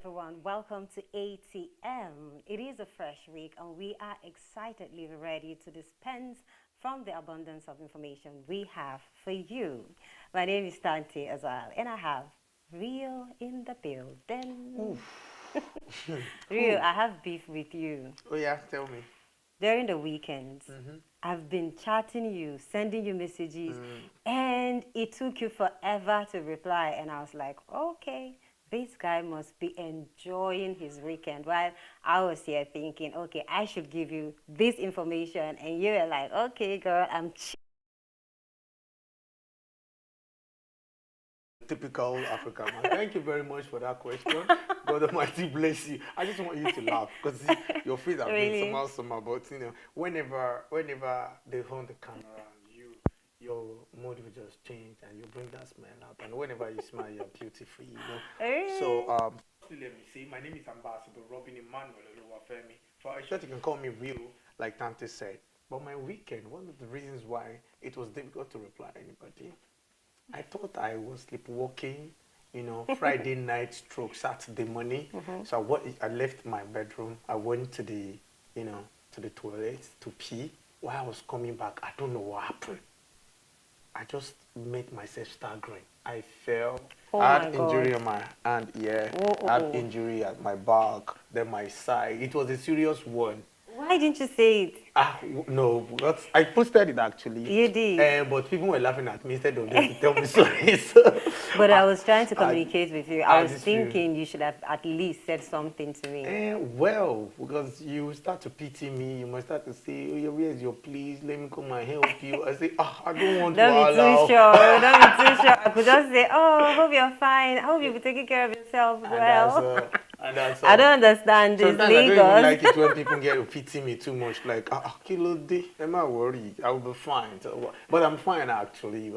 everyone. Welcome to ATM. It is a fresh week, and we are excitedly ready to dispense from the abundance of information we have for you. My name is Tante Azal, and I have Rio in the building. Rio, Cool. I have beef with you. Oh yeah, tell me. During the weekends, I've been chatting you, sending you messages, and it took you forever to reply. And I was like, okay, this guy must be enjoying his weekend. While I was here thinking, okay, I should give you this information. And you were like, okay, girl, I'm Typical African man. Thank you very much for that question. God Almighty bless you. I just want you to laugh because your face has been really. somehow, but whenever they hold the camera, your mood will just change and you bring that smile out. And whenever you smile, you're beautiful. So Really? let me see. My name is Ambassador Robin Emmanuel Oluwafemi. For short, you can call me Real, like Tante said. But my weekend, one of the reasons why it was difficult to reply to anybody, I thought I was sleepwalking, Friday night stroke Saturday morning. So I left my bedroom. I went to to the toilet to pee. While I was coming back, I don't know what happened. I just made myself staggering. I fell. Oh I my had injury God. on my hand, yeah. Oh, oh, I had oh. injury at my back, then my side. It was a serious one. Why didn't you say it? No, I posted it actually, You did. but people were laughing at me instead of them to tell me sorry. So, But I was trying to I, communicate with you. I I was just feel, thinking you should have at least said something to me. well, because you start to pity me, you must start to say, oh, yeah, where's your please? Let me come and help you. I say, I don't want to Don't be too allow. sure. Don't be too sure. I could just say, oh, I hope you're fine. I hope you'll be taking care of yourself And that's well. and that's I don't understand this, Sometimes I don't even Lagos. like it when people get to pity me too much. Like, kilo day, am I worried? I will be fine. So, but I'm fine actually.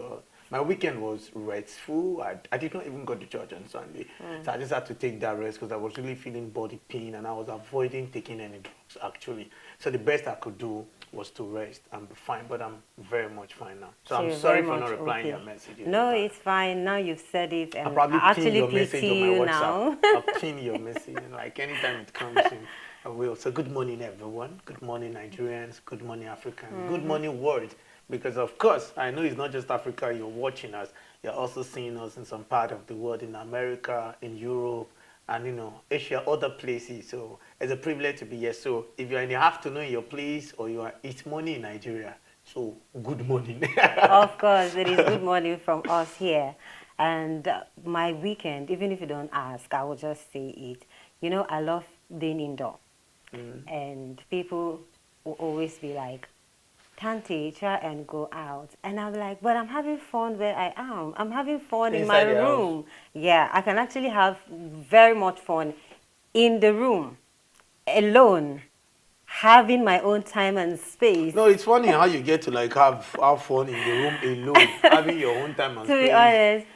My weekend was restful. I did not even go to church on Sunday. So I just had to take that rest because I was really feeling body pain and I was avoiding taking any drugs actually. So the best I could do was to rest and be fine. But I'm very much fine now. So So I'm you're very sorry for much not replying okay. your messages on No, time. it's fine. Now you've said it, I'll and probably I pin actually your pity message on my you WhatsApp. now. I'll pin your message. Like anytime it comes in, I will. So good morning, everyone. Good morning, Nigerians. Good morning, African. Good morning, world. Because of course, I know it's not just Africa you're watching us. You're also seeing us in some part of the world, in America, in Europe, and Asia, other places. So it's a privilege to be here. So if you're in the afternoon in your place or you are it's morning in Nigeria, so good morning. Of course, it is good morning from us here. And my weekend, even if you don't ask, I will just say it. You know, I love being indoor. And people will always be like, Tante, try and go out. And I'm like, but I'm having fun where I am. I'm having fun in my Inside the house. room. Yeah, I can actually have very much fun in the room, alone, having my own time and space. No, it's funny how you get to like have fun in the room alone, having your own time and To be space. honest,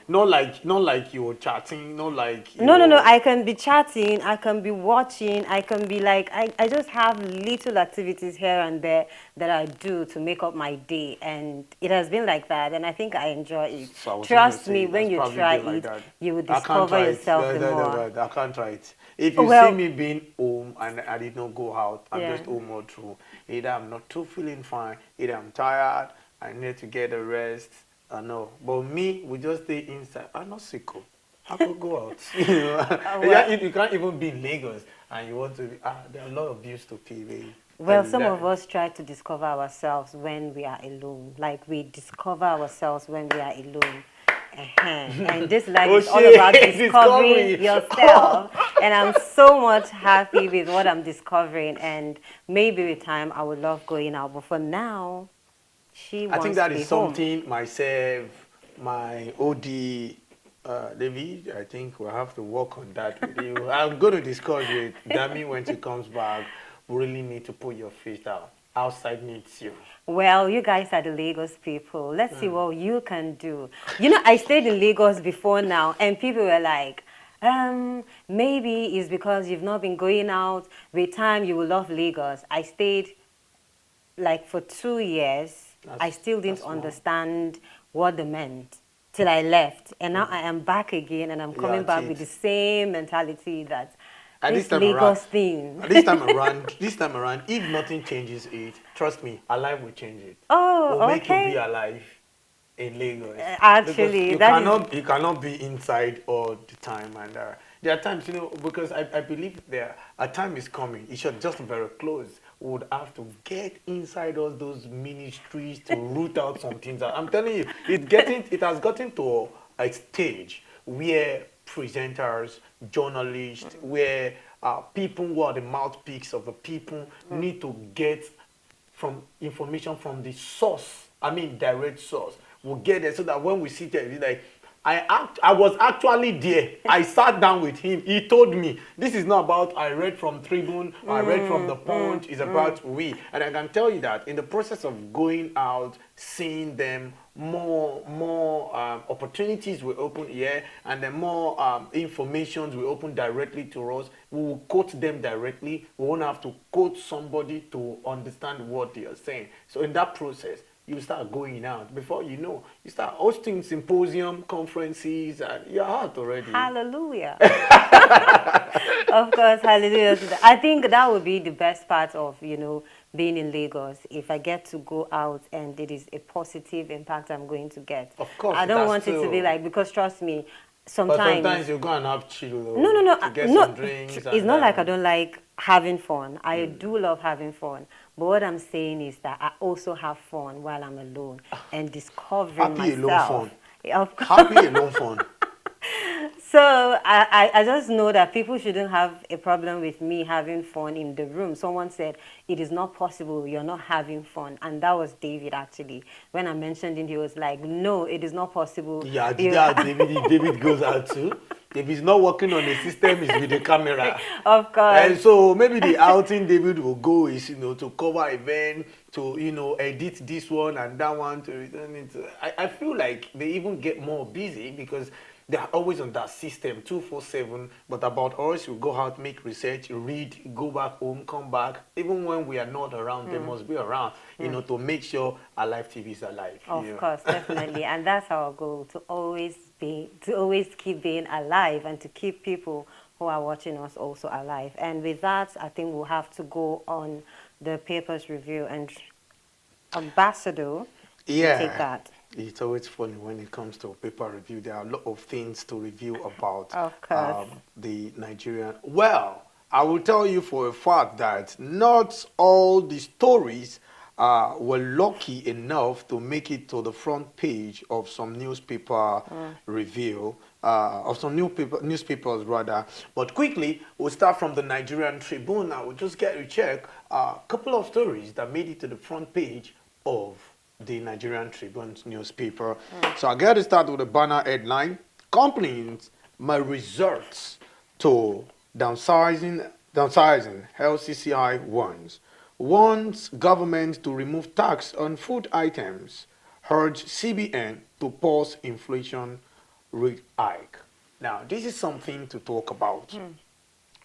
Not like you're chatting, not like no, no, no. you're I can be chatting, I can be watching, I can be like, I just have little activities here and there that I do to make up my day. And it has been like that. And I think I enjoy it. So I was going to Trust me, say when that's you probably try been like it, that. you will I can't discover try it. yourself the more. I can't try it. If you see Well, me being home and I did not go out, I'm yeah. just home all through. Either I'm not too feeling fine, either I'm tired, I need to get a rest. I know. But me, we just stay inside. I'm not sick. I could go out. Well, You can't even be in Lagos and you want to be, there are a lot of bills to pay, babe. well, some of us try to discover ourselves when we are alone. Like we discover ourselves when we are alone. And this life Oh is all about shit, discovering discovery. yourself. And I'm so much happy with what I'm discovering. And maybe with time, I would love going out. But for now, she I think wants to that be is home. something myself, my OD, David, I think we'll have to work on that with you. I'm going to discuss with Dami when she comes back. We really need to put your face out. Outside needs you. Well, you guys are the Lagos people. Let's see what you can do. You know, I stayed in Lagos before now, and people were like, maybe it's because you've not been going out. With time, you will love Lagos. I stayed like for 2 years. I still didn't That's small. understand what they meant till I left. And now I am back again, and I'm Yeah, coming that's back with the it. same mentality that This Lagos thing. This time around, if nothing changes it, trust me, Alive will change it. Oh, We'll make you okay. be alive in Lagos. Actually, Because you cannot be inside all the time, and there are times, because I believe a time is coming. It should just very close. We would have to get inside all those ministries to root out some things. I'm telling you, it has gotten to a stage where presenters, journalists, where people who are the mouthpieces of the people need to get from information from the source. I mean, direct source. We'll get there so that when we sit there, it's like, I was actually there. I sat down with him. He told me, this is not about I read from Tribune, I read from the Punch. It's about we. And I can tell you that in the process of going out, seeing them, more opportunities will open here, and then more informations will open directly to us. We will quote them directly. We won't have to quote somebody to understand what they are saying. So in that process, you start going out. Before you know, you start hosting symposium, conferences, and you're out already. Hallelujah. Of course, hallelujah. I think that would be the best part of, being in Lagos. If I get to go out and it is a positive impact I'm going to get. Of course. I don't want it to be like, because trust me, But sometimes you go and have chill. No. To get some drinks. It's not like I don't like having fun. I do love having fun. But what I'm saying is that I also have fun while I'm alone and discovering Happy myself. Alone fun. Of course. Happy alone fun. So I just know that people shouldn't have a problem with me having fun in the room. Someone said, it is not possible, you're not having fun. And that was David, actually. When I mentioned it, he was like, no, it is not possible. Yeah, David goes out too. If he's not working on the system, he's with the camera. Of course. And so maybe the outing David will go is, to cover event, to, edit this one and that one, to return it. I feel like they even get more busy because they are always on that system, 24/7. But about us, we go out, make research, read, go back home, come back. Even when we are not around, they must be around, to make sure Alive TV is alive. Of course, definitely. And that's our goal, to always keep being alive and to keep people who are watching us also alive. And with that, I think we'll have to go on the papers review, and Ambassador, take that. It's always funny when it comes to paper review. There are a lot of things to review about the Nigerian. Well, I will tell you for a fact that not all the stories were lucky enough to make it to the front page of some newspaper review, of some newspapers rather. But quickly, we'll start from the Nigerian Tribune. I will just get to check a couple of stories that made it to the front page of the Nigerian Tribune newspaper. So I got to start with a banner headline: companies may resort to downsizing. LCCI wants government to remove tax on food items. Urge CBN to pause inflation rate hike. Now, this is something to talk about.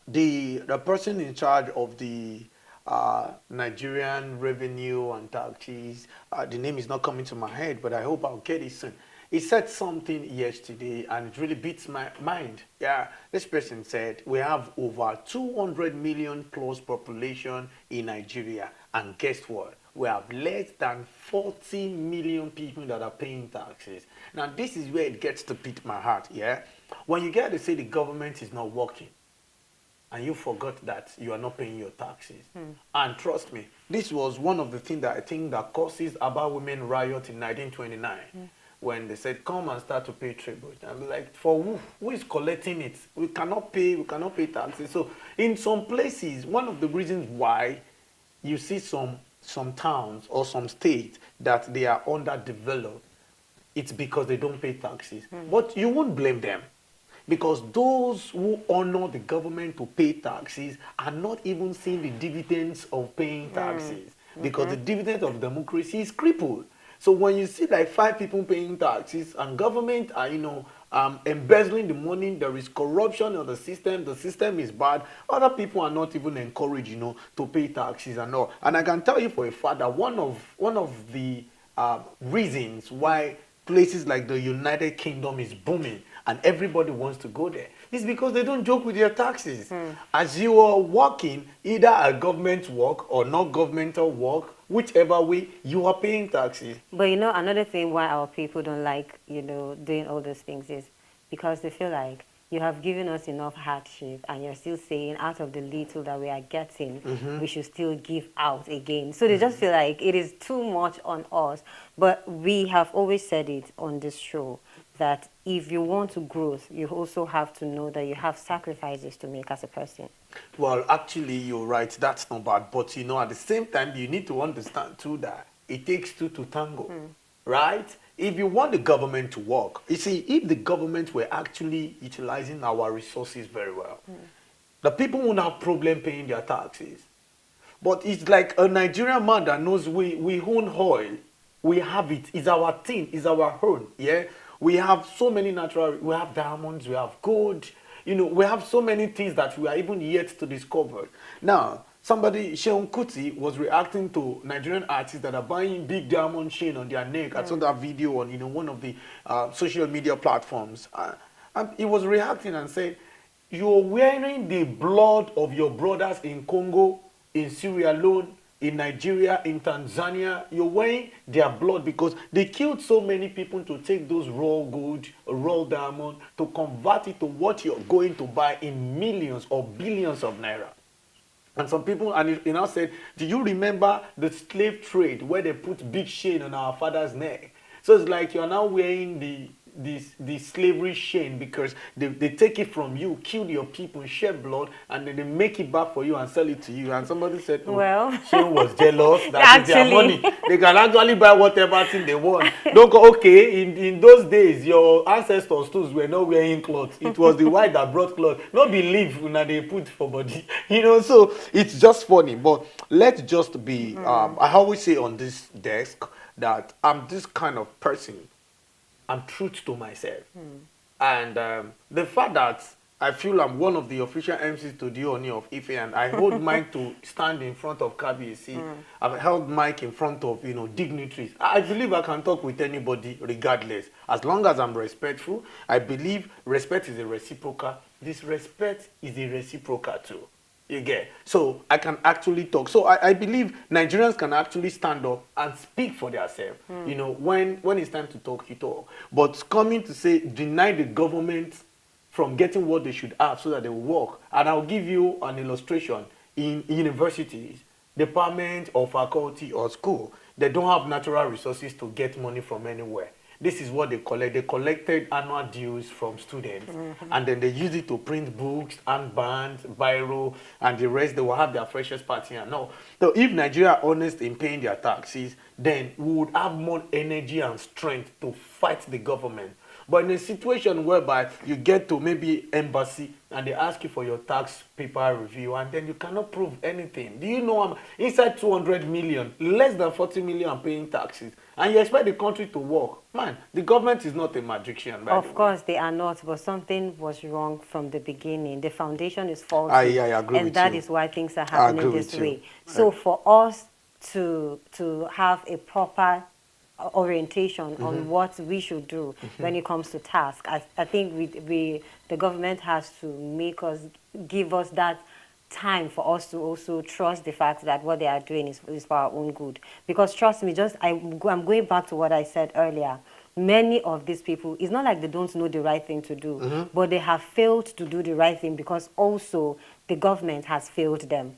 The person in charge of the Nigerian Revenue and Taxes, the name is not coming to my head, but I hope I'll get it soon. He said something yesterday and it really beats my mind. Yeah, this person said we have over 200 million plus population in Nigeria, and guess what? We have less than 40 million people that are paying taxes. Now, this is where it gets to beat my heart, yeah? When you get to say the government is not working, and you forgot that you are not paying your taxes. And trust me, this was one of the things that I think that causes Aba women riot in 1929, when they said, come and start to pay tribute. And like, for who is collecting it? We cannot pay taxes. So in some places, one of the reasons why you see some towns or some states that they are underdeveloped, it's because they don't pay taxes. But you won't blame them, because those who honor the government to pay taxes are not even seeing the dividends of paying taxes, because the dividend of democracy is crippled. So when you see like 5 people paying taxes and government are, embezzling the money, there is corruption in the system is bad, other people are not even encouraged, to pay taxes and all. And I can tell you for a fact that one of the reasons why places like the United Kingdom is booming, and everybody wants to go there. It's because they don't joke with their taxes. As you are working, either a government work or not governmental work, whichever way, you are paying taxes. But another thing why our people don't like, doing all those things is because they feel like you have given us enough hardship and you're still saying out of the little that we are getting, we should still give out again. So they just feel like it is too much on us. But we have always said it on this show that if you want to grow, you also have to know that you have sacrifices to make as a person. Well, actually, you're right. That's not bad. But, at the same time, you need to understand, too, that it takes two to tango, right? If you want the government to work, you see, if the government were actually utilizing our resources very well, the people won't have problem paying their taxes. But it's like a Nigerian man that knows we own oil. We have it. It's our thing. It's our own. Yeah? We have so many natural, we have diamonds, we have gold. We have so many things that we are even yet to discover. Now, somebody, Seun Kuti, was reacting to Nigerian artists that are buying big diamond chain on their neck. I saw that video on one of the social media platforms. And he was reacting and said, you're wearing the blood of your brothers in Congo, in Sierra Leone, in Nigeria, in Tanzania. You're wearing their blood because they killed so many people to take those raw gold, raw diamond, to convert it to what you're going to buy in millions or billions of naira. And some people, and he now said, do you remember the slave trade where they put big chain on our father's neck? So it's like you're now wearing the slavery chain because they take it from you, kill your people, shed blood, and then they make it back for you and sell it to you. And somebody said, oh, well, Seun was jealous. That is their money. They can actually buy whatever thing they want. Don't go, okay, in those days, your ancestors too were not wearing clothes. It was the white that brought clothes. Not believe when they put for body. So it's just funny. But let's just be, I always say on this desk that I'm this kind of person. I'm true to myself. And the fact that I feel I'm one of the official MCs to the Ooni of Ife, and I hold mic to stand in front of KBC. I've held mic in front of, dignitaries. I believe I can talk with anybody regardless. As long as I'm respectful, I believe respect is a reciprocal. This respect is a reciprocal too. You get? So I can actually talk. So I believe Nigerians can actually stand up and speak for themselves. When it's time to talk, you talk. But coming to say, deny the government from getting what they should have so that they will work. And I'll give you an illustration. In universities, department or faculty or school, they don't have natural resources to get money from anywhere. This is what they collect. They collected annual dues from students, and then they use it to print books, handbands, biro, and the rest. They will have their freshers party and all. So if Nigeria are honest in paying their taxes, then we would have more energy and strength to fight the government. But in a situation whereby you get to maybe embassy and they ask you for your tax paper review and then you cannot prove anything. Do you know I'm inside 200 million, less than 40 million paying taxes, and you expect the country to work? Man, the government is not a magician. Of course they are not, but something was wrong from the beginning. The foundation is faulty. I agree and with that you. is why things are happening this way. So for us to have a proper orientation on what we should do when it comes to task, I think the government has to give us that time for us to also trust the fact that what they are doing is for our own good. Because trust me, I'm going back to what I said earlier. Many of these people, it's not like they don't know the right thing to do, but they have failed to do the right thing because also the government has failed them.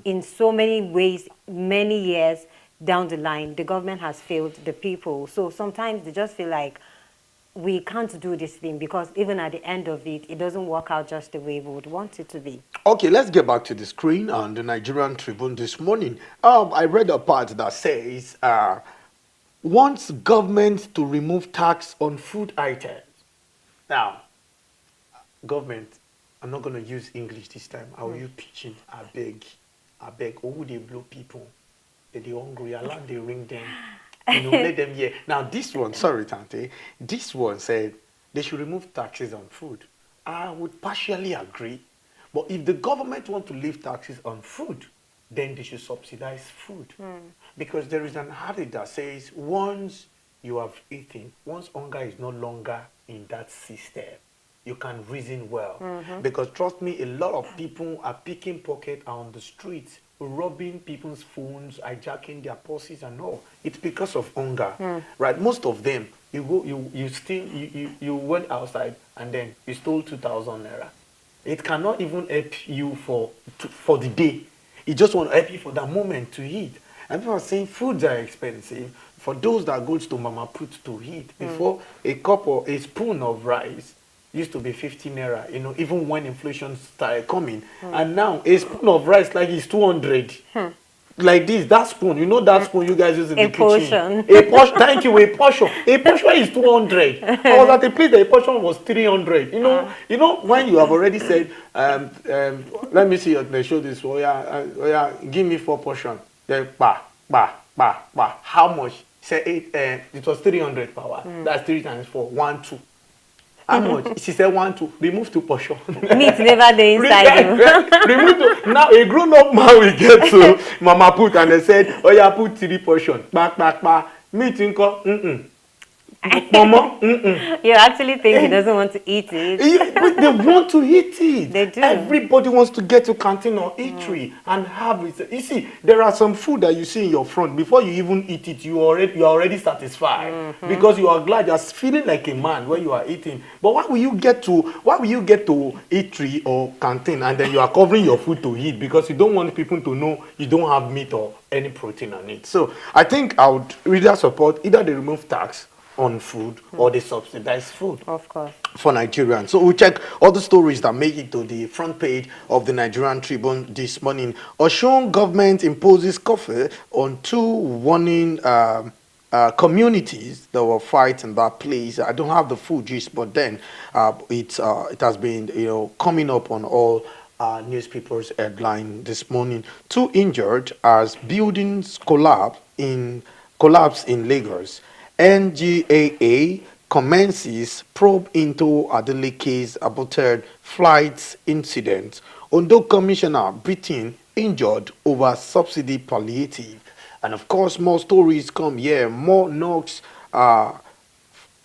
In so many ways, many years down the line, the government has failed the people. So sometimes they just feel like we can't do this thing because even at the end of it, it doesn't work out just the way we would want it to be. Okay, let's get back to the screen on the Nigerian Tribune this morning. I read a part that says, wants government to remove tax on food items. Now, government, I'm not going to use English this time. I will use pidgin. I beg. Oh, they blow people. They're hungry. Allow they ring them. Let them hear. Now, this one, sorry, Tante, this one said they should remove taxes on food. I would partially agree. But if the government want to leave taxes on food, then they should subsidize food. Because there is an adage that says once you have eaten, once hunger is no longer in that system, you can reason well. Because trust me, a lot of people are picking pocket on the streets, robbing people's phones, hijacking their purses and all. It's because of hunger, right? Most of them, you went outside and then you stole 2,000 naira. It cannot even help you for the day. It just want to help you for that moment to eat. And people are saying foods are expensive. For those that goes to Mama Put to eat, before a cup or a spoon of rice used to be 50 naira, you know, even when inflation started coming. And now a spoon of rice like is 200. Like this, that spoon, you know that spoon you guys use in the portion. kitchen. A portion. Thank you, a portion. A portion is 200. I was at a place that a portion was 300. You know when you have already said, let me see your show this. Oh yeah, give me 4 portions. Then how much? Say it was 300 power. That's 3 times 4. 1, 2. How much? She said 1, 2. Remove 2 portion. Meat never the inside you. Remove 2. Now a grown-up man will get to Mama Put and they said, oh yeah, put 3 portion. Meat inko. Mama, You actually think he doesn't want to eat it. But they want to eat it. They do. Everybody wants to get to canteen or eatery and have it. You see, there are some food that you see in your front. Before you even eat it, you are already satisfied because you are glad. You're feeling like a man when you are eating. But why will you get to eatery or canteen and then you are covering your food to eat because you don't want people to know you don't have meat or any protein on it? So I think I would either support either they remove tax on food or they subsidize food. Of course. For Nigerians. So we'll check all the stories that make it to the front page of the Nigerian Tribune this morning. Osun government imposes curfew on 2 warning communities that were fighting that place. I don't have the full gist, but then it has been coming up on all newspapers' headline this morning. 2 injured as buildings collapse in Lagos. NGAA commences probe into Adeleke's aborted flight incident. Ondo Commissioner beaten injured over subsidy palliative. And of course, more stories come here. More knocks for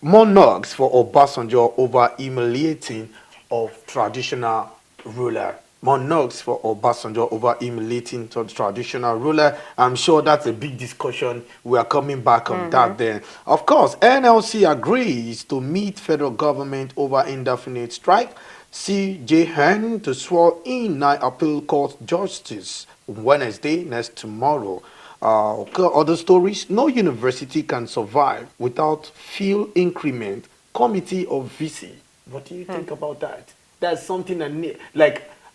Obasanjo over humiliating of traditional ruler. More knocks for Obasanjo over humiliating to the traditional ruler. I'm sure that's a big discussion. We are coming back on that then. Of course, NLC agrees to meet federal government over indefinite strike. CJN to swear in 9 appeal court justice Wednesday, next tomorrow. Other stories, no university can survive without field increment committee of VC. What do you think about that? That's something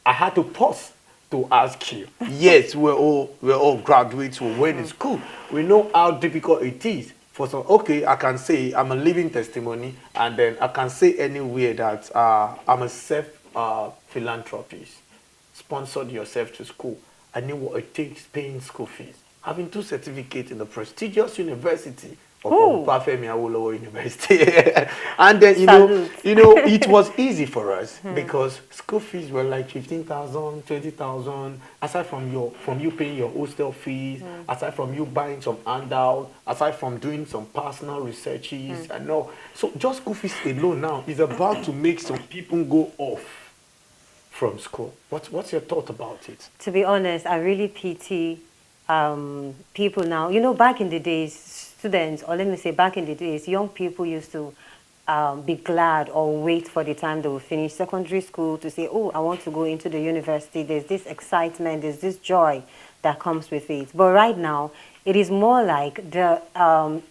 I had to pause to ask you. Yes, we're all graduates who went in school. We know how difficult it is for some. Okay, I can say I'm a living testimony, and then I can say anywhere that I'm a self philanthropist. Sponsored yourself to school. I knew what it takes paying school fees. Having 2 certificates in the prestigious university of Obafemi Awolowo University. And then it was easy for us because school fees were like 15,000, 20,000. Aside from you paying your hostel fees, aside from you buying some handout, aside from doing some personal researches and all. So just school fees alone now is about to make some people go off from school. What's your thought about it? To be honest, I really pity people now. Back in the days, students, or let me say back in the days, young people used to be glad or wait for the time they will finish secondary school to say, oh, I want to go into the university. There's this excitement, there's this joy that comes with it. But right now, it is more like the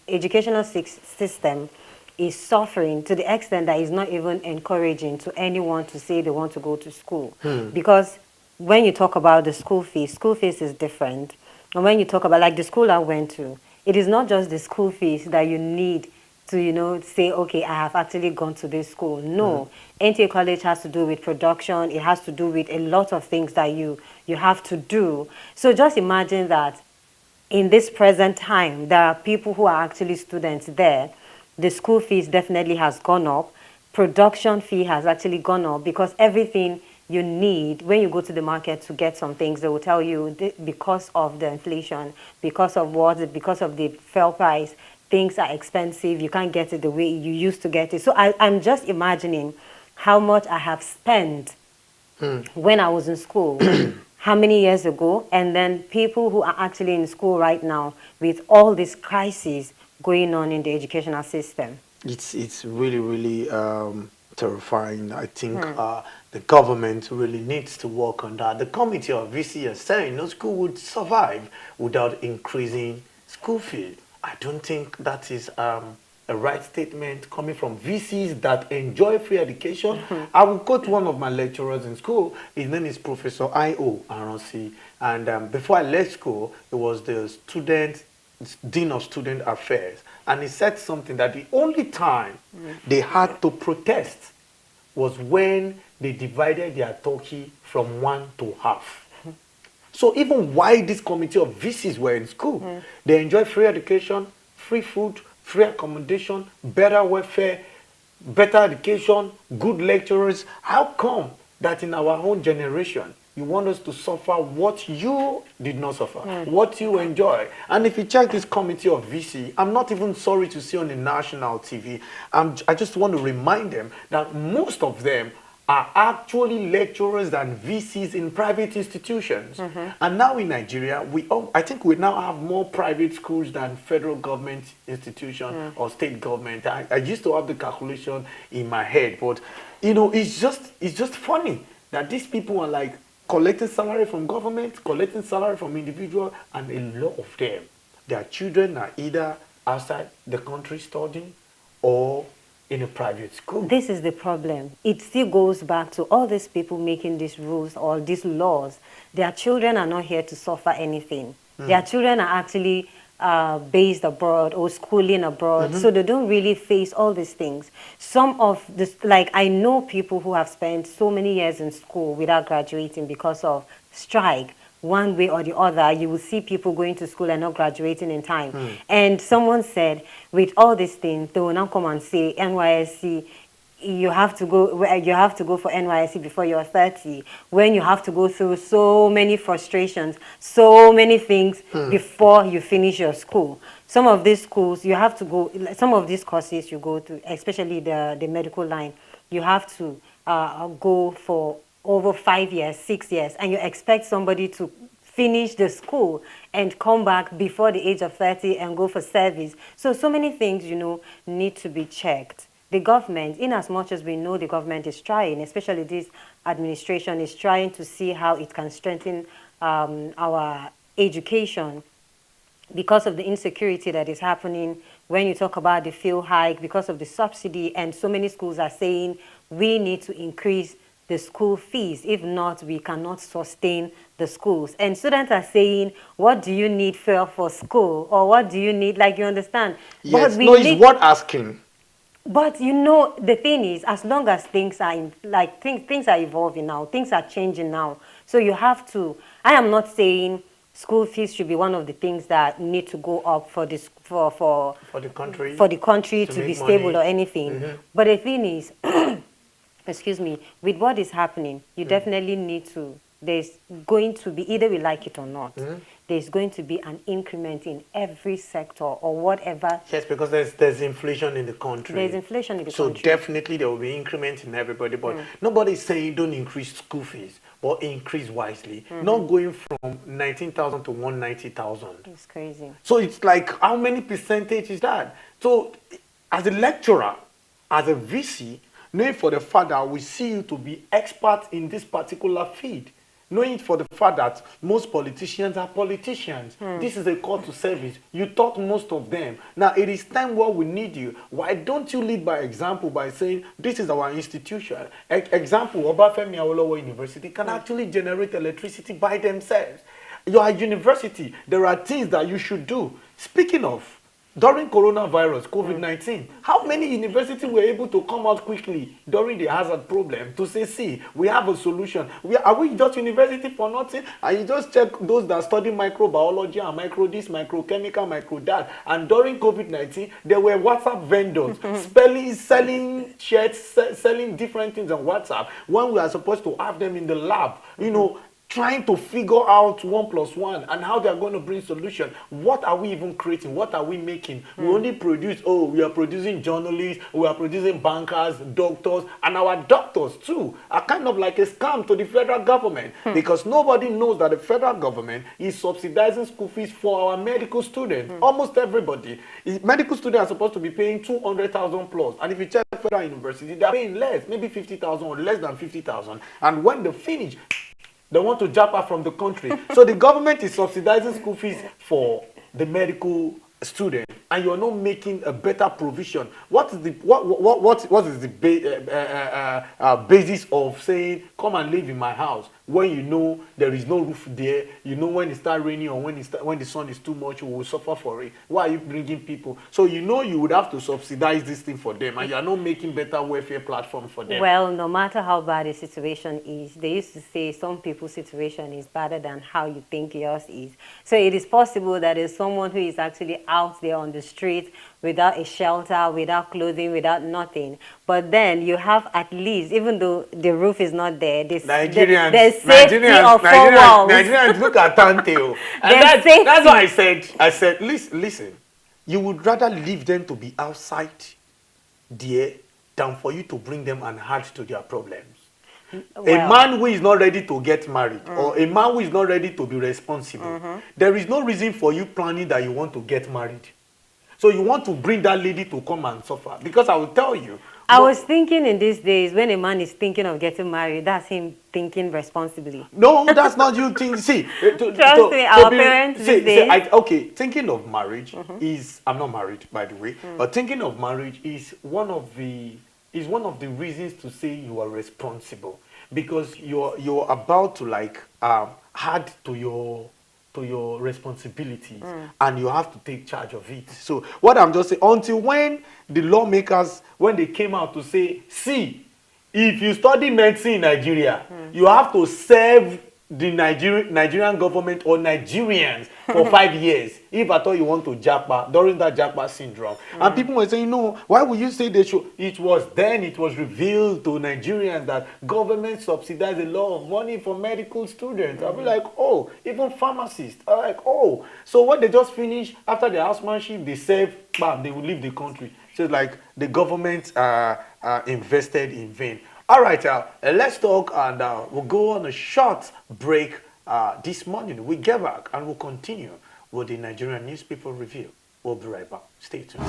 educational system is suffering to the extent that it's not even encouraging to anyone to say they want to go to school. Because when you talk about the school fees is different. And when you talk about like the school I went to, it is not just the school fees that you need to, say, okay, I have actually gone to this school. No, NTA College has to do with production. It has to do with a lot of things that you have to do. So just imagine that in this present time, there are people who are actually students there. The school fees definitely has gone up. Production fee has actually gone up because everything you need, when you go to the market to get some things, they will tell you because of the inflation, because of because of the fuel price, things are expensive. You can't get it the way you used to get it. So I'm just imagining how much I have spent when I was in school, how many years ago, and then people who are actually in school right now with all this crisis going on in the educational system. It's really, really terrifying. I think the government really needs to work on that. The committee of VC is saying no school would survive without increasing school fees. I don't think that is a right statement coming from VCs that enjoy free education. I will quote one of my lecturers in school. His name is Professor I.O. Aronsi. And before I left school, he was the Dean of Student Affairs. And he said something that the only time they had to protest was when they divided their turkey from one to half. So even while this committee of VCs were in school, they enjoy free education, free food, free accommodation, better welfare, better education, good lecturers. How come that in our own generation, you want us to suffer what you did not suffer, what you enjoy? And if you check this committee of VC, I'm not even sorry to see on the national TV. I just want to remind them that most of them are actually lecturers and VCs in private institutions. And now in Nigeria, I think we now have more private schools than federal government institution or state government. I used to have the calculation in my head, but you know, it's just funny that these people are like collecting salary from government, collecting salary from individuals, and a lot of them, their children are either outside the country studying or in a private school. This is the problem. It still goes back to all these people making these rules or these laws. Their children are not here to suffer anything. Their children are actually based abroad or schooling abroad, so they don't really face all these things. Some of this, like I know people who have spent so many years in school without graduating because of strike. One way or the other, you will see people going to school and not graduating in time. And someone said, with all these things, they will now come and say, NYSC, you have to go for NYSC before you're 30, when you have to go through so many frustrations, so many things before you finish your school. Some of these schools, you have to go, some of these courses you go to, especially the medical line, you have to go for over 5 years, 6 years, and you expect somebody to finish the school and come back before the age of 30 and go for service. So many things, you know, need to be checked. The government, in as much as we know the government is trying, especially this administration is trying to see how it can strengthen our education because of the insecurity that is happening when you talk about the fuel hike, because of the subsidy, and so many schools are saying we need to increase the school fees. If not, we cannot sustain the schools. And students are saying, what do you need for school? Or what do you need? Like, you understand? Yes, no, it's worth asking. But you know, the thing is, as long as things are things are evolving now, things are changing now. So you have to, I am not saying school fees should be one of the things that need to go up for this for the country to be stable or anything. But the thing is, excuse me, with what is happening, you definitely need to, there's going to be, either we like it or not, there's going to be an increment in every sector or whatever. Yes, because there's inflation in the country. There's inflation in the country. So definitely there will be increment in everybody, but nobody's saying don't increase school fees, but increase wisely. Not going from 19,000 to 190,000. It's crazy. So it's like, how many percentage is that? So as a lecturer, as a VC, knowing for the fact that we see you to be expert in this particular field, knowing for the fact that most politicians are politicians. This is a call to service. You taught most of them. Now it is time where we need you. Why don't you lead by example by saying this is our institution? Example, Obafemi Awolowo University can actually generate electricity by themselves. You are a university. There are things that you should do. Speaking of, during coronavirus, COVID-19, how many universities were able to come out quickly during the hazard problem to say, see, we have a solution. Are we just university for nothing? And you just check those that study microbiology and micro this, microchemical, micro that. And during COVID-19, there were WhatsApp vendors selling shirts, selling different things on WhatsApp when we are supposed to have them in the lab. You know, trying to figure out 1+1 and how they are going to bring solution. What are we even creating? What are we making? We only produce, we are producing journalists, we are producing bankers, doctors, and our doctors too are kind of like a scam to the federal government because nobody knows that the federal government is subsidizing school fees for our medical students. Almost everybody. Medical students are supposed to be paying 200,000 plus, and if you check federal university, they are paying less, maybe 50,000 or less than 50,000, and when they finish, they want to jump from the country. So the government is subsidizing school fees for the medical student, and you're not making a better provision. What is the basis of saying come and live in my house when you know there is no roof there? You know when it starts raining or when the sun is too much, you will suffer for it. Why are you bringing people? So you know you would have to subsidize this thing for them, and you are not making better welfare platform for them. Well, no matter how bad a situation is, they used to say some people's situation is better than how you think yours is. So it is possible that there's someone who is actually out there on the street without a shelter, without clothing, without nothing. But then you have at least, even though the roof is not there, there's safety of four walls. Nigerians look at Tanteo. And that's why I said, listen, you would rather leave them to be outside there than for you to bring them and add to their problems. Well, a man who is not ready to get married or a man who is not ready to be responsible, there is no reason for you planning that you want to get married. So you want to bring that lady to come and suffer. Because I will tell you. I was thinking in these days, when a man is thinking of getting married, that's him thinking responsibly. No, that's not you think. See, trust me, our parents these days. Okay, thinking of marriage is, I'm not married, by the way, but thinking of marriage is one of the reasons to say you are responsible, because you're about to like add to your responsibilities and you have to take charge of it. So what I'm just saying, until when the lawmakers, when they came out to say, see, if you study medicine in Nigeria, you have to serve the Nigerian government or Nigerians for 5 years if at all you want to japa during that japa syndrome. And people were saying, no, why would you say they should? It was revealed to Nigerians that government subsidized a lot of money for medical students. I'll be like, oh, even pharmacists are like, oh. So when they just finish after the housemanship, they save, bam, they will leave the country. So it's like the government invested in vain. All right, let's talk, and we'll go on a short break this morning. We get back and we'll continue with the Nigerian newspaper review. We'll be right back. Stay tuned.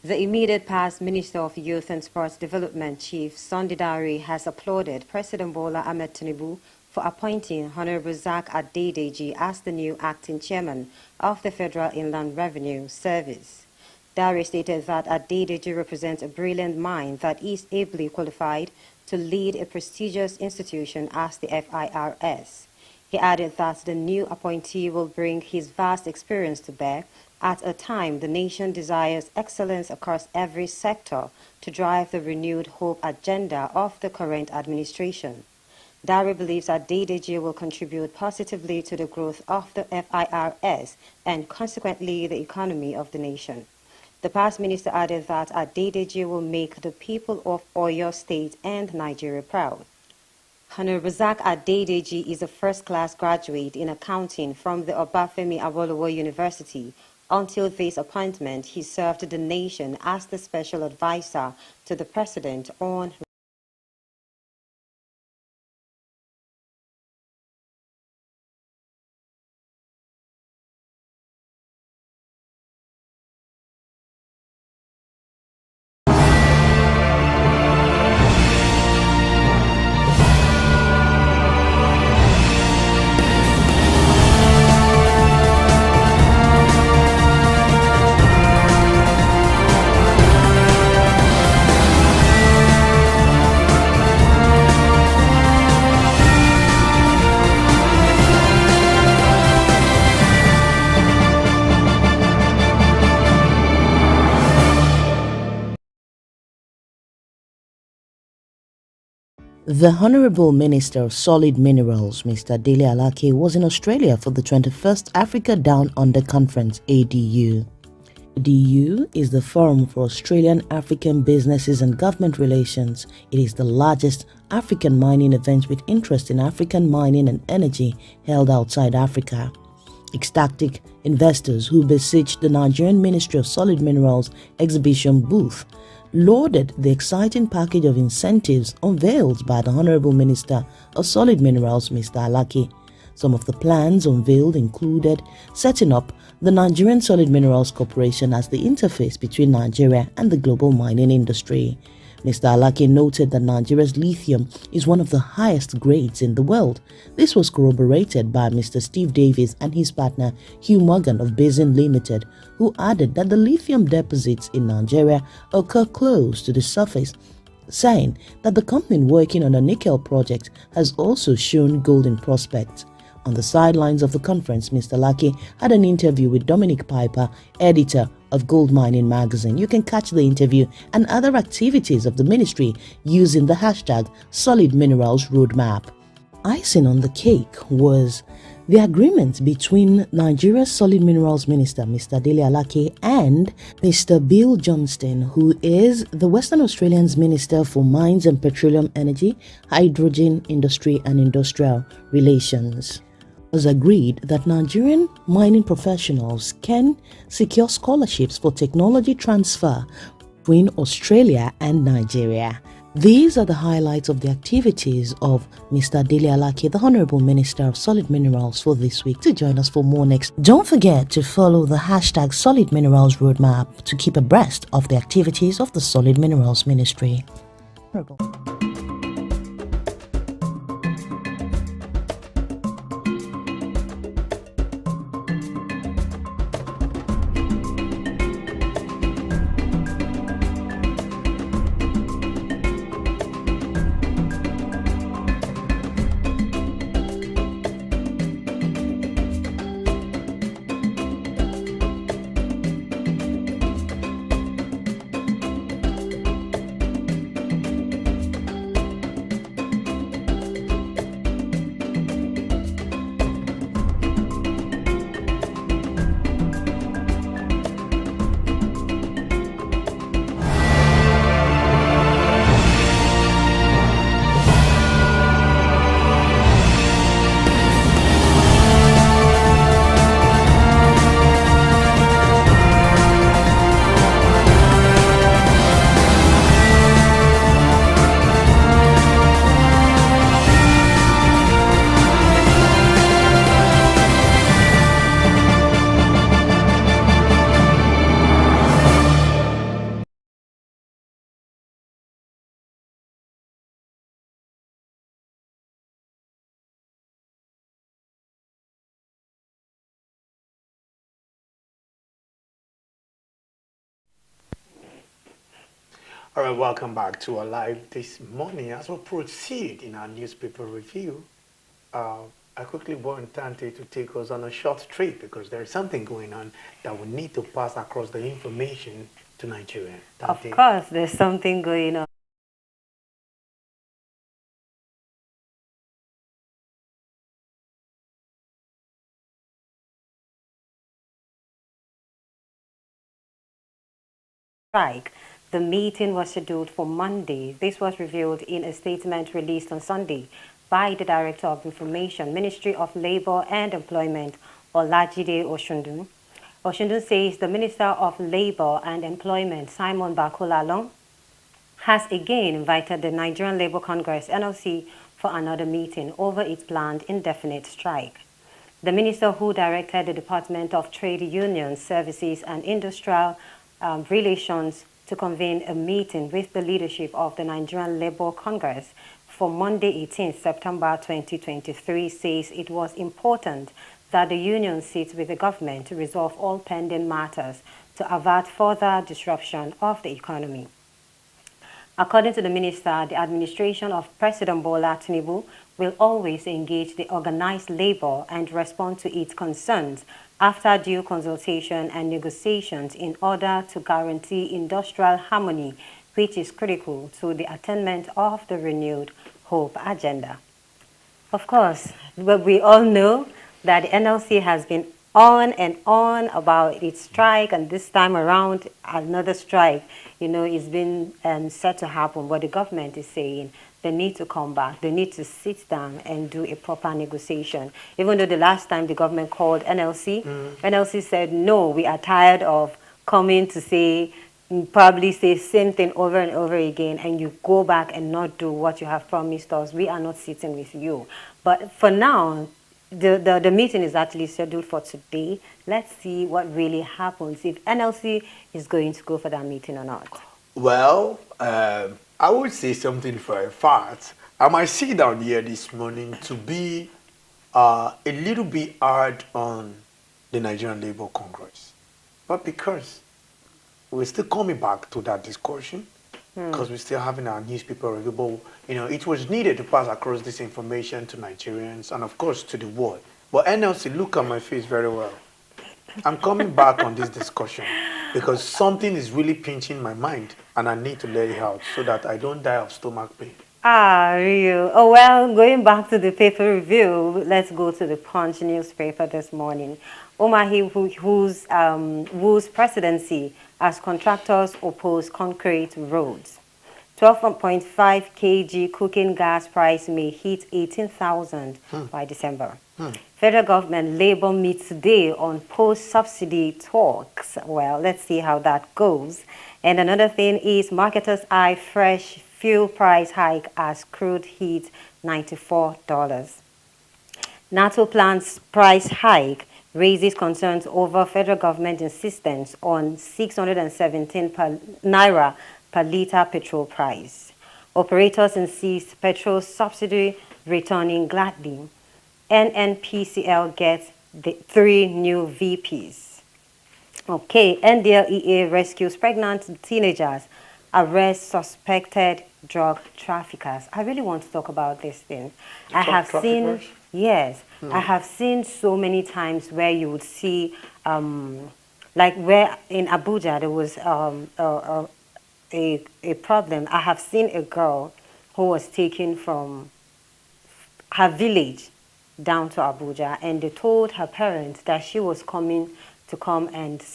The immediate past Minister of Youth and Sports Development, Chief Sunday Dare, has applauded President Bola Ahmed Tinubu for appointing Honorable Zach Adedeji as the new acting chairman of the Federal Inland Revenue Service. Dare stated that Adedeji represents a brilliant mind that is ably qualified to lead a prestigious institution as the FIRS. He added that the new appointee will bring his vast experience to bear at a time the nation desires excellence across every sector to drive the renewed hope agenda of the current administration. Dare believes that Adedeji will contribute positively to the growth of the FIRS and consequently the economy of the nation. The past minister added that Adedeji will make the people of Oyo State and Nigeria proud. Honorable Zach Adedeji is a first-class graduate in accounting from the Obafemi Awolowo University. Until this appointment, he served the nation as the special advisor to the president on The Honourable Minister of Solid Minerals, Mr. Dele Alake, was in Australia for the 21st Africa Down Under Conference, ADU. ADU is the Forum for Australian African Businesses and Government Relations. It is the largest African mining event with interest in African mining and energy held outside Africa. Ecstatic investors who besieged the Nigerian Ministry of Solid Minerals exhibition booth lauded the exciting package of incentives unveiled by the Honourable Minister of Solid Minerals, Mr. Alake. Some of the plans unveiled included setting up the Nigerian Solid Minerals Corporation as the interface between Nigeria and the global mining industry. Mr. Alake noted that Nigeria's lithium is one of the highest grades in the world. This was corroborated by Mr. Steve Davis and his partner Hugh Morgan of Basin Limited, who added that the lithium deposits in Nigeria occur close to the surface, saying that the company working on a nickel project has also shown golden prospects. On the sidelines of the conference, Mr. Alake had an interview with Dominic Piper, editor of Gold Mining Magazine. You can catch the interview and other activities of the ministry using the hashtag Solid Minerals Roadmap. Icing on the cake was the agreement between Nigeria's Solid Minerals Minister, Mr. Dele Alake, and Mr. Bill Johnston, who is the Western Australian's Minister for Mines and Petroleum Energy, Hydrogen Industry and Industrial Relations. It was agreed that Nigerian mining professionals can secure scholarships for technology transfer between Australia and Nigeria. These are the highlights of the activities of Mr. Dele Alake, the Honourable Minister of Solid Minerals, for this week. To join us for more next, don't forget to follow the hashtag Solid Minerals Roadmap to keep abreast of the activities of the Solid Minerals Ministry. All right, welcome back to our live this morning. As we proceed in our newspaper review, I quickly want Tante to take us on a short trip because there is something going on that we need to pass across the information to Nigeria. Tante. Of course, there's something going on. Strike. The meeting was scheduled for Monday. This was revealed in a statement released on Sunday by the Director of Information, Ministry of Labour and Employment, Olajide Oshundun. Oshundun says the Minister of Labour and Employment, Simon Bakolalong, has again invited the Nigerian Labour Congress, NLC, for another meeting over its planned indefinite strike. The minister, who directed the Department of Trade Unions, Services and Industrial Relations to convene a meeting with the leadership of the Nigerian Labour Congress for Monday 18 September 2023, says it was important that the union sits with the government to resolve all pending matters to avert further disruption of the economy. According to the minister, the administration of President Bola Tinubu will always engage the organized labor and respond to its concerns after due consultation and negotiations in order to guarantee industrial harmony, which is critical to the attainment of the renewed hope agenda. Of course, but we all know that the NLC has been on and on about its strike, and this time around another strike, is been set to happen. What the government is saying, they need to come back. They need to sit down and do a proper negotiation. Even though the last time the government called NLC, NLC said, no, we are tired of coming to say, probably say same thing over and over again, and you go back and not do what you have promised us. We are not sitting with you. But for now, the meeting is actually scheduled for today. Let's see what really happens, if NLC is going to go for that meeting or not. Well, I would say something for a fact. I might sit down here this morning to be a little bit hard on the Nigerian Labour Congress. But because we're still coming back to that discussion, because we're still having our newspaper review, it was needed to pass across this information to Nigerians and, of course, to the world. But NLC, look at my face very well. I'm coming back on this discussion because something is really pinching my mind and I need to let it out so that I don't die of stomach pain. Real. Oh, well, going back to the paper review, let's go to the Punch newspaper this morning. Umahi, whose presidency as contractors oppose concrete roads. 12.5 kg cooking gas price may hit 18,000 by December. Federal government Labour meets today on post-subsidy talks. Well, let's see how that goes. And another thing is marketers eye fresh fuel price hike as crude hits $94. NATO plans price hike raises concerns over federal government insistence on 617 naira per litre petrol price. Operators insist petrol subsidy returning gladly. NNPCL gets the 3 new VPs. Okay, NDLEA rescues pregnant teenagers, arrests suspected drug traffickers. I really want to talk about this thing. I have seen so many times where you would see, like where in Abuja there was a problem. I have seen a girl who was taken from her village down to Abuja, and they told her parents that she was coming to come and,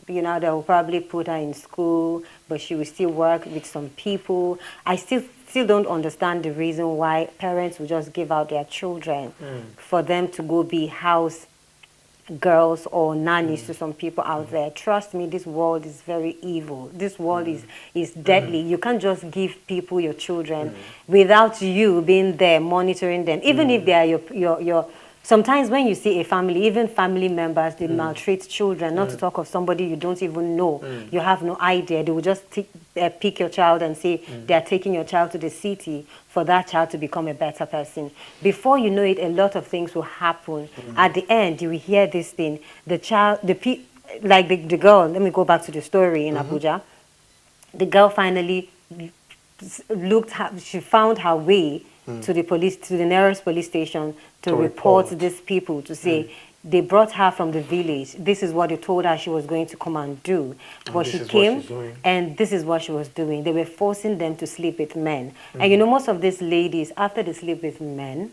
they will probably put her in school, but she will still work with some people. I still don't understand the reason why parents will just give out their children for them to go be house girls or nannies to some people out there. Trust me, this world is very evil. This world is deadly. You can't just give people your children without you being there monitoring them. Even if they are your sometimes when you see a family, even family members, they maltreat children, not to talk of somebody you don't even know. You have no idea. They will just pick your child and say they are taking your child to the city for that child to become a better person. Before you know it, a lot of things will happen. At the end, you will hear this thing. The child, the girl, let me go back to the story in Abuja. The girl finally she found her way to the nearest police station to report these people, to say they brought her from the village. This is what they told her she was going to come and do. But she came, and this is what she was doing. They were forcing them to sleep with men. And you know, most of these ladies, after they sleep with men,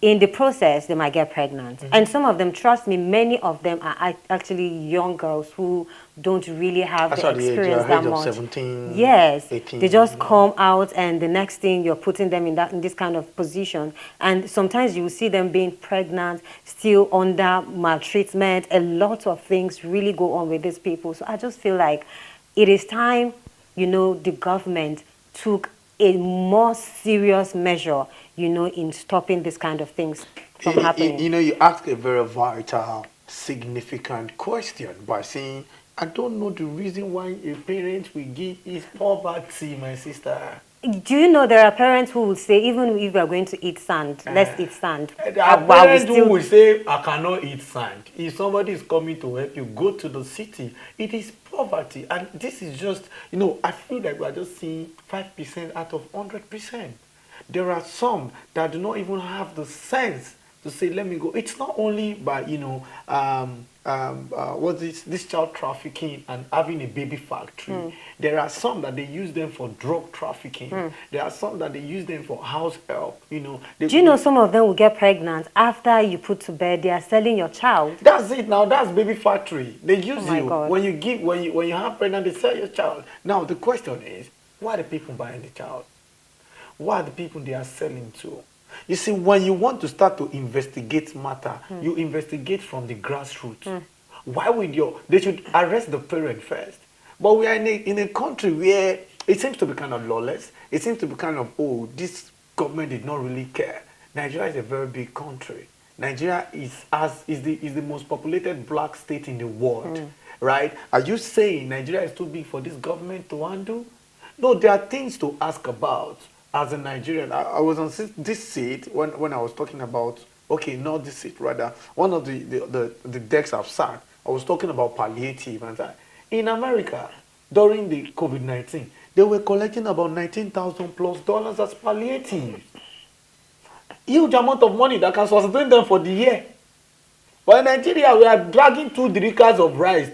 in the process, they might get pregnant. And some of them, trust me, many of them are actually young girls who don't really have the experience that much. 17, yes, 18, they just come out, and the next thing you're putting them in this kind of position. And sometimes you see them being pregnant, still under maltreatment. A lot of things really go on with these people. So I just feel like it is time, you know, the government took a more serious measure, you know, in stopping this kind of things from happening. You know, you ask a very vital, significant question by saying, I don't know the reason why a parent will give is poverty, my sister. Do you know there are parents who will say, even if we are going to eat sand, let's eat sand. There are parents who will say, I cannot eat sand. If somebody is coming to help you, go to the city. It is poverty. And this is just, you know, I feel like we are just seeing 5% out of 100%. There are some that do not even have the sense to say, let me go. It's not only by, you know, what's this child trafficking and having a baby factory. There are some that they use them for drug trafficking. There are some that they use them for house help. You know. Do you know some of them will get pregnant after you put to bed? They are selling your child. That's it. Now that's baby factory. They use you God. when you have pregnant. They sell your child. Now the question is, why are the people buying the child? Why are the people they are selling to? You see, when you want to start to investigate matter, you investigate from the grassroots. Why would they should arrest the parent first? But we are in a country where it seems to be kind of lawless. It seems to be kind of, oh, this government did not really care. Nigeria is a very big country. Nigeria is the most populated black state in the world, right? Are you saying Nigeria is too big for this government to handle? No, there are things to ask about. As a Nigerian, I was on this seat when I was talking about, okay, not this seat, rather, one of the decks I've sat, I was talking about palliative. And in America, during the COVID-19, they were collecting about $19,000+ as palliative. Huge amount of money that can sustain them for the year. But in Nigeria, we are dragging 2 drikkas of rice.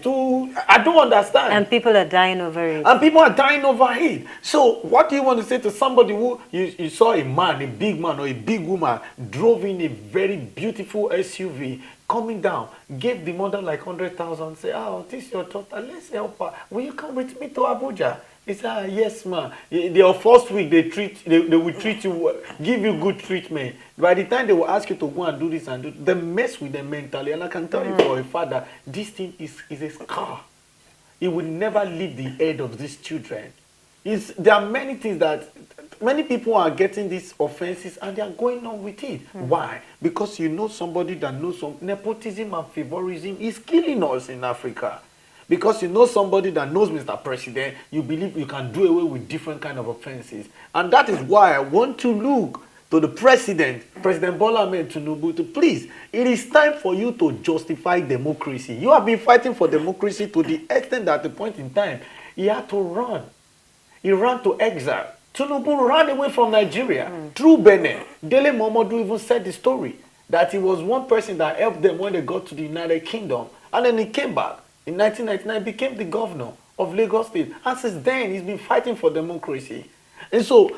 I don't understand. And people are dying over it. And people are dying over it. So what do you want to say to somebody who, you saw a man, a big man or a big woman, drove in a very beautiful SUV, coming down, gave the mother like 100,000, say, oh, this is your daughter, let's help her. Will you come with me to Abuja? He said, yes, man. Your first week, they will treat you well, give you good treatment. By the time they will ask you to go and do this and do, they mess with them mentally. And I can tell you for a father, this thing is a scar. It will never leave the head of these children. There are many things that many people are getting these offenses and they are going on with it. Why? Because you know somebody that knows some nepotism and favorism is killing us in Africa. Because you know somebody that knows Mr. President, you believe you can do away with different kind of offenses. And that is why I want to look to the President Bola Ahmed Tinubu, to please, it is time for you to justify democracy. You have been fighting for democracy to the extent that at the point in time, he had to run. He ran to exile. Tinubu ran away from Nigeria through Benin. Dele Momodu even said the story that he was one person that helped them when they got to the United Kingdom. And then he came back. In 1999, became the governor of Lagos State. And since then, he's been fighting for democracy. And so,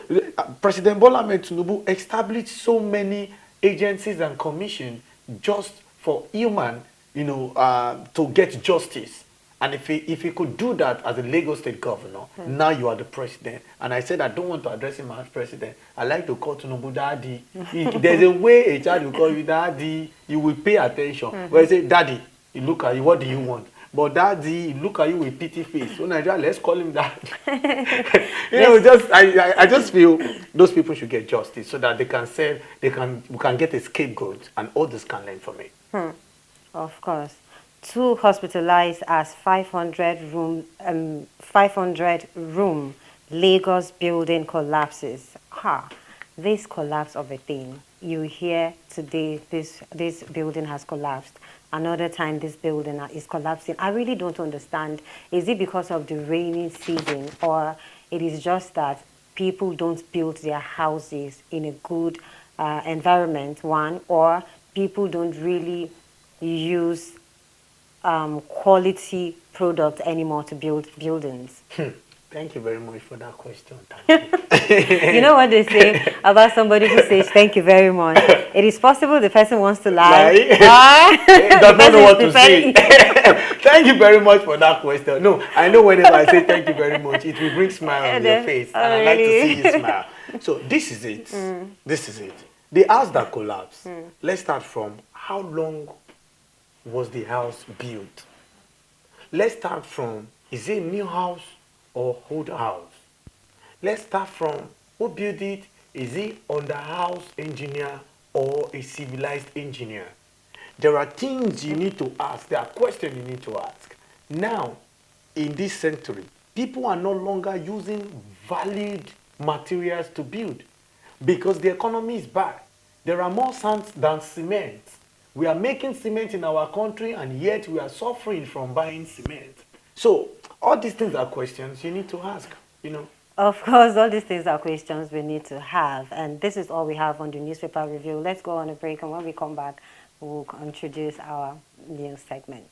President Bola Ahmed Tinubu established so many agencies and commissions just for human, to get justice. And if he could do that as a Lagos State governor, now you are the president. And I said I don't want to address him as president. I like to call Tinubu Daddy. There's a way a child will call you Daddy. You will pay attention. When I say Daddy, you look at you, what do you want? But Daddy, look at you with pity face. So Nigeria, let's call him that. I just feel those people should get justice so that they can say we can get a scapegoat and others can learn from it. Of course. 2 hospitalized as 500 room Lagos building collapses. This collapse of a thing. You hear today this building has collapsed. Another time this building is collapsing. I really don't understand. Is it because of the rainy season, or It is just that people don't build their houses in a good environment, one, or people don't really use quality products anymore to build buildings. Thank you very much for that question. Thank you. You know what they say about somebody who says thank you very much? It is possible the person wants to lie. Does not know what to say. Thank you very much for that question. No, I know whenever I say thank you very much, it will bring smile on your face. And I like to see you smile. So this is it. This is it. The house that collapsed. Let's start from how long was the house built? Let's start from, is it a new house or old house? Let's start from who built it. Is it under house engineer or a civilized engineer? There are things you need to ask. There are questions you need to ask. Now, in this century, people are no longer using valued materials to build because the economy is bad. There are more sand than cement. We are making cement in our country and yet we are suffering from buying cement. So all these things are questions you need to ask, you know. Of course, all these things are questions we need to have. And this is all we have on the newspaper review. Let's go on a break, and when we come back, we'll introduce our news segment.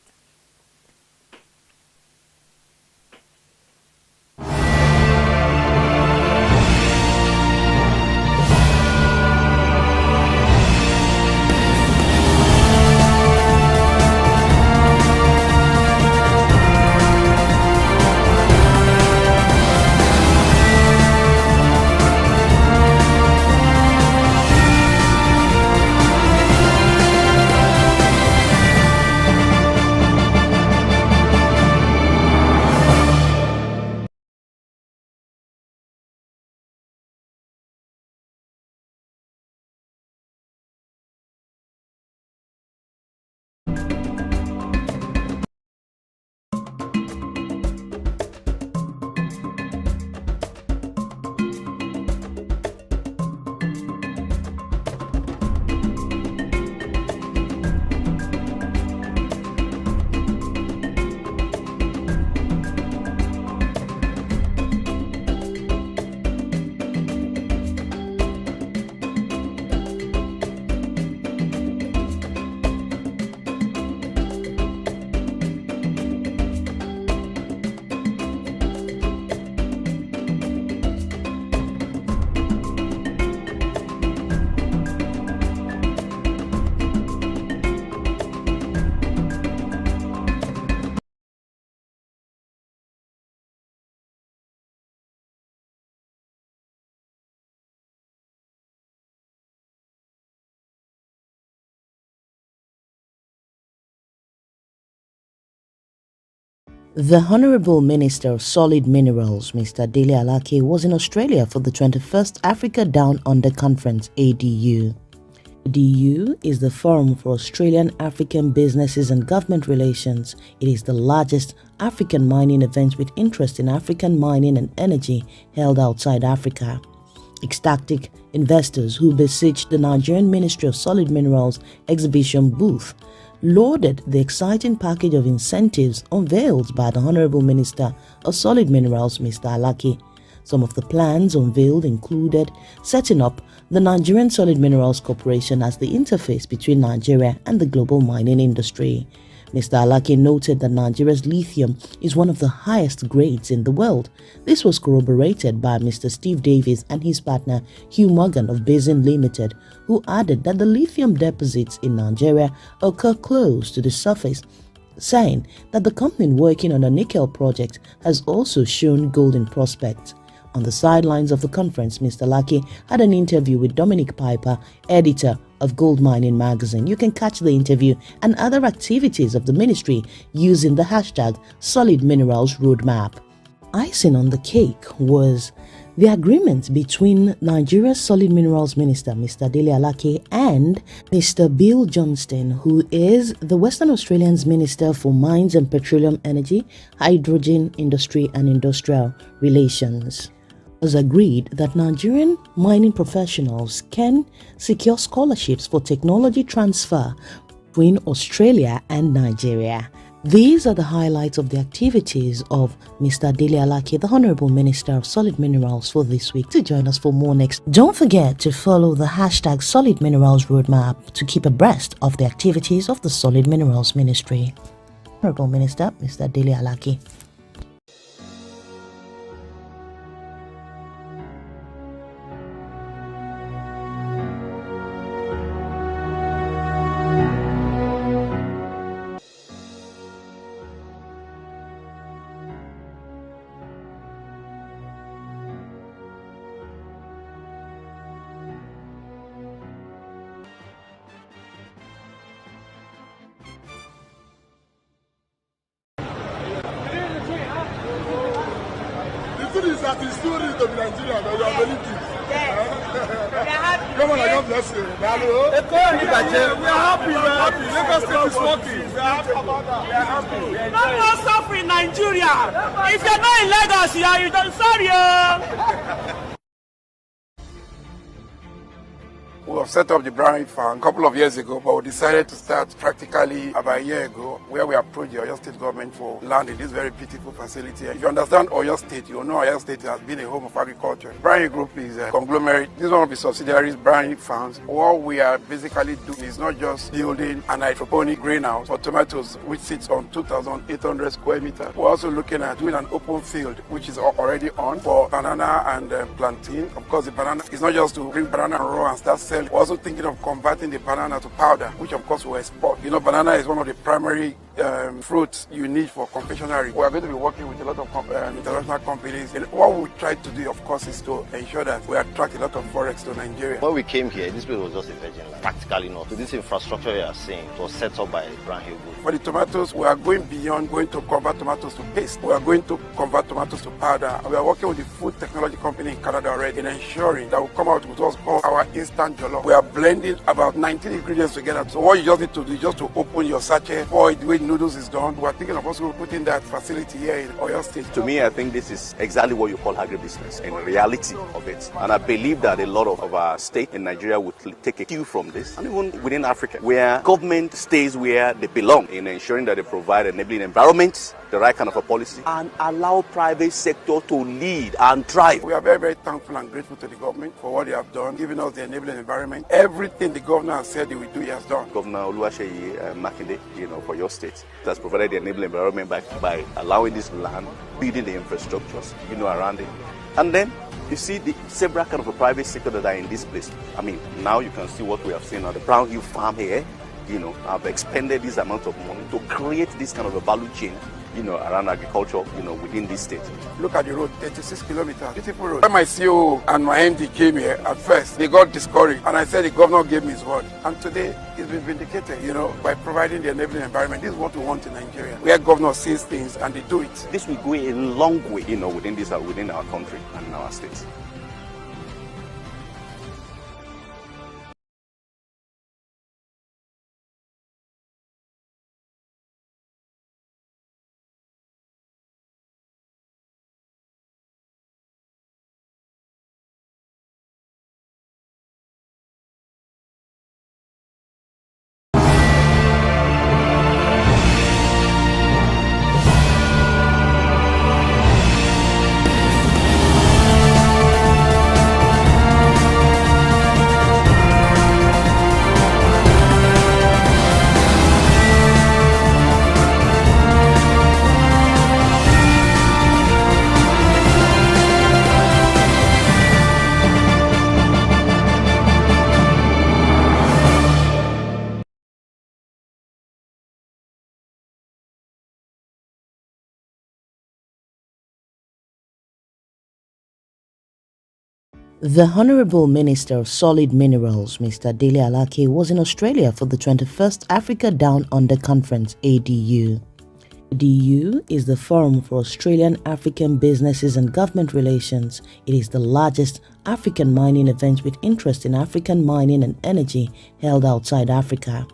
The Honorable Minister of Solid Minerals, Mr. Dele Alake, was in Australia for the 21st Africa Down Under Conference, ADU. ADU is the Forum for Australian African Businesses and Government Relations. It is the largest African mining event with interest in African mining and energy held outside Africa. Ecstatic investors who besieged the Nigerian Ministry of Solid Minerals exhibition booth lauded the exciting package of incentives unveiled by the Honorable Minister of Solid Minerals, Mr. Alake. Some of the plans unveiled included setting up the Nigerian Solid Minerals Corporation as the interface between Nigeria and the global mining industry. Mr. Alake noted that Nigeria's lithium is one of the highest grades in the world. This was corroborated by Mr. Steve Davis and his partner Hugh Morgan of Basin Limited, who added that the lithium deposits in Nigeria occur close to the surface, saying that the company working on a nickel project has also shown golden prospects. On the sidelines of the conference, Mr. Alake had an interview with Dominic Piper, editor of Gold Mining Magazine. You can catch the interview and other activities of the ministry using the hashtag Solid Minerals Roadmap. Icing on the cake was the agreement between Nigeria's Solid Minerals Minister, Mr. Dele Alake, and Mr. Bill Johnston, who is the Western Australian's Minister for Mines and Petroleum Energy, Hydrogen Industry and Industrial Relations. It was agreed that Nigerian mining professionals can secure scholarships for technology transfer between Australia and Nigeria. These are the highlights of the activities of Mr. Dele Alake, the Honorable Minister of Solid Minerals, for this week. To join us for more next, don't forget to follow the hashtag Solid Minerals Roadmap to keep abreast of the activities of the Solid Minerals Ministry. Honorable Minister, Mr. Dele Alake. The thing is that it's still ready to be Nigeria, but you are believed it. Come on, God bless you. We are happy, we are happy. Lagos State is working. We are happy about that. We are happy. No more suffering in Nigeria. If you're not in Lagos, you don't sorry. We have set up the Brown Farm a couple of years ago, but we decided to start practically about a year ago, where we approached the Oyo State government for land in this very beautiful facility. If you understand Oyo State, you know Oyo State has been a home of agriculture. Brown Group is a conglomerate. This is one of the subsidiaries, Brown Farms. What we are basically doing is not just building an hydroponic greenhouse for tomatoes, which sits on 2,800 square meters. We're also looking at doing an open field, which is already on for banana and plantain. Of course, the banana is not just to bring banana raw and start selling. We're also thinking of converting the banana to powder, which of course we export. You know, banana is one of the primary fruits you need for confectionery. We are going to be working with a lot of international companies. And what we try to do, of course, is to ensure that we attract a lot of forex to Nigeria. When we came here, this place was just a virgin land. Practically not. So this infrastructure you are seeing was set up by Brown Group. For the tomatoes, we are going beyond going to convert tomatoes to paste. We are going to convert tomatoes to powder. We are working with the food technology company in Canada already in ensuring that we come out with what's called our instant jollof. We are blending about 19 ingredients together. So what you just need to do is just to open your sachet, pour it the way noodles is done. We are thinking of also putting that facility here in Oyo State. To me, I think this is exactly what you call agribusiness in reality of it. And I believe that a lot of our state in Nigeria would take a cue from this, and even within Africa, where government stays where they belong in ensuring that they provide enabling environments, the right kind of a policy, and allow private sector to lead and thrive. We are very, very thankful and grateful to the government for what they have done, giving us the enabling environment. Everything the governor has said he will do, he has done. Governor Oluwaseyi Makinde, for your state, has provided the enabling environment by allowing this land, building the infrastructures, around it. And then you see the several kind of a private sector that are in this place. I mean, now you can see what we have seen on the Brown Hill Farm here. Have expended this amount of money to create this kind of a value chain, around agriculture, within this state. Look at the road, 36 kilometers, beautiful road. When my CEO and my MD came here, at first, they got discouraged. And I said the governor gave me his word. And today, he's been vindicated, by providing the enabling environment. This is what we want in Nigeria, where governor sees things and they do it. This will go a long way, within our country and in our states. The Honorable Minister of Solid Minerals, Mr. Dele Alake, was in Australia for the 21st Africa Down Under Conference, ADU. ADU is the Forum for Australian African Businesses and Government Relations. It is the largest African mining event with interest in African mining and energy held outside Africa.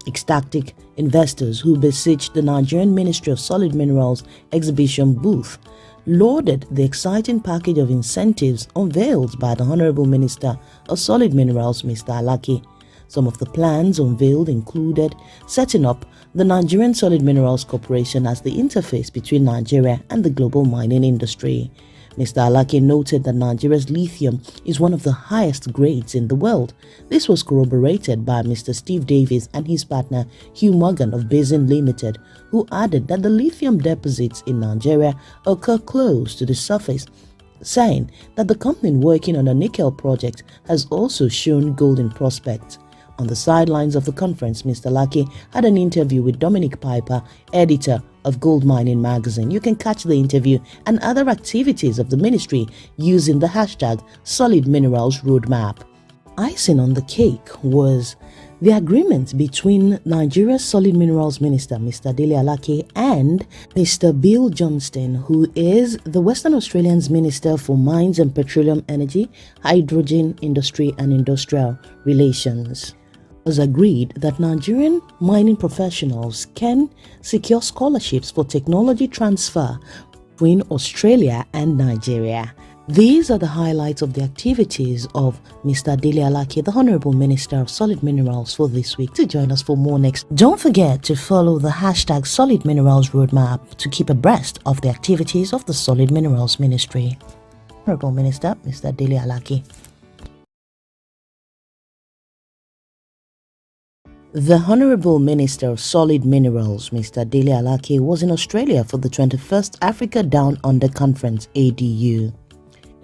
Ecstatic investors who besieged the Nigerian Ministry of Solid Minerals exhibition booth lauded the exciting package of incentives unveiled by the Honorable Minister of Solid Minerals, Mr. Alake. Some of the plans unveiled included setting up the Nigerian Solid Minerals Corporation as the interface between Nigeria and the global mining industry. Mr. Alake noted that Nigeria's lithium is one of the highest grades in the world. This was corroborated by Mr. Steve Davis and his partner Hugh Morgan of Basin Limited, who added that the lithium deposits in Nigeria occur close to the surface, saying that the company working on a nickel project has also shown golden prospects. On the sidelines of the conference, Mr. Alake had an interview with Dominic Piper, editor of Gold Mining Magazine. You can catch the interview and other activities of the ministry using the hashtag Solid Minerals Roadmap. Icing on the cake was the agreement between Nigeria's Solid Minerals Minister, Mr. Dele Alake, and Mr. Bill Johnston, who is the Western Australian's Minister for Mines and Petroleum Energy, Hydrogen Industry and Industrial Relations. It was agreed that Nigerian mining professionals can secure scholarships for technology transfer between Australia and Nigeria. These are the highlights of the activities of Mr. Dele Alake, the Honorable Minister of Solid Minerals, for this week. To join us for more next, don't forget to follow the hashtag Solid Minerals Roadmap to keep abreast of the activities of the Solid Minerals Ministry. Honorable Minister, Mr. Dele Alake. The Honorable Minister of Solid Minerals, Mr. Dele Alake, was in Australia for the 21st Africa Down Under Conference, ADU.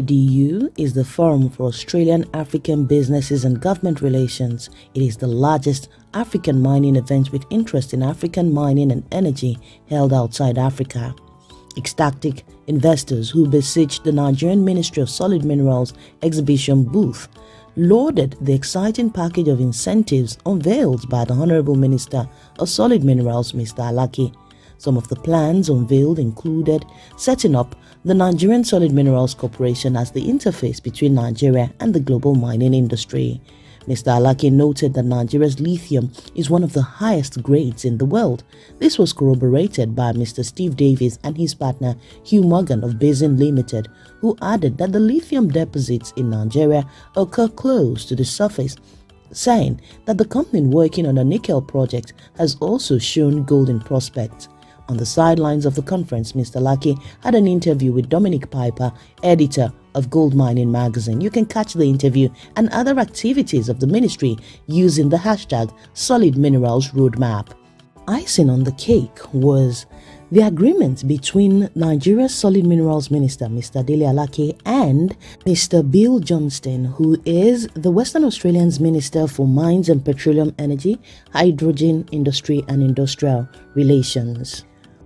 ADU is the Forum for Australian African Businesses and Government Relations. It is the largest African mining event with interest in African mining and energy held outside Africa. Ecstatic investors who besieged the Nigerian Ministry of Solid Minerals exhibition booth lauded the exciting package of incentives unveiled by the Honorable Minister of Solid Minerals, Mr. Alake. Some of the plans unveiled included setting up the Nigerian Solid Minerals Corporation as the interface between Nigeria and the global mining industry. Mr. Alake noted that Nigeria's lithium is one of the highest grades in the world. This was corroborated by Mr. Steve Davis and his partner Hugh Morgan of Basin Limited, who added that the lithium deposits in Nigeria occur close to the surface, saying that the company working on a nickel project has also shown golden prospects. On the sidelines of the conference, Mr. Alake had an interview with Dominic Piper, editor of Gold Mining Magazine. You can catch the interview and other activities of the ministry using the hashtag Solid Minerals Roadmap. Icing on the cake was the agreement between Nigeria's Solid Minerals Minister, Mr. Dele Alake, and Mr. Bill Johnston, who is the Western Australian's Minister for Mines and Petroleum Energy, Hydrogen Industry and Industrial Relations.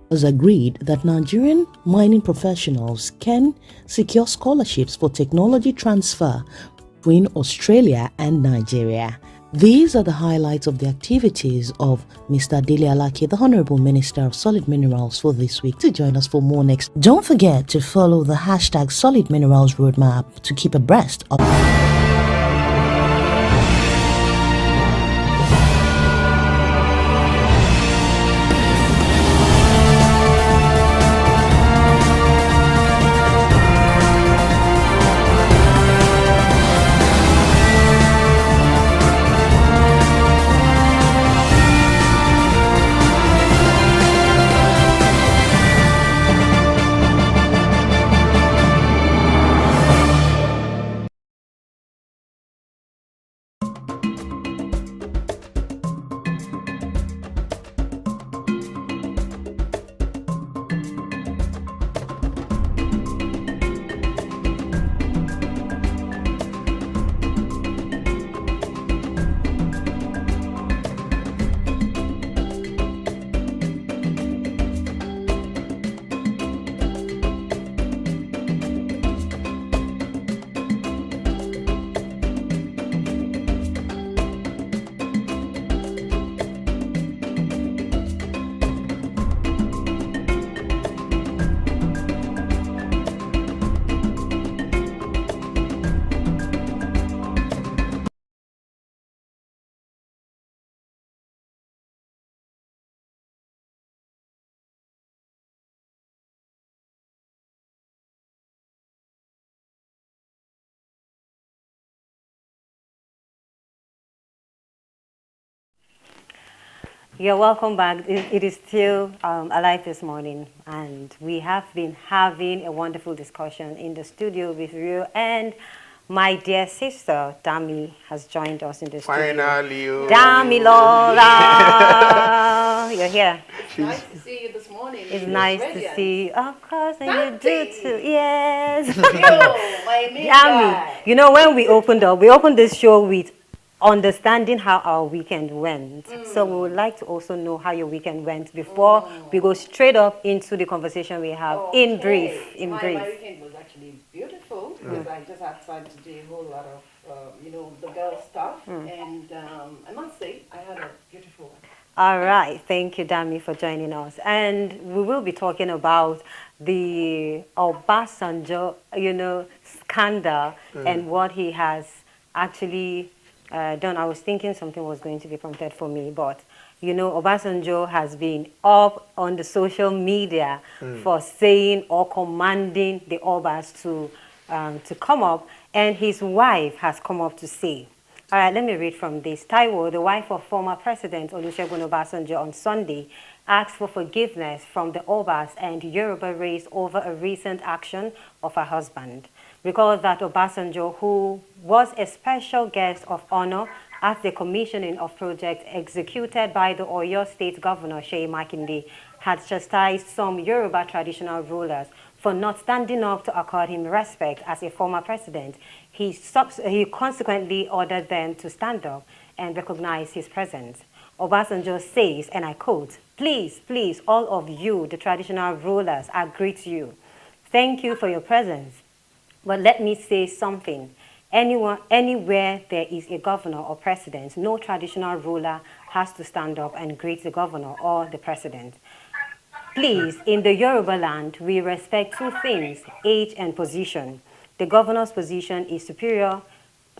It was agreed that Nigerian mining professionals can secure scholarships for technology transfer between Australia and Nigeria. These are the highlights of the activities of Mr. Dele Alake, the Honorable Minister of Solid Minerals, for this week. To join us for more next, don't forget to follow the hashtag Solid Minerals Roadmap to keep abreast of You're welcome back. It is still alive this morning, and we have been having a wonderful discussion in the studio with you. And my dear sister, Dami, has joined us in the studio. Finally. Dami Lola! You're here. It's nice to see you this morning. It's nice to see you. Of course, and you do too. Yes. My main Dami, guy. you know, when we opened this show with understanding how our weekend went. So we would like to also know how your weekend went before we go straight up into the conversation we have in brief. My weekend was actually beautiful because I just had time to do a whole lot of, the girl stuff. And I must say, I had a beautiful one. All right. Thank you, Dami, for joining us. And we will be talking about the Obasanjo, scandal and what he has actually done. I was thinking something was going to be prompted for me, but Obasanjo has been up on the social media for saying or commanding the Obas to come up, and his wife has come up to say. All right, let me read from this. Taiwo, the wife of former President Olusegun Obasanjo, on Sunday asked for forgiveness from the Obas and Yoruba race over a recent action of her husband. Recall that Obasanjo, who was a special guest of honor at the commissioning of projects executed by the Oyo State Governor Seyi Makinde, had chastised some Yoruba traditional rulers for not standing up to accord him respect as a former president. He consequently ordered them to stand up and recognize his presence. Obasanjo says, and I quote, "Please, please, all of you, the traditional rulers, I greet you. Thank you for your presence. But let me say something. Anywhere there is a governor or president, no traditional ruler has to stand up and greet the governor or the president. Please, in the Yoruba land, we respect two things, age and position. The governor's position is superior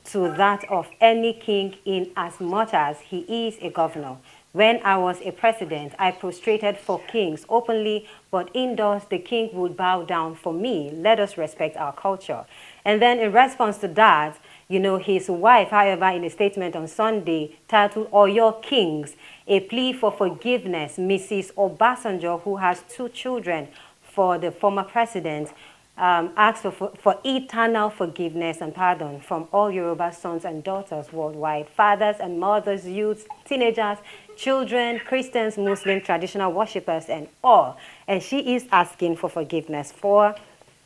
to that of any king in as much as he is a governor. When I was a president, I prostrated for kings openly, but indoors the king would bow down for me. Let us respect our culture." And then in response to that, his wife, however, in a statement on Sunday titled Oyo Kings, a plea for forgiveness, Mrs. Obasanjo, who has two children for the former president, asked for eternal forgiveness and pardon from all Yoruba sons and daughters worldwide, fathers and mothers, youths, teenagers, children, Christians, Muslims, traditional worshippers, and all. And she is asking for forgiveness for,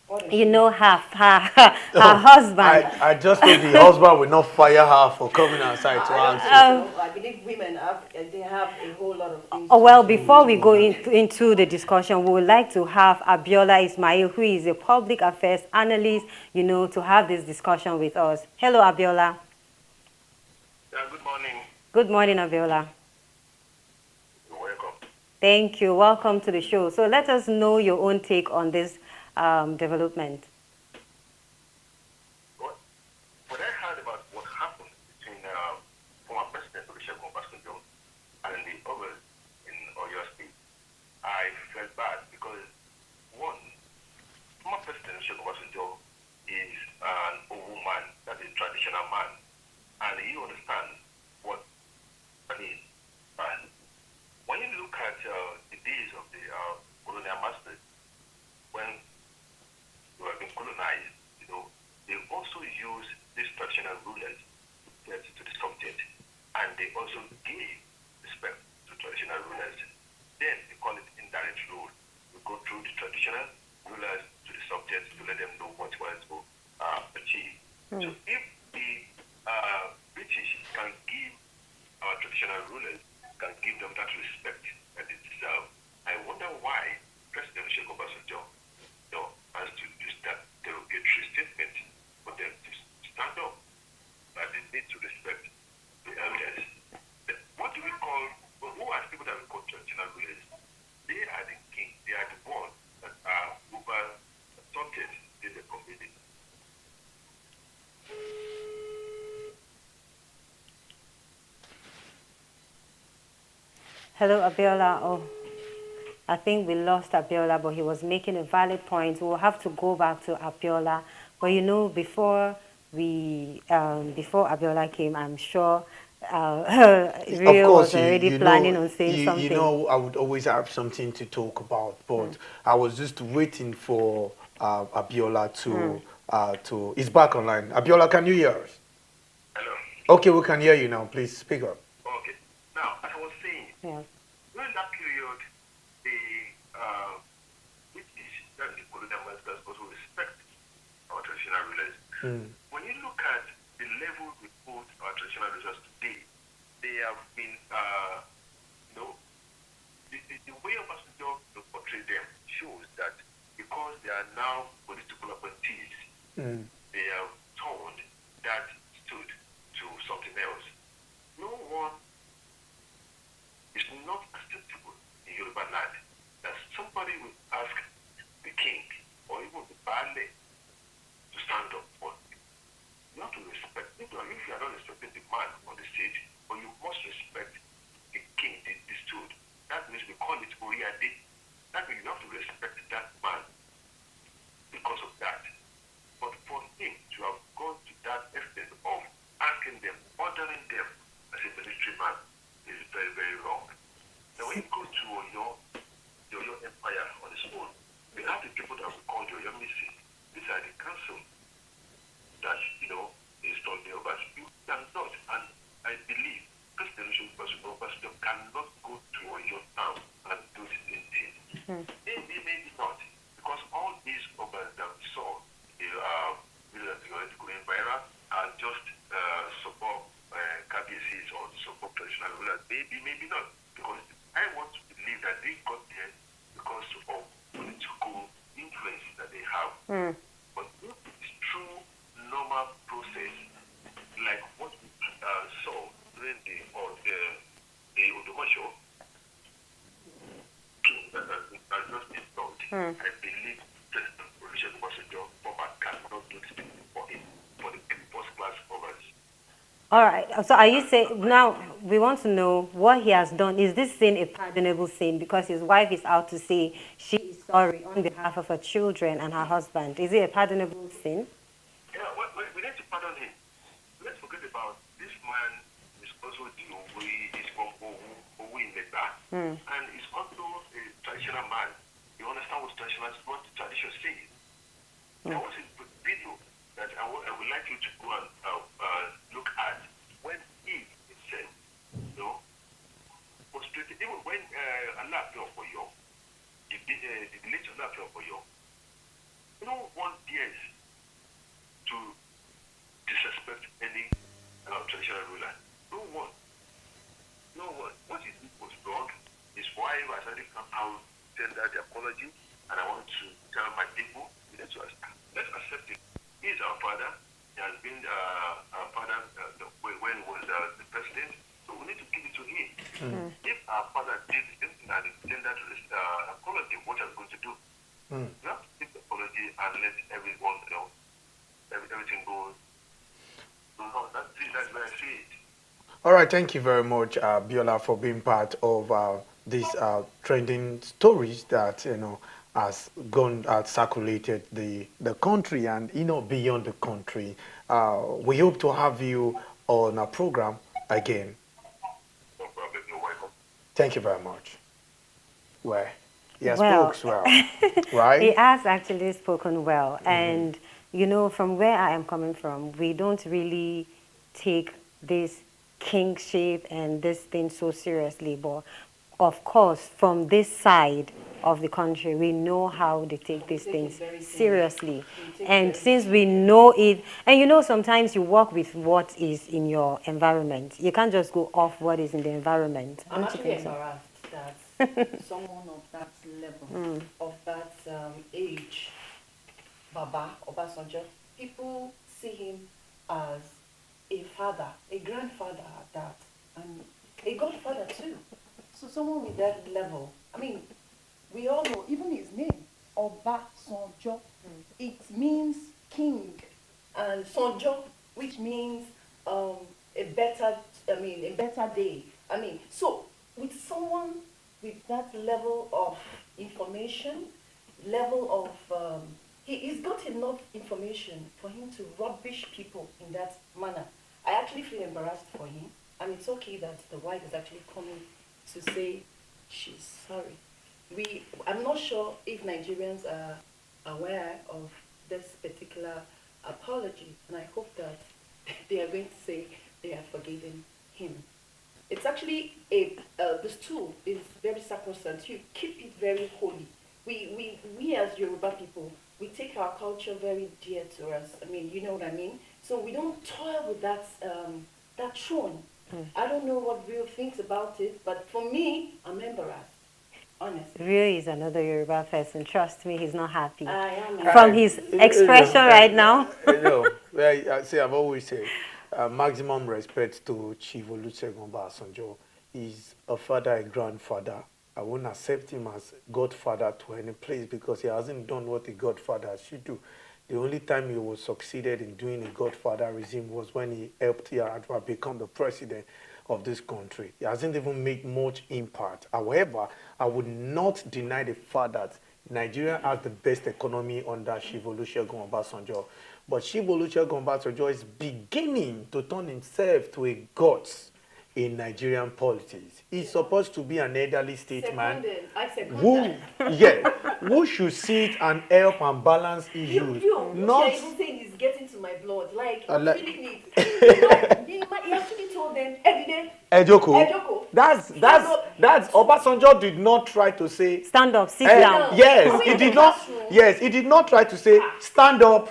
her husband. I just hope the husband will not fire her for coming outside to answer. I believe women have a whole lot of things. Well, before we go into the discussion, we would like to have Abiola Ismail, who is a public affairs analyst, to have this discussion with us. Hello, Abiola. Good morning. Good morning, Abiola. You're welcome. Thank you. Welcome to the show. So let us know your own take on this development. What I heard about what happened between former President Olusegun Obasanjo and the others in Oyo State, I felt bad because, one, former President Olusegun Obasanjo is an old man, that is a traditional man, and he understands what I mean. And when you look at the days of the colonial masters, when who have been colonized, they also use these traditional rulers to get to the subject, and they also gave respect to traditional rulers. Then they call it indirect rule. We go through the traditional rulers to the subject to let them know what you want to achieve. So if the British can give our traditional rulers, can give them that respect that they deserve, I wonder why President Olusegun Obasanjo has to use that derogatory statement for them to stand up, that they need to respect the elders. What do we call, who are people that we call traditional rulers? They are the king, they are the ones that are over subjects in the community. Hello, Abiola. Oh, I think we lost Abiola, but he was making a valid point. We'll have to go back to Abiola. But before Abiola came, I'm sure Rio was already planning on saying something. You know, I would always have something to talk about, but I was just waiting for Abiola to. He's back online. Abiola, can you hear us? Hello. Okay, we can hear you now. Please speak up. Okay. Now, as I was saying, during that period, the British, that the colonial masters, also respect our traditional rulers. When you look at the level we put our traditional rulers today, they have been, the way of us to portray them shows that because they are now political appointees, they have turned that stood to something else. No one is not acceptable in Yoruba land that somebody will ask the king or even the Baale to stand up for you. You have to respect, if you are not respecting the man on the stage, but you must respect the king, the stood. That means we call it Oriade. That means you have to respect that man because of that. But for him to have gone to that extent of asking them, ordering them as a military man is very, very wrong. Now when you go to your empire on its own, we have the people that we call your Missy. These are the council that, installed there. But you cannot, and I believe President Obasanjo cannot go to your town and do the same thing. Maybe not, because all these Obas that we saw, going viral, are just support KBCs or support traditional rulers. Maybe not, because I want to believe that they got there because of political influence that they have. But if it's true normal process, like what we saw during the Odomasho that has just been done, I believe President Olusegun Obasanjo cannot do this for him, for the first class overs. All right. So are you saying now we want to know what he has done? Is this sin a pardonable sin? Because his wife is out to say she is sorry on behalf of her children and her husband. Is it a pardonable sin? Yeah, we need to pardon him. Let's forget about this man is also is from Owu in Meta, and is also a traditional man. You understand what the tradition says? There was a video that I would like you to go and look at when he said, frustrated, even when Allah appeared for you, the village Allah appeared for you, no one dares to disrespect any traditional ruler. No one. What he did was wrong. His wife has already come out, tender the apology, and I want to tell my people, let's accept it. He is our father. He has been our father when he was the president. So we need to give it to him. If our father did anything and intended to apology, what are we going to do? We have to take the apology and let everyone everything go. No, that's where I see it. All right, thank you very much, Biola, for being part of these trending stories that has circulated the country and beyond the country. We hope to have you on a program again. No problem. You're welcome. Thank you very much. Well, he has spoken well, right? He has actually spoken well, and from where I am coming from, we don't really take this kingship and this thing so seriously, but of course from this side of the country we know how they take these things seriously, and since we know it, and sometimes you work with what is in your environment, you can't just go off what is in the environment. I'm actually embarrassed that someone of that level, of that age, Baba Obasanjo, people see him as a father, a grandfather at that, and a godfather too. So someone with that level, we all know, even his name, Obasanjo, it means king, and Sonjo, which means a better day. So with someone with that level of information, level of he's got enough information for him to rubbish people in that manner. I actually feel embarrassed for him. and it's okay that the wife is actually coming to say she's sorry. I'm not sure if Nigerians are aware of this particular apology, and I hope that they are going to say they have forgiven him. It's actually this tool is very sacrosanct. You keep it very holy. We as Yoruba people, we take our culture very dear to us. I mean, you know what I mean? So we don't toil with that throne. I don't know what Rio thinks about it, but for me, I'm embarrassed. Honestly. Rio is another Yoruba person. Trust me, he's not happy. I am. From his expression right now. I've always said, maximum respect to Chief Olusegun Obasanjo. He's a father, a grandfather. I won't accept him as godfather to any place because he hasn't done what a godfather should do. The only time he was succeeded in doing a godfatherism was when he helped Yar'Adua become the president of this country. He hasn't even made much impact. However, I would not deny the fact that Nigeria has the best economy under Chief Olusegun Obasanjo. But Chief Olusegun Obasanjo is beginning to turn himself to a god in Nigerian politics. He's supposed to be an elderly statesman who should sit and help and balance issues. Not even saying he's getting to my blood. Like, feeling it. He actually told them every day. Ejoko. That's Obasanjo did not try to say stand up, sit down. Yes, he did not. Yes, he did not try to say stand up.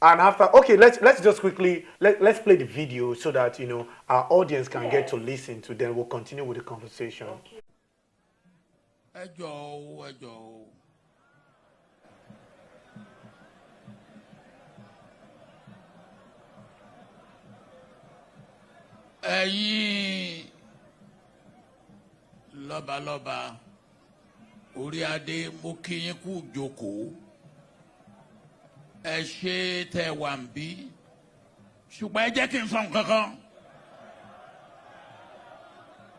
And after, okay, let's just quickly let's play the video so that our audience can get to listen to. Then we'll continue with the conversation. Ẹ̀yin lọ́balọ́ba orí adé mo kí yín kú jókòó. Ẹ ṣé tẹ́ wà ń bí ṣùgbọ́n ẹ jẹ́ kí n sọ nǹkan kan.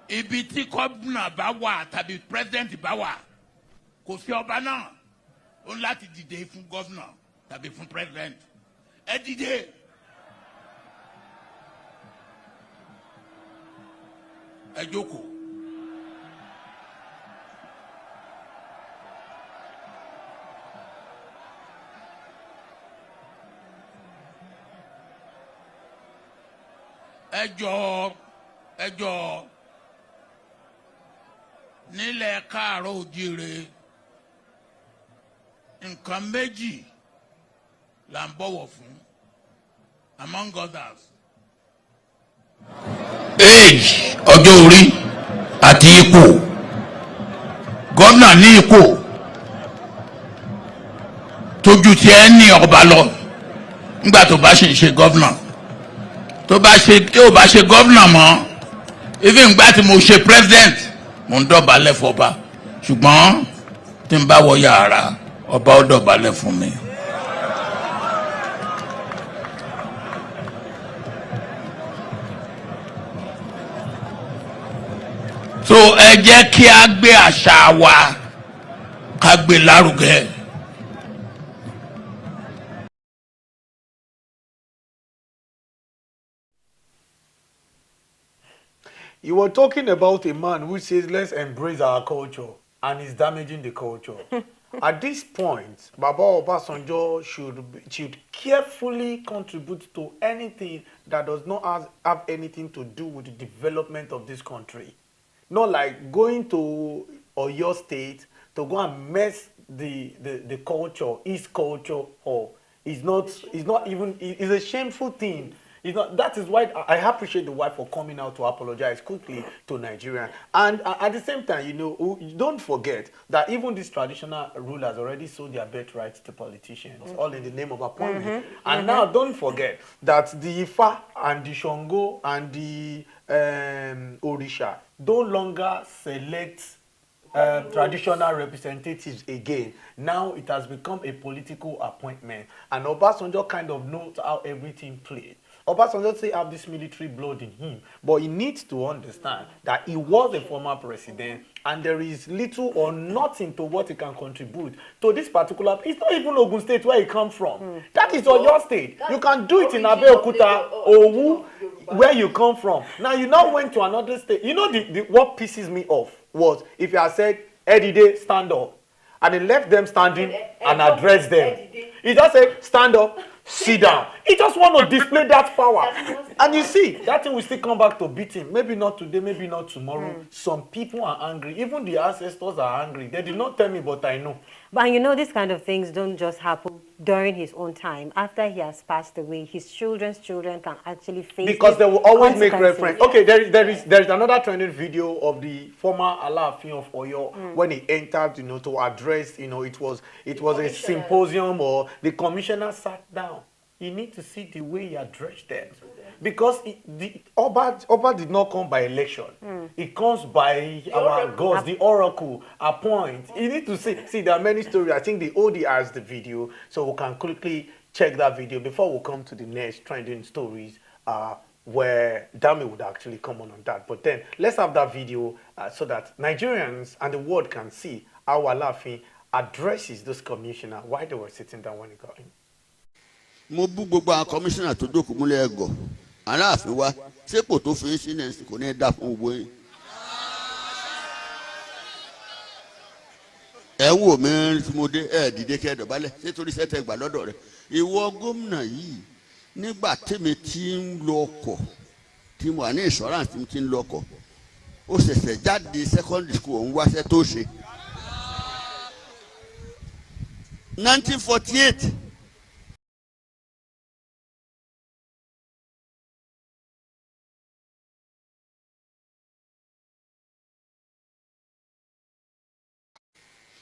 Ibi tí gómìnà bá wà tàbí pírẹsidẹ́ǹtì bá wà kò sí ọba náà ó láti dìde fún gómìnà tàbí fún pírẹsidẹ́ǹtì. Ẹ dìde. Ẹ jókòó. Ẹ jọ̀ọ́ nílẹ̀ káàárọ̀ oòjíire nǹkan méjì là ń bọ̀wọ̀ fún among others. Age ọjọ́ orí àti ipò gómìnà ní ipò tójú tí ẹ ní ọba lọ nígbà tó bá ṣe gómìnà tó bá ṣe gómìnà mọ́ even gbà tí mo ṣe president mo ń dọ̀bálẹ̀ fọba ṣùgbọ́n tí n bá wọ yàrá ọba ó dọ̀bálẹ̀ fún mi. So ẹ jẹ́ kí a gbé àṣà wa ká gbé lárugẹ. You were talking about a man who says, let's embrace our culture, and is damaging the culture. At this point, Baba Obasanjo should carefully contribute to anything that does not have anything to do with the development of this country. Not like going to Oyo State to go and mess the culture, his culture, or it's a shameful thing. That is why I appreciate the wife for coming out to apologize quickly to Nigeria. And at the same time, don't forget that even these traditional rulers already sold their birthrights to politicians, all in the name of appointment. And now don't forget that the Ifa and the Shongo and the Orisha no longer select traditional representatives again. Now it has become a political appointment. And Obasanjo kind of knows how everything plays. Obasanjo still have this military blood in him, but he needs to understand that he was a former president and there is little or nothing to what he can contribute to this particular. It's not even Ogun State where he comes from. That is your state. You can do it in Abeokuta, Owu. where you come from. Now you now went to another state. You know what pisses me off was if you had said, Eddie, stand up. And he left them standing and addressed them. He just said, stand up, sit down. He just want to display that power. And you see, that thing will still come back to beat him. Maybe not today, maybe not tomorrow. Some people are angry. Even the ancestors are angry. They did not tell me, but I know. But you know, these kind of things don't just happen during his own time. After he has passed away, his children's children can actually face because they will always make reference. Okay, there is another trending video of the former Alaafin of Oyo when he entered, to address, it was a symposium or the commissioner sat down. You need to see the way he addressed them. Because Oba did not come by election. It comes by our gods, the oracle, appoint. You need to see, there are many stories. I think the OD has the video, so we can quickly check that video before we come to the next trending stories where Dami would actually come on that. But then, let's have that video so that Nigerians and the world can see how Alaafin addresses this commissioner, why they were sitting down when he got in. Mo bú gbogbo àwọn commissioner tó jókòó múlẹ̀ ẹ̀gọ́ Aláàfin wa sépò tó fi ń sínú kò ní dá fún gbogbo yín. Ẹ wò mí tí mo dé dìde kẹ́ dọ̀bálẹ̀ nítorí sẹ́tẹ̀ gbà lọ́dọ̀ rẹ̀. Ìwọ gómìnà yìí nígbà tèmi tí ń lọ ọkọ̀ tí mo wà ní insurance tí mo ti ń lọ ọkọ̀ ó ṣẹ̀ṣẹ̀ jáde secondary school òun wáṣẹ́ tó ṣe. 1948.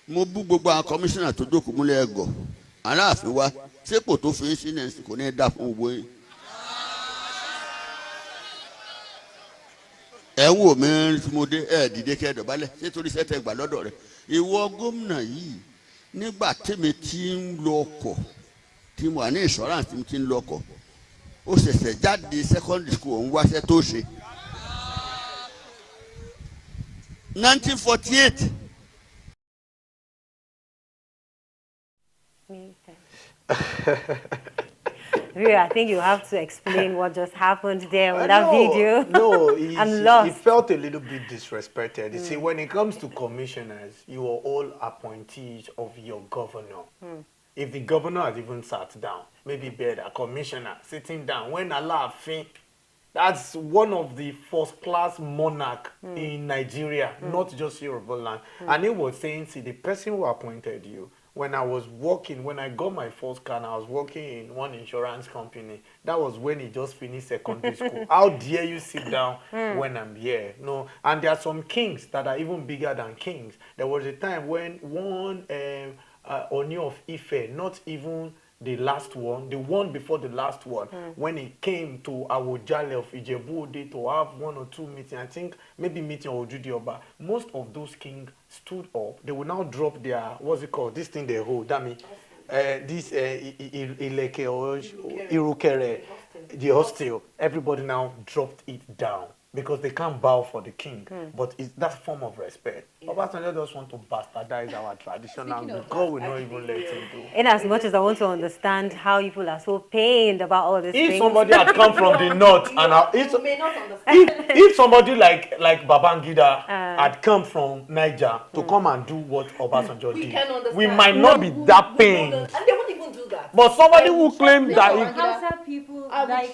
Mo bú gbogbo àwọn commissioner tó jókòó múlẹ̀ ẹ̀gọ́ Aláàfin wa sépò tó fi ń sínú kò ní dá fún gbogbo yín. Ẹ wò mí tí mo dé dìde kẹ́ dọ̀bálẹ̀ nítorí sẹ́tẹ̀ gbà lọ́dọ̀ rẹ̀. Ìwọ gómìnà yìí nígbà tèmi tí ń lọ ọkọ̀ tí mo wà ní insurance tí mo ti ń lọ ọkọ̀ ó ṣẹ̀ṣẹ̀ jáde secondary school òun wáṣẹ́ tó ṣe. 1948. Really, I think you have to explain what just happened there on that video. No, I'm lost. He felt a little bit disrespected. You see, when it comes to commissioners, you are all appointees of your governor. If the governor has even sat down, maybe better, commissioner sitting down, when Alaafin, that's one of the first-class monarch in Nigeria, not just Yoruba land. And he was saying, see, the person who appointed you, when I got my first car and I was working in one insurance company, that was when he just finished secondary school. How dare you sit down when I'm here? No, and there are some kings that are even bigger than kings. There was a time when one Oni of Ife, not even the last one, the one before the last one, when he came to Awojale of Ijebu-Ode to have one or two meetings, I think maybe meeting Ojude Oba, most of those kings stood up. They will now drop their, what's it called, this thing they hold, dummy, this Ileke or Irukere, the hostel. Everybody now dropped it down because they can't bow for the king. But it's that form of respect. Obasanjo just want to bastardize our tradition, and God will not even let him do. In as much as I want to understand how people are so pained about all these things. If somebody had come from the north, and if somebody like Babangida had come from Niger to come and do what Obasanjo did, we might not be that pained. And they won't even do that. But somebody who claims that Hausa people like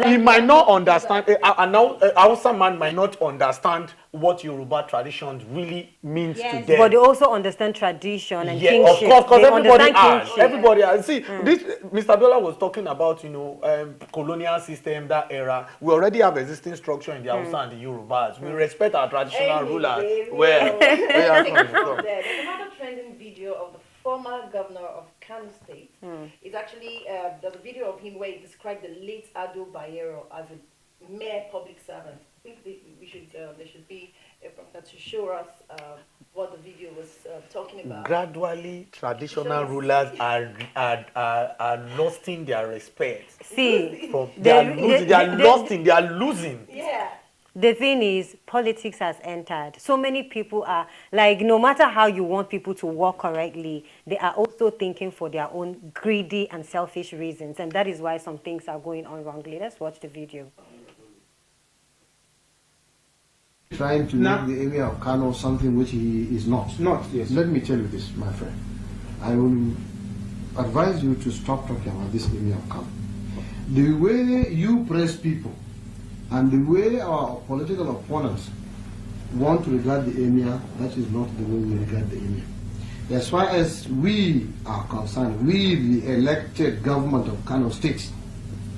he might not understand, Hausa man might not understand what Yoruba traditions really means to them. But they also understand tradition and kingship. Of course, because everybody has. Kingship. Everybody has. See, this Mr. Biola was talking about, colonial system, that era. We already have existing structure in the Hausa and the Yorubas. We respect our traditional rulers. There's another trending video of the former governor of Kano State. It's actually there's a video of him where he described the late Ado Bayero as a mere public servant. I think there should be a prompter to show us what the video was talking about. Gradually, traditional rulers are losing their respect. See, they are losing. Yeah. The thing is, politics has entered. So many people are, like, no matter how you want people to work correctly, they are also thinking for their own greedy and selfish reasons. And that is why some things are going on wrongly. Let's watch the video. Trying to make the Emir of Kano something which he is not. Not, yes. Let me tell you this, my friend. I will advise you to stop talking about this Emir of Kano. The way you press people and the way our political opponents want to regard the Emir, that is not the way we regard the Emir. As far as we are concerned, we the elected government of Kano State,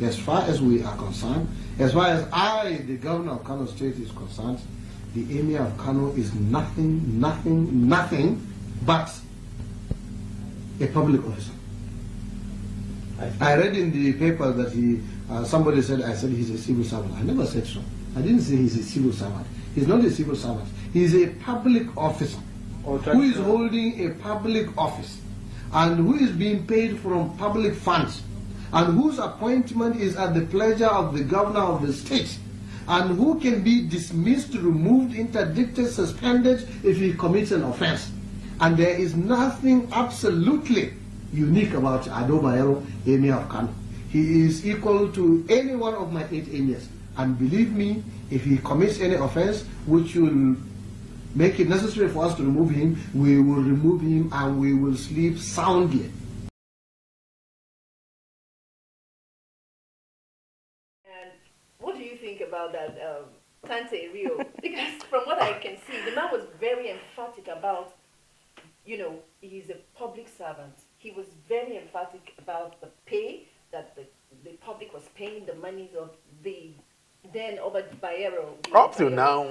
as far as we are concerned, as far as I, the governor of Kano State, is concerned, the Emir of Kano is nothing but a public officer. I read in the paper that somebody said, I said he's a civil servant. I never said so. I didn't say he's a civil servant. He's not a civil servant. He's a public officer who is holding a public office and who is being paid from public funds and whose appointment is at the pleasure of the governor of the state, and who can be dismissed, removed, interdicted, suspended if he commits an offense. And there is nothing absolutely unique about Ado Bayero, Emir of Kano. He is equal to any one of my 8 emirs. And believe me, if he commits any offense which will make it necessary for us to remove him, we will remove him and we will sleep soundly. What do you think about that, Tante Rio? Because from what I can see, the man was very emphatic about, you know, he's a public servant. He was very emphatic about the pay that the public was paying, the monies of the then over Bayero. Up to now,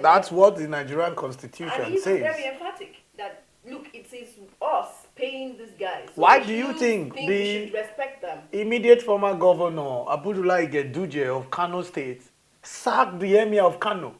that's what the Nigerian constitution and he says. was very emphatic that, look, it is us paying these guys. So why do you think we the should respect them? immediate former governor, Abdullahi Geduje of Kano State, sacked the Emir of Kano?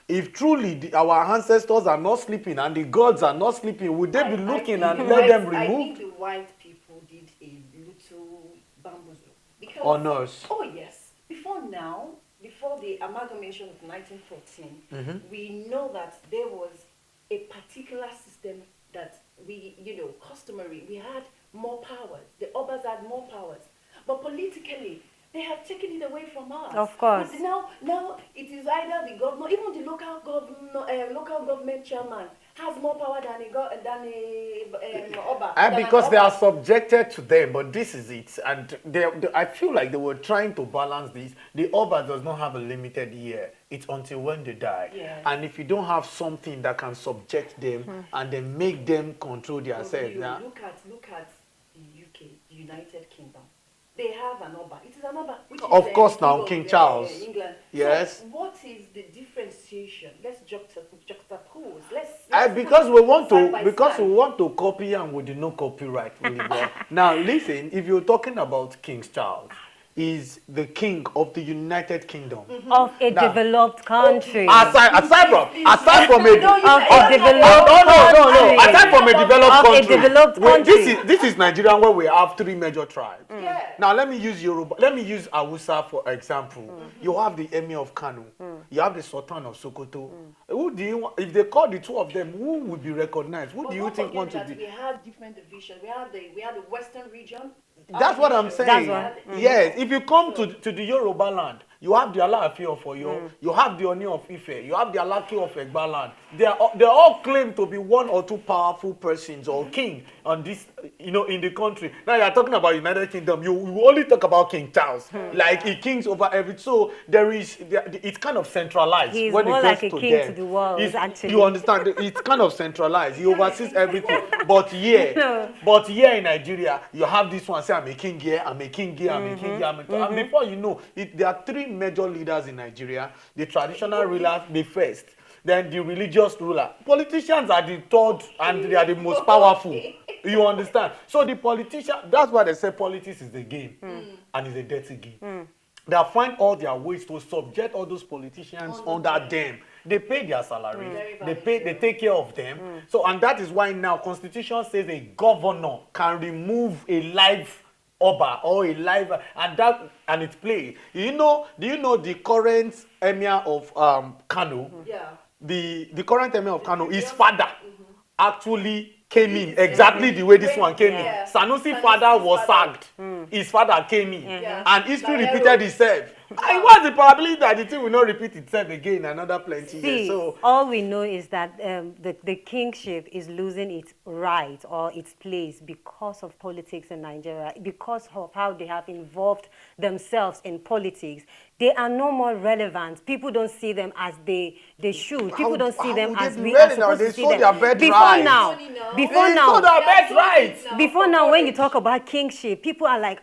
If truly our ancestors are not sleeping and the gods are not sleeping, would they be looking and let them remove? I think the white people did a little bamboozle. Because, on us. Oh yes. Before now, before the amalgamation of 1914, we know that there was a particular system that we, you know, customary. We had more powers. The Obas had more powers. But politically, they have taken it away from us. Of course. But now it is either the governor, even the local government chairman has more power than a Oba. And because they are subjected to them, but this is it. And I feel like they were trying to balance this. The Oba does not have a limited year. It's until when they die. Yeah. And if you don't have something that can subject them and then make them control themselves. Now, look at the UK, the United Kingdom. They have an Oba. It is an Oba. Which of is, course now, King Charles. England. Yes. So what is the differentiation? Let's juxtapose. Because we want to copy and we did not copyright really well. Now listen, if you're talking about King Charles, is the king of the United Kingdom of a developed country. Aside from a developed country. This is Nigeria where we have 3 major tribes. Now let me use Yoruba. Let me use Hausa for example. You have the Emir of Kano. You have the Sultan of Sokoto. Who do you want, if they call the 2 of them, who would be recognized? Who do you think want to be? We have different divisions. We have the Western region. That's what I'm saying. Yes, if you come to the Yoruba land, you have the Alaafin of Oyo, you have the Oni of Ife, you have the Alake of Egba land. They all claim to be 1 or 2 powerful persons or king on this, you know, in the country. Now you're talking about United Kingdom, you only talk about King Charles, like he kings over everything. So it's kind of centralized. He's when more it like goes a to king them. to the world, actually. You understand? It's kind of centralized. He oversees everything. But here in Nigeria, you have this one say, I'm a king here, I'm a king here, I'm a king here, and before you know, there are 3 major leaders in Nigeria. The traditional ruler, the first. Then the religious ruler. Politicians are the 3rd and they are the most powerful. You understand? So the politician, that's why they say politics is a game. And it's a dirty game. They find all their ways to subject all those politicians under them. They pay their salaries. They take care of them. So, and that is why now Constitution says a governor can remove a live Oba or a live and it's play. Do you know the current Emir of Kano? Yeah. The current Emir of Kano, his father actually came in exactly the way this one came in. Sanusi's father was sacked. His father came in. And history repeated itself. And what's the probability that the thing will not repeat itself again another plenty years? So all we know is that the kingship is losing its right or its place because of politics in Nigeria, because of how they have involved themselves in politics. They are no more relevant. People don't see them as they should. People don't see them as we are supposed to see them. Before now, when you talk about kingship, people are like,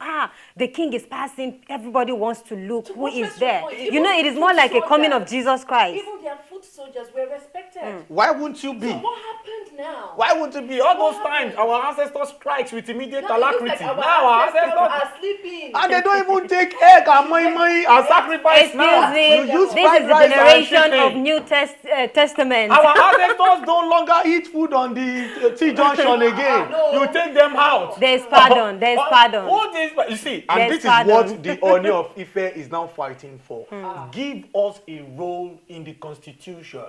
the king is passing. Everybody wants to look who is there. You know, it is more like a coming of Jesus Christ. Even their foot soldiers were respected. Why won't you be? So what happened now? Why won't it be? All those times, our ancestors strikes with immediate alacrity. Like now our ancestors are sleeping. And they don't even take egg and money and sacrifice now. Excuse me, this is the generation of New Testament. Our ancestors no longer eat food on the T-junction again. You take them out. There's pardon. There's pardon. You see, and this is what the Ooni of Ife is now fighting for. Give us a role in the constitution.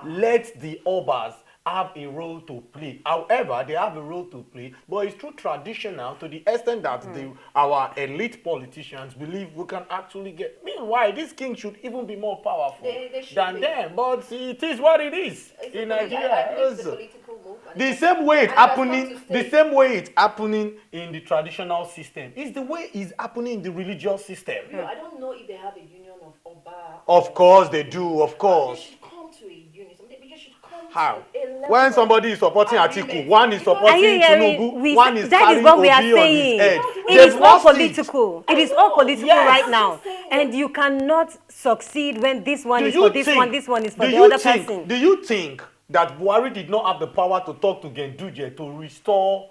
Let the Obas have a role to play. However, they have a role to play, but it's too traditional to the extent that our elite politicians believe we can actually get. Meanwhile, this king should even be more powerful than them. But it is what it is in Nigeria. The same way it's happening in the traditional system. It's the way it's happening in the religious system. No, I don't know if they have a union of Oba. Of course they do, of course. They should come to a union. They should come How? to a level When somebody is supporting Atiku, one is supporting Tinubu, one is that is what we are saying. It is all political. It is all political right now. And you cannot succeed when this one is for this one, this one is for the other person. Do you think that Buhari did not have the power to talk to Genduje to restore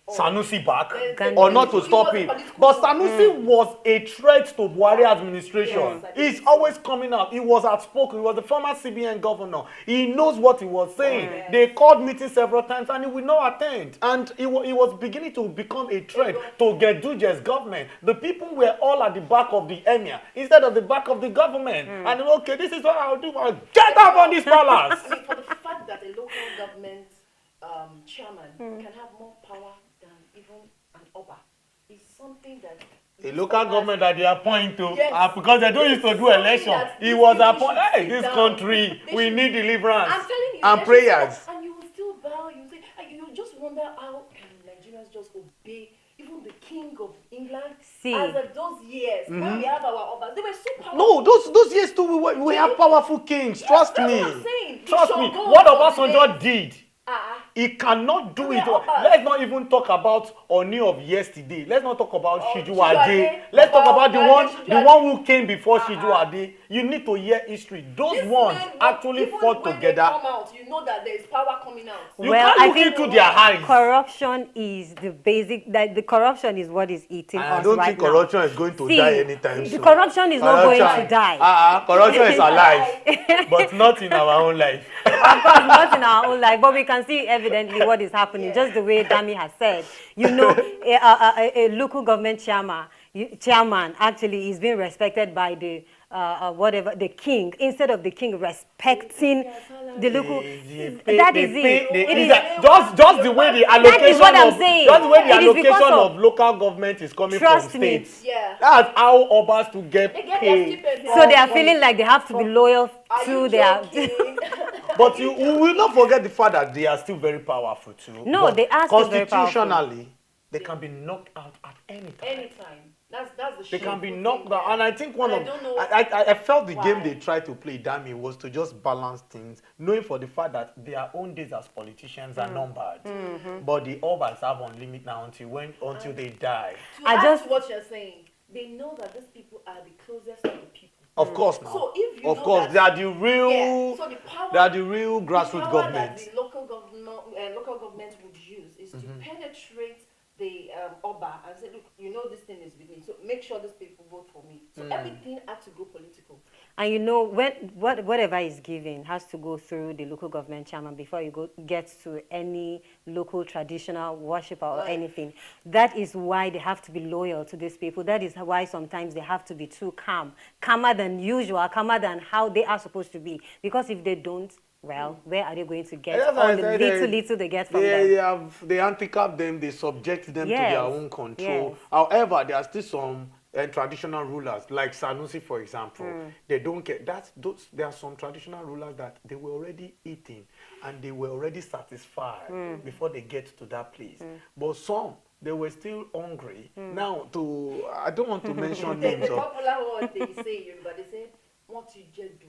Sanusi back or not to stop him? But Sanusi was a threat to Buhari administration. He's always coming out. He was outspoken. He was the former CBN governor. He knows what he was saying. They called meetings several times and he would not attend. And he was beginning to become a threat to Genduje's government. The people were all at the back of the emir instead of the back of the government. And okay, this is what I'll do. I'll get up on this palace. I mean, for the fact that a local government chairman can have more power than even an Oba is something that a local government that they appoint to, because they don't used to do election. He was appointed. Hey, this country, we need deliverance and prayers. And you will still bow. You say, you just wonder how can Nigerians just obey even the king of England? As of those years, when we have our Obas, they were so powerful. No, those years too, we have powerful kings. Trust me. That's what I'm saying. Trust me. What Obasanjo did, he cannot do it. Let's not even talk about Oni of yesterday. Let's not talk about Shiju Ade. Let's talk about the one who came before Shiju Ade. You need to hear history. Those ones actually fought together. They come out, you know that there is power coming out. You can't look into their eyes. Corruption is the basic. That the corruption is what is eating us right now. I don't think corruption is going to die anytime soon. The corruption is not going to die. Corruption is alive, but not in our own life. Of course, not in our own life, but we can see evidently what is happening. Just the way Dami has said, you know, a local government chairman actually is being respected by the the king, instead of the king respecting the local. That is it. Just the way the allocation that is what I'm saying. Just the way the allocation of local government is coming from states. That's how Obas to get paid. So they are feeling like they have to be loyal to their. But you will not forget the fact that they are still very powerful too. No, they are still very powerful. Constitutionally, they can be knocked out at any time. Anytime. That's the they can be knocked out, and I think I felt the game they tried to play, Dami, was to just balance things, knowing for the fact that their own days as politicians are numbered, but the Obas have unlimited now until they die. To add to what you're saying, they know that these people are the closest to the people. Of course, now. So if you of course, they are the real, so the power, they are the real grassroots government. That the local government would use is to penetrate the Oba and say, look, you know this thing is with me, so make sure these people vote for me. So everything had to go political. And you know, whatever is given has to go through the local government chairman before you get to any local traditional worshiper or anything. That is why they have to be loyal to these people. That is why sometimes they have to be too calmer than usual, calmer than how they are supposed to be. Because if they don't, well, where are they going to get all the little they get from them? They handicap them, they subject them to their own control. However, there are still some traditional rulers like Sanusi, for example, they don't get that. There are some traditional rulers that they were already eating and they were already satisfied before they get to that place. But some, they were still hungry. Now, I don't want to mention names. The popular word they say, but they say, "What you just do."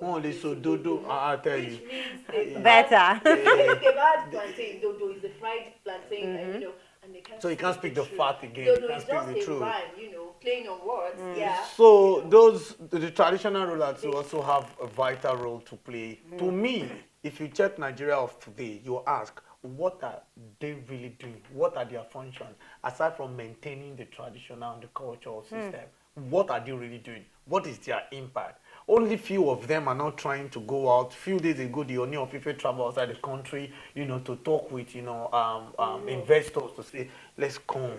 Only so dodo, I'll tell you. Which means better. They've had plantain. Dodo is the fried plantain, you know. And they can't so you can't speak the fact again. No, you can't it's speak just the a truth. rhyme, you know, playing on words. Yeah. So the traditional rulers also have a vital role to play. To me, if you check Nigeria of today, you ask, what are they really doing? What are their functions? Aside from maintaining the traditional and the cultural system, what are they really doing? What is their impact? Only few of them are not trying to go out. Few days ago, the Oni of Ife traveled outside the country, you know, to talk with, you know, investors to say, let's come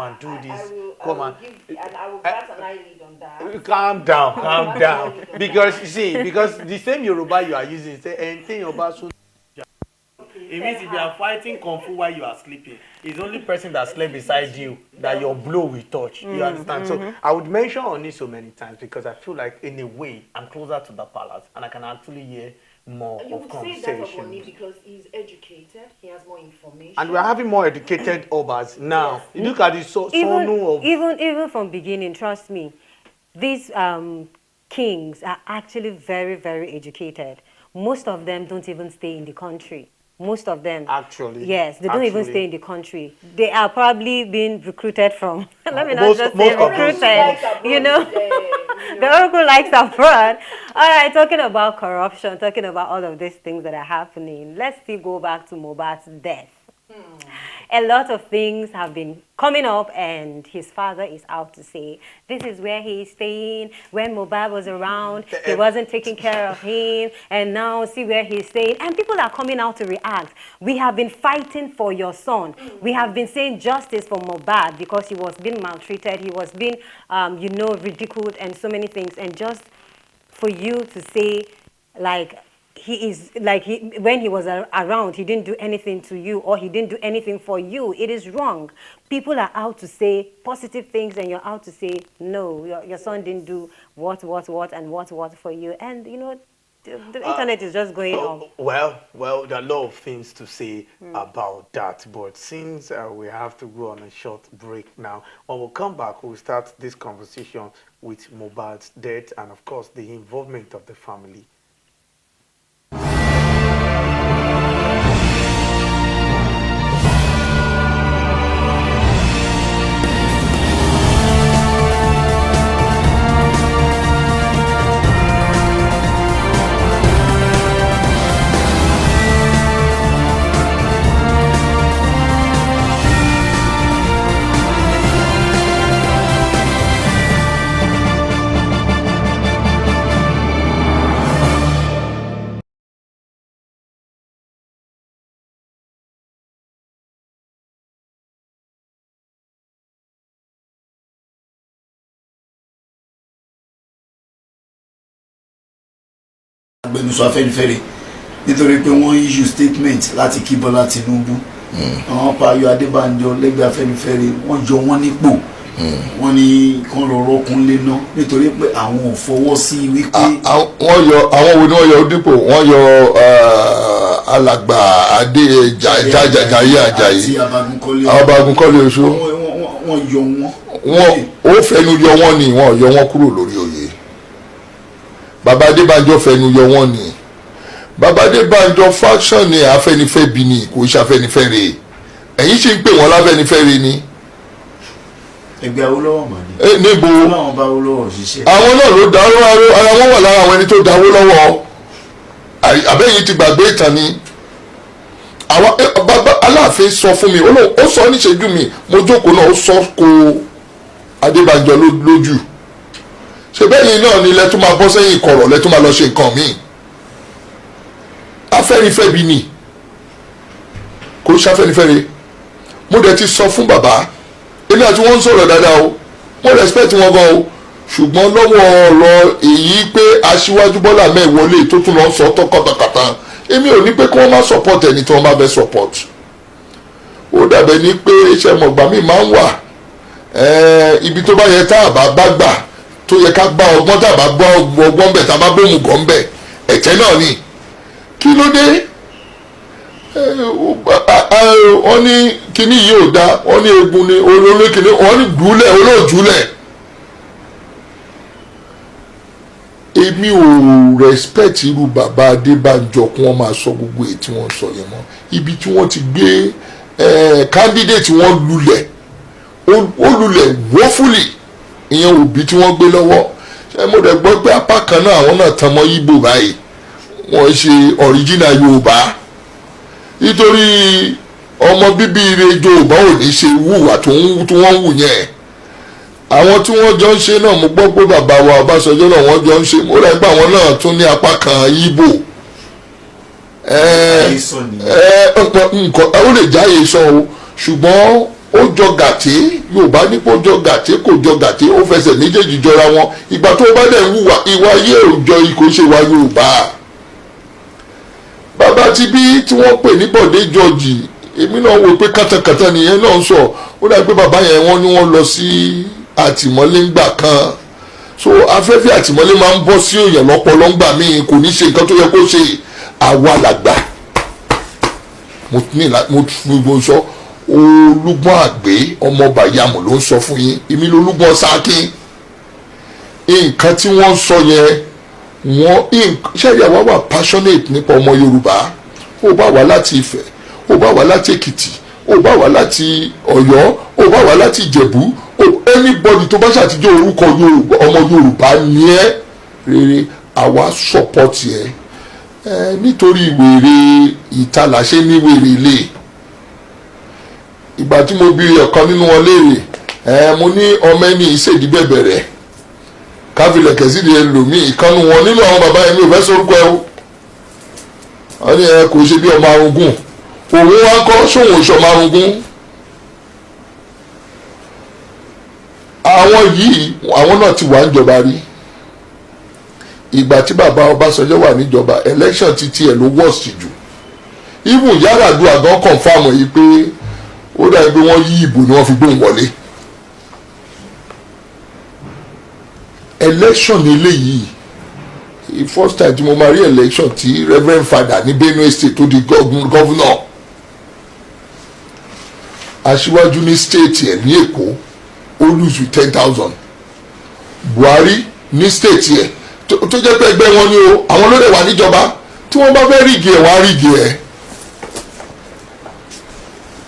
and do this. I will bat an eyelid on that. Calm down. Because you see, because the same Yoruba you are using, say, anything Yoruba soon. It means if you are fighting Kung Fu while you are sleeping, it's the only person that slept beside you that your blow will touch. You understand? So I would mention Oni so many times because I feel like in a way I'm closer to the palace and I can actually hear more of conversation. You would say that of Oni because he's educated, he has more information. And we're having more educated Obas now. Yes. Look at the even from beginning, trust me, these kings are actually very, very educated. Most of them don't even stay in the country. Most of them. Actually. Yes, they don't even stay in the country. They are probably being recruited from, let me not just say recruited, you know. The Oracle likes abroad. All right, talking about corruption, talking about all of these things that are happening, let's still go back to Mohbad's death. A lot of things have been coming up and his father is out to say, this is where he's staying. When Mohbad was around, he wasn't taking care of him. And now see where he's staying. And people are coming out to react. We have been fighting for your son. We have been saying justice for Mohbad because he was being maltreated. He was being, you know, ridiculed and so many things. And just for you to say, like, he is like when he was around, he didn't do anything to you or he didn't do anything for you. It is wrong. People are out to say positive things and you're out to say, no, your son didn't do what, and what for you. And, you know, the internet is just going on. Well, there are a lot of things to say about that. But since we have to go on a short break now, when we'll come back, we'll start this conversation with Mohbad's death and, of course, the involvement of the family. agbẹnusọ Afẹ́nifẹ́re nítorí pé wọ́n issue statement láti kí Bọ́lá Tinubu àwọn Payọ̀ Adébánjọ lẹ́gbẹ̀ẹ́ Afẹ́nifẹ́re wọ́n yọ wọ́n nípò wọ́n ní kán lọ rọ́kúnlé ná nítorí pé àwọn ò fọwọ́ sí wípé. wọ́n yọ àwọn wo ni wọ́n yọ dípò wọ́n yọ alàgbà adé Jàyé Àjàyí Abágúnkọ́lé Oṣó wọ́n yọ wọ́n ó fẹnu yọ wọ́n ni wọ́n yọ wọ́n kúrò lórí oyè. Bàbá Adébánjọ fẹnu yọ wọ́n ni Bàbá Adébánjọ faction ni Afẹ́nifẹ́bi ni kò ṣe Afẹ́nifẹ́re ẹ̀yin ṣe ń pè wọ́n láfẹ́nifẹ́re ni. ẹgbẹ́ Awólọ́wọ̀ mà ní. níbo àwọn bá Awólọ́wọ̀ ṣiṣẹ́. àwọn náà ló dá ara wọn wà lára àwọn ẹni tó dáwó lọ́wọ́ àbẹ́yìn ti gbàgbé ìtàn ni. àwọn bàbá Aláàfin sọ fún mi ó sọ níṣẹ́jú mi mo jókòó náà ó sọ kó Adébánjọ lójú. ṣe bẹ́ẹ̀ náà ni lẹ́tún máa bọ́ sẹ́yìn kọ̀rọ̀ lẹ́tún máa lọ ṣe nǹkan míì Afẹ́nifẹ́bi ni kò ṣàfẹ́nifẹ́re mo dẹ̀ ti sọ fún bàbá èmi àti wọ́n ń sọ̀rọ̀ dáadáa o mo respect wọn gan o ṣùgbọ́n lọ́wọ́ ọ̀rọ̀ èyí pé aṣíwájú Bọ́lá mẹ́wọlé tó tún lọ sọ tọkàntàkàtà èmi ò ní pé kí wọ́n má support ẹni tí wọ́n bá fẹ́ support ó dàbẹ̀ ní pé iṣẹ́ mọ̀gbà mi máa ń wà ibi tó bá yẹ tá a bá gbà tó yẹ ká gbá ọgbọ́n tá a bá gbọ́ ọgbọ́n bẹ̀ tá a bá bóun gàn bẹ̀ ẹ̀tẹ́ náà ni kí ló dé wọ́n ní kíní yìí ò da wọ́n ní egun ni olókìní wọ́n ní jùlẹ̀ olóòjúlẹ̀ èmi ò respect irú bàbá Adébánjọ kí wọ́n máa sọ gbogbo èyí tí wọ́n sọ yẹn mọ́ ibi tí wọ́n ti gbé candidate wọ́n lulẹ̀ ó lulẹ̀ woefully ìyẹn òbí tí wọ́n gbé lọ́wọ́ ṣé mo dẹ̀ gbọ́ pé apá kan náà àwọn náà tan mọ́ Ìgbò báyìí wọ́n ṣe original Yorùbá nítorí ọmọ bíbí ire Yorùbá ò ní ṣe wùwà tó wọ́n wù yẹn àwọn tí wọ́n jọ ń ṣe náà mo gbọ́ pé bàbá wa Ọbásanjọ́ náà wọ́n jọ ń ṣe mo rẹ̀ pé àwọn náà tún ní apá kan Ìgbò nǹkan ó lè jáyé sọ o ṣùgbọ́n ó jọ gàté Yorùbá nípò jọ gàté kò jọ gàté ó fẹsẹ̀ méjèèjì jọra wọn ìgbà tó bá dẹ̀ ń wùwà ìwà ayé òòjọ́ ikò ṣe wa Yorùbá bàbá ti bí tí wọ́n pè ní Bọ̀dé George èmi náà wò pé kàtàkàtà nìyẹn náà ń sọ ó dàbí pé bàbá yẹn wọ́n ní wọ́n lọ sí àtìmọ́lé ńgbà kan so afẹ́fẹ́ àtìmọ́lé máa ń bọ́ sí òyìn lọ́pọ̀lọ́ ńgbà míì kò ní ṣe nǹkan tó yẹ kó ṣe àwa làgbà mo gbogbo sọ Olúgbọ́n Àgbé ọmọ Bàyàmù ló ń sọ fún yín èmi lolúgbọ́n Sákín nǹkan tí wọ́n sọ yẹn wọ́n ṣẹ́yà wá wà passionate nípa ọmọ Yorùbá ó bá wá láti Ifẹ̀ ó bá wá láti Èkìtì ó bá wá láti Ọ̀yọ́ ó bá wá láti Ìjẹ̀bú anybody tó bá ṣàtijọ́ orúkọ ọmọ Yorùbá ní ẹ́ rere àwa support ẹ nítorí wèrè ìtàlàṣẹ ní wèrè ilé ìgbà tí mo bí ọ̀kan nínú wọn léèrè mo ní ọmọ ẹni ìṣèdí bẹ̀bẹ̀rẹ̀ káfílẹ̀ kẹ̀sídìí ẹlòmíì ìkànnì wọn nínú àwọn bàbá yẹn mi ò fẹ́ sórúkọ ẹ o wọ́n ní kò ṣe bí ọmọ arúgún òun wá kọ́ sóhun ìṣọmọ arúgún àwọn yìí àwọn náà ti wà níjọba rí ìgbà tí bàbá Ọbásanjọ́ wà níjọba election ti tiẹ̀ ló worst jù even Yar'Adua gan confam yìí pé ó dàbí pé wọ́n yí ìbò ni wọ́n fi gbóhùn wọlé election eléyìí first time tí mo máa rí election tí Reverend Father ní Benue State tó di governor aṣíwájú ní state ẹ̀ ní Èkó ó lose 10,000 Buhari ní state ẹ̀ tó jẹ́ pé ẹgbẹ́ wọn ni o àwọn ló dẹ̀ wà níjọba tí wọ́n bá fẹ́ rígi ẹ̀ wá rígi ẹ̀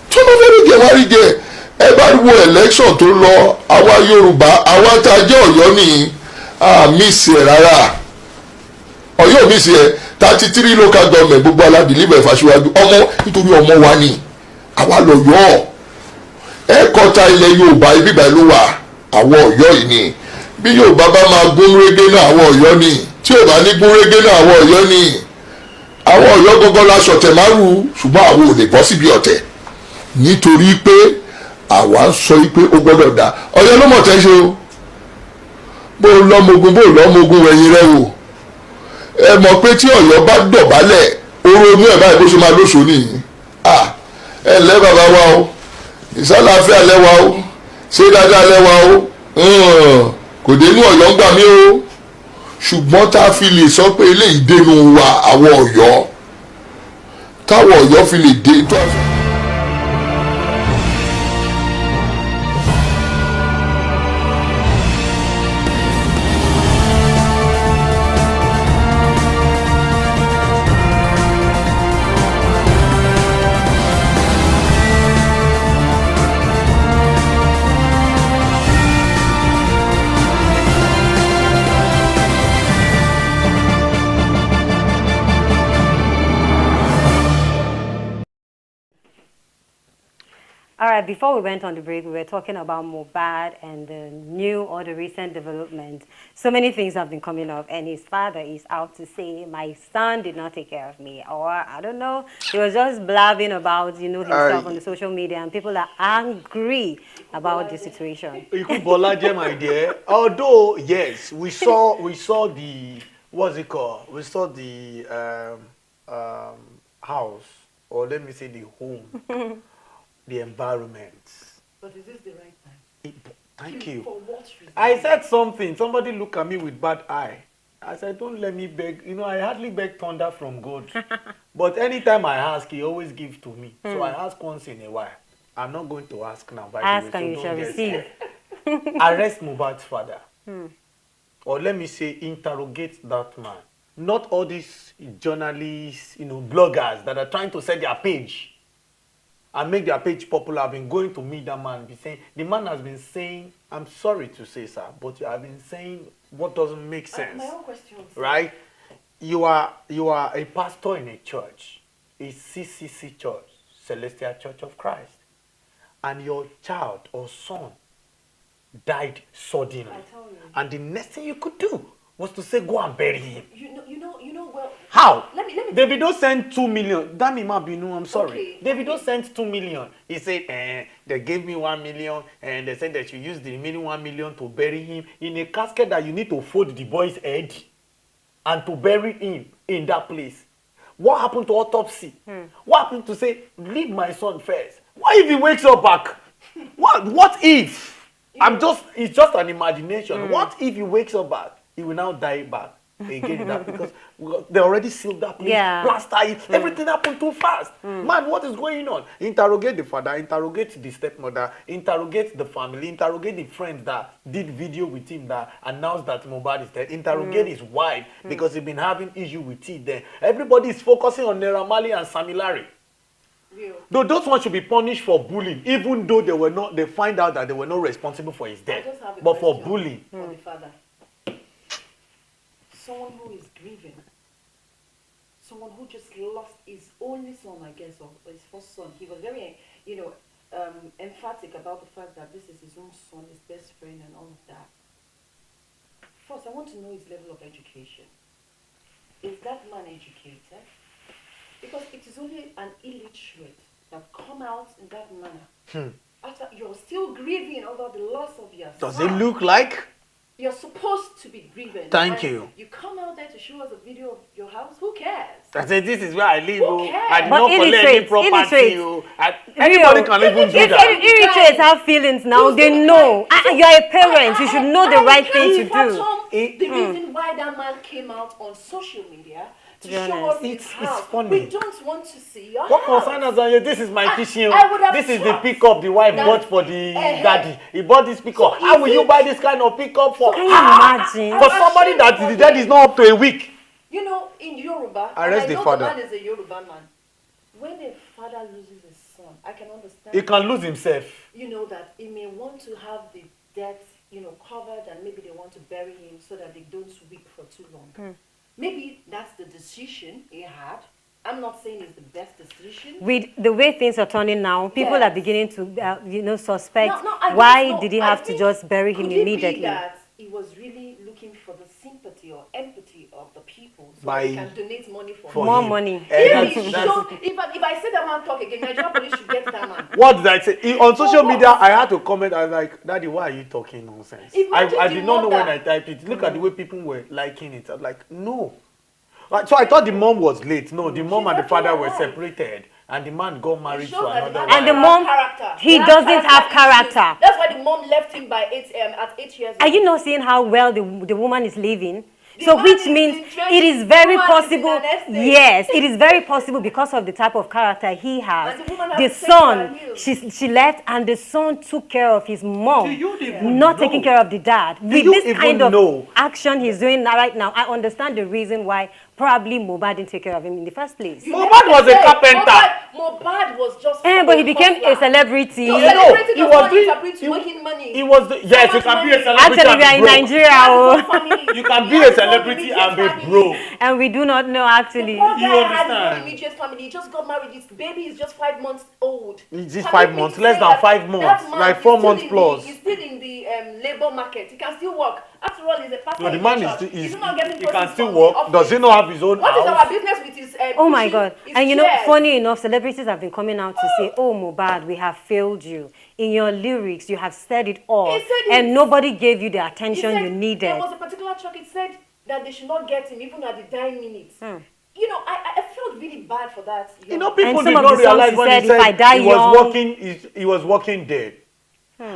tí wọ́n bá fẹ́ rígi ẹ̀ wá rígi ẹ̀ ẹ bá wo election tó lọ àwa Yorùbá àwa tá a jẹ́ Ọ̀yọ́ nìyí mísì ẹ̀ rárá Ọ̀yọ́ mísì ẹ̀ 33 local government gbogbo aládìlíbẹ̀ fàṣíwájú ọmọ nítorí ọmọ wa ni àwa lọ yọ ọ́ ẹ̀ẹ́kọ́ta ilẹ̀ Yorùbá ibi ìbàlú wà àwọn Ọ̀yọ́ yìí ni bí Yorùbá bá máa gún régé náà àwọn Ọ̀yọ́ ni tí ò bá ní gún régé náà àwọn Ọ̀yọ́ ni àwọn Ọ̀yọ́ gọ́gọ́ la ṣọ̀tẹ̀ márùn ṣùgbọ́n àwọn ò lè bọ́ síbi ọ̀tẹ̀ nítorí pé àwa ń sọ pé ó gbọ́dọ̀ dá Ọ̀yọ́ ló mọ̀ tẹ́ ṣe o bó lọ́mọogun ẹ̀yìn rẹ o ẹ mọ̀ pé tí Ọ̀yọ́ bá dọ̀bálẹ̀ oró inú ẹ̀ báyìí bó ṣe máa lóṣù nìyí ẹ ǹlẹ́ bàbá wa o ìsálàáfíà lẹ́wà o ṣé dáadáa lẹ́wà o kò dénú Ọ̀yọ́ ń gbà mí o ṣùgbọ́n tá a fi lè sọ pé eléyìí dénú wa àwọn Ọ̀yọ́ táwọn Ọ̀yọ́ fi lè dé tó a fi. All right, before we went on the break, we were talking about Mohbad and the new or the recent development. So many things have been coming up, and his father is out to say, my son did not take care of me. Or, I don't know, he was just blabbing about, himself on the social media, and people are angry about the situation. Bolaje, my dear. Although, yes, we saw the, what's it called? We saw the house, or let me say the home. The environment. But is this the right time? Thank you. For what reason? I said something. Somebody looked at me with bad eye. I said, don't let me beg. You know, I hardly beg thunder from God. But anytime I ask, he always gives to me. So I ask once in a while. I'm not going to ask now. By Ask the way, and you shall receive. Arrest Mohbad's father. Or let me say, interrogate that man. Not all these journalists, bloggers that are trying to set their page and make their page popular. I've been going to meet that man, the man has been saying, I'm sorry to say, sir, but you have been saying what doesn't make sense. My own question, right? You are a pastor in a church, a CCC church, Celestial Church of Christ, and your child or son died suddenly. And the next thing you could do was to say, go and bury him. You know well. How? Let me. Davido sent 2 million. Damima Binu, I'm sorry. Okay. Davido sent 2 million. He said, they gave me 1 million, and they said that you use the remaining 1 million to bury him in a casket that you need to fold the boy's head and to bury him in that place. What happened to autopsy? What happened to say, leave my son first? What if he wakes up back? What if? It's just an imagination. What if he wakes up back? He will now die back again because they already sealed that place, plaster it. Everything happened too fast. Man, what is going on? Interrogate the father, interrogate the stepmother, interrogate the family, interrogate the friends that did video with him that announced that Mohbad is dead, interrogate his wife because he's been having issue with it then. Everybody is focusing on Naira Marley and Sammy Larry. Though those ones should be punished for bullying, even though they find out that they were not responsible for his death. But for bullying. For the father. Someone who is grieving. Someone who just lost his only son, I guess, or his first son. He was very, emphatic about the fact that this is his own son, his best friend, and all of that. First, I want to know his level of education. Is that man educated? Because it is only an illiterate that come out in that manner. After you're still grieving over the loss of your son. Does it look like? You're supposed to be grieving. Thank you. You come out there to show us a video of your house. Who cares? I said, this is where I live. Who cares? I did not collect any property. Anybody can even do that. Illiterates have feelings now. They know. You are a parent. You should know the right thing to do. The reason why that man came out on social media to show us his house. It's funny. We don't want to see your What house. concerns us? This is my kitchen. This is the thought pickup the wife that- bought for the daddy. He bought this pickup. How will you buy this kind of pickup for? Can you imagine? For somebody that the dad is not up to a week. You know, in Yoruba, Arrest and I the know father. the man is a Yoruba man. When a father loses his son, I can understand. He can lose himself. You know that he may want to have the death, covered, and maybe they want to bury him so that they don't weep for too long. Maybe that's the decision he had. I'm not saying it's the best decision. With the way things are turning now, people are beginning to, suspect I why don't know. did he I have to think just bury him could it be immediately. that he was really looking for the sympathy or empathy of the people so By- they can donate money for More him. money. If I say that man talk again, Nigerian police should get that man. What did I say? On social media, I had to comment. I was like, Daddy, why are you talking nonsense? Imagine I the did not know when mother. I typed it. Look at the way people were liking it. I was like, no. So I thought the mom was late. No, the mom and the father were separated. And the man got married to another one. And the mom, he doesn't have character. That's why the mom left him by at 8 years old. Are you not seeing how well the woman is living? So which means it is very possible, yes, it is very possible because of the type of character he has. And the woman has The to take son, care of she left and the son took care of his mom, even not know? taking care of the dad. With you this even kind of know? action he's doing right now, I understand the reason why probably Mohbad didn't take care of him in the first place. Mohbad was a carpenter. Mohbad was just. But he became a celebrity. He was yes, you can be a celebrity. Actually, we are in Nigeria. You can be a celebrity and be broke. And we do not know actually. You understand? Immediate family. He just got married. His baby is just 5 months old. It's just 5 months, less than 5 months, like 4 months plus. He's still in the labor market. He can still work. After all, he's a pastor. No, the in man church. is not getting he can proceeds still from work. the office. Does he not have his own What is house? our business with his Oh my pushing God. his And chairs? funny enough, celebrities have been coming out to say, oh Mohbad, we have failed you. In your lyrics, you have said it all. He said and it. nobody gave you the He attention said you There needed. was a particular track. It said that they should not get him even at the dying minutes. You know, I felt really bad for that. You know, people And did some of not the songs realize he when said, he if I said die he was young- walking, he was walking dead.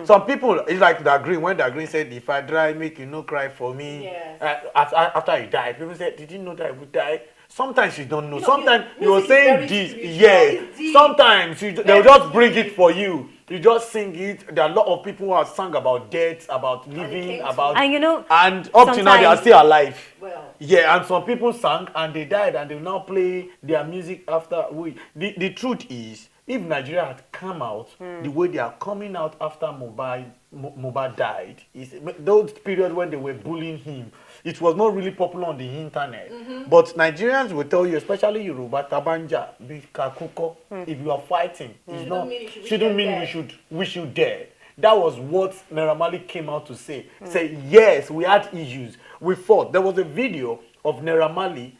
Some people, it's like the Green, when the Green said, if I die, make you no cry for me. Yes. After he died, people said, did you know that he would die? Sometimes you don't know. No, Sometimes you were music is saying very this. spiritual. Yes. It's deep. Sometimes they'll Very just bring deep. it for you. You just sing it. There are a lot of people who have sung about death, about living, about... And you know, and up to now, they are still alive. Well. Yeah, and some people sang and they died and they now play their music after. The truth is, if Nigeria had come out the way they are coming out after Mohbad died, is those periods when they were bullying him, it was not really popular on the internet. But Nigerians will tell you, especially Yoruba, Tabanja, Bikakuko, if you are fighting, it's not shouldn't mean we should dare. That was what Naira Marley came out to say. Say, yes, we had issues. We fought. There was a video of Naira Marley,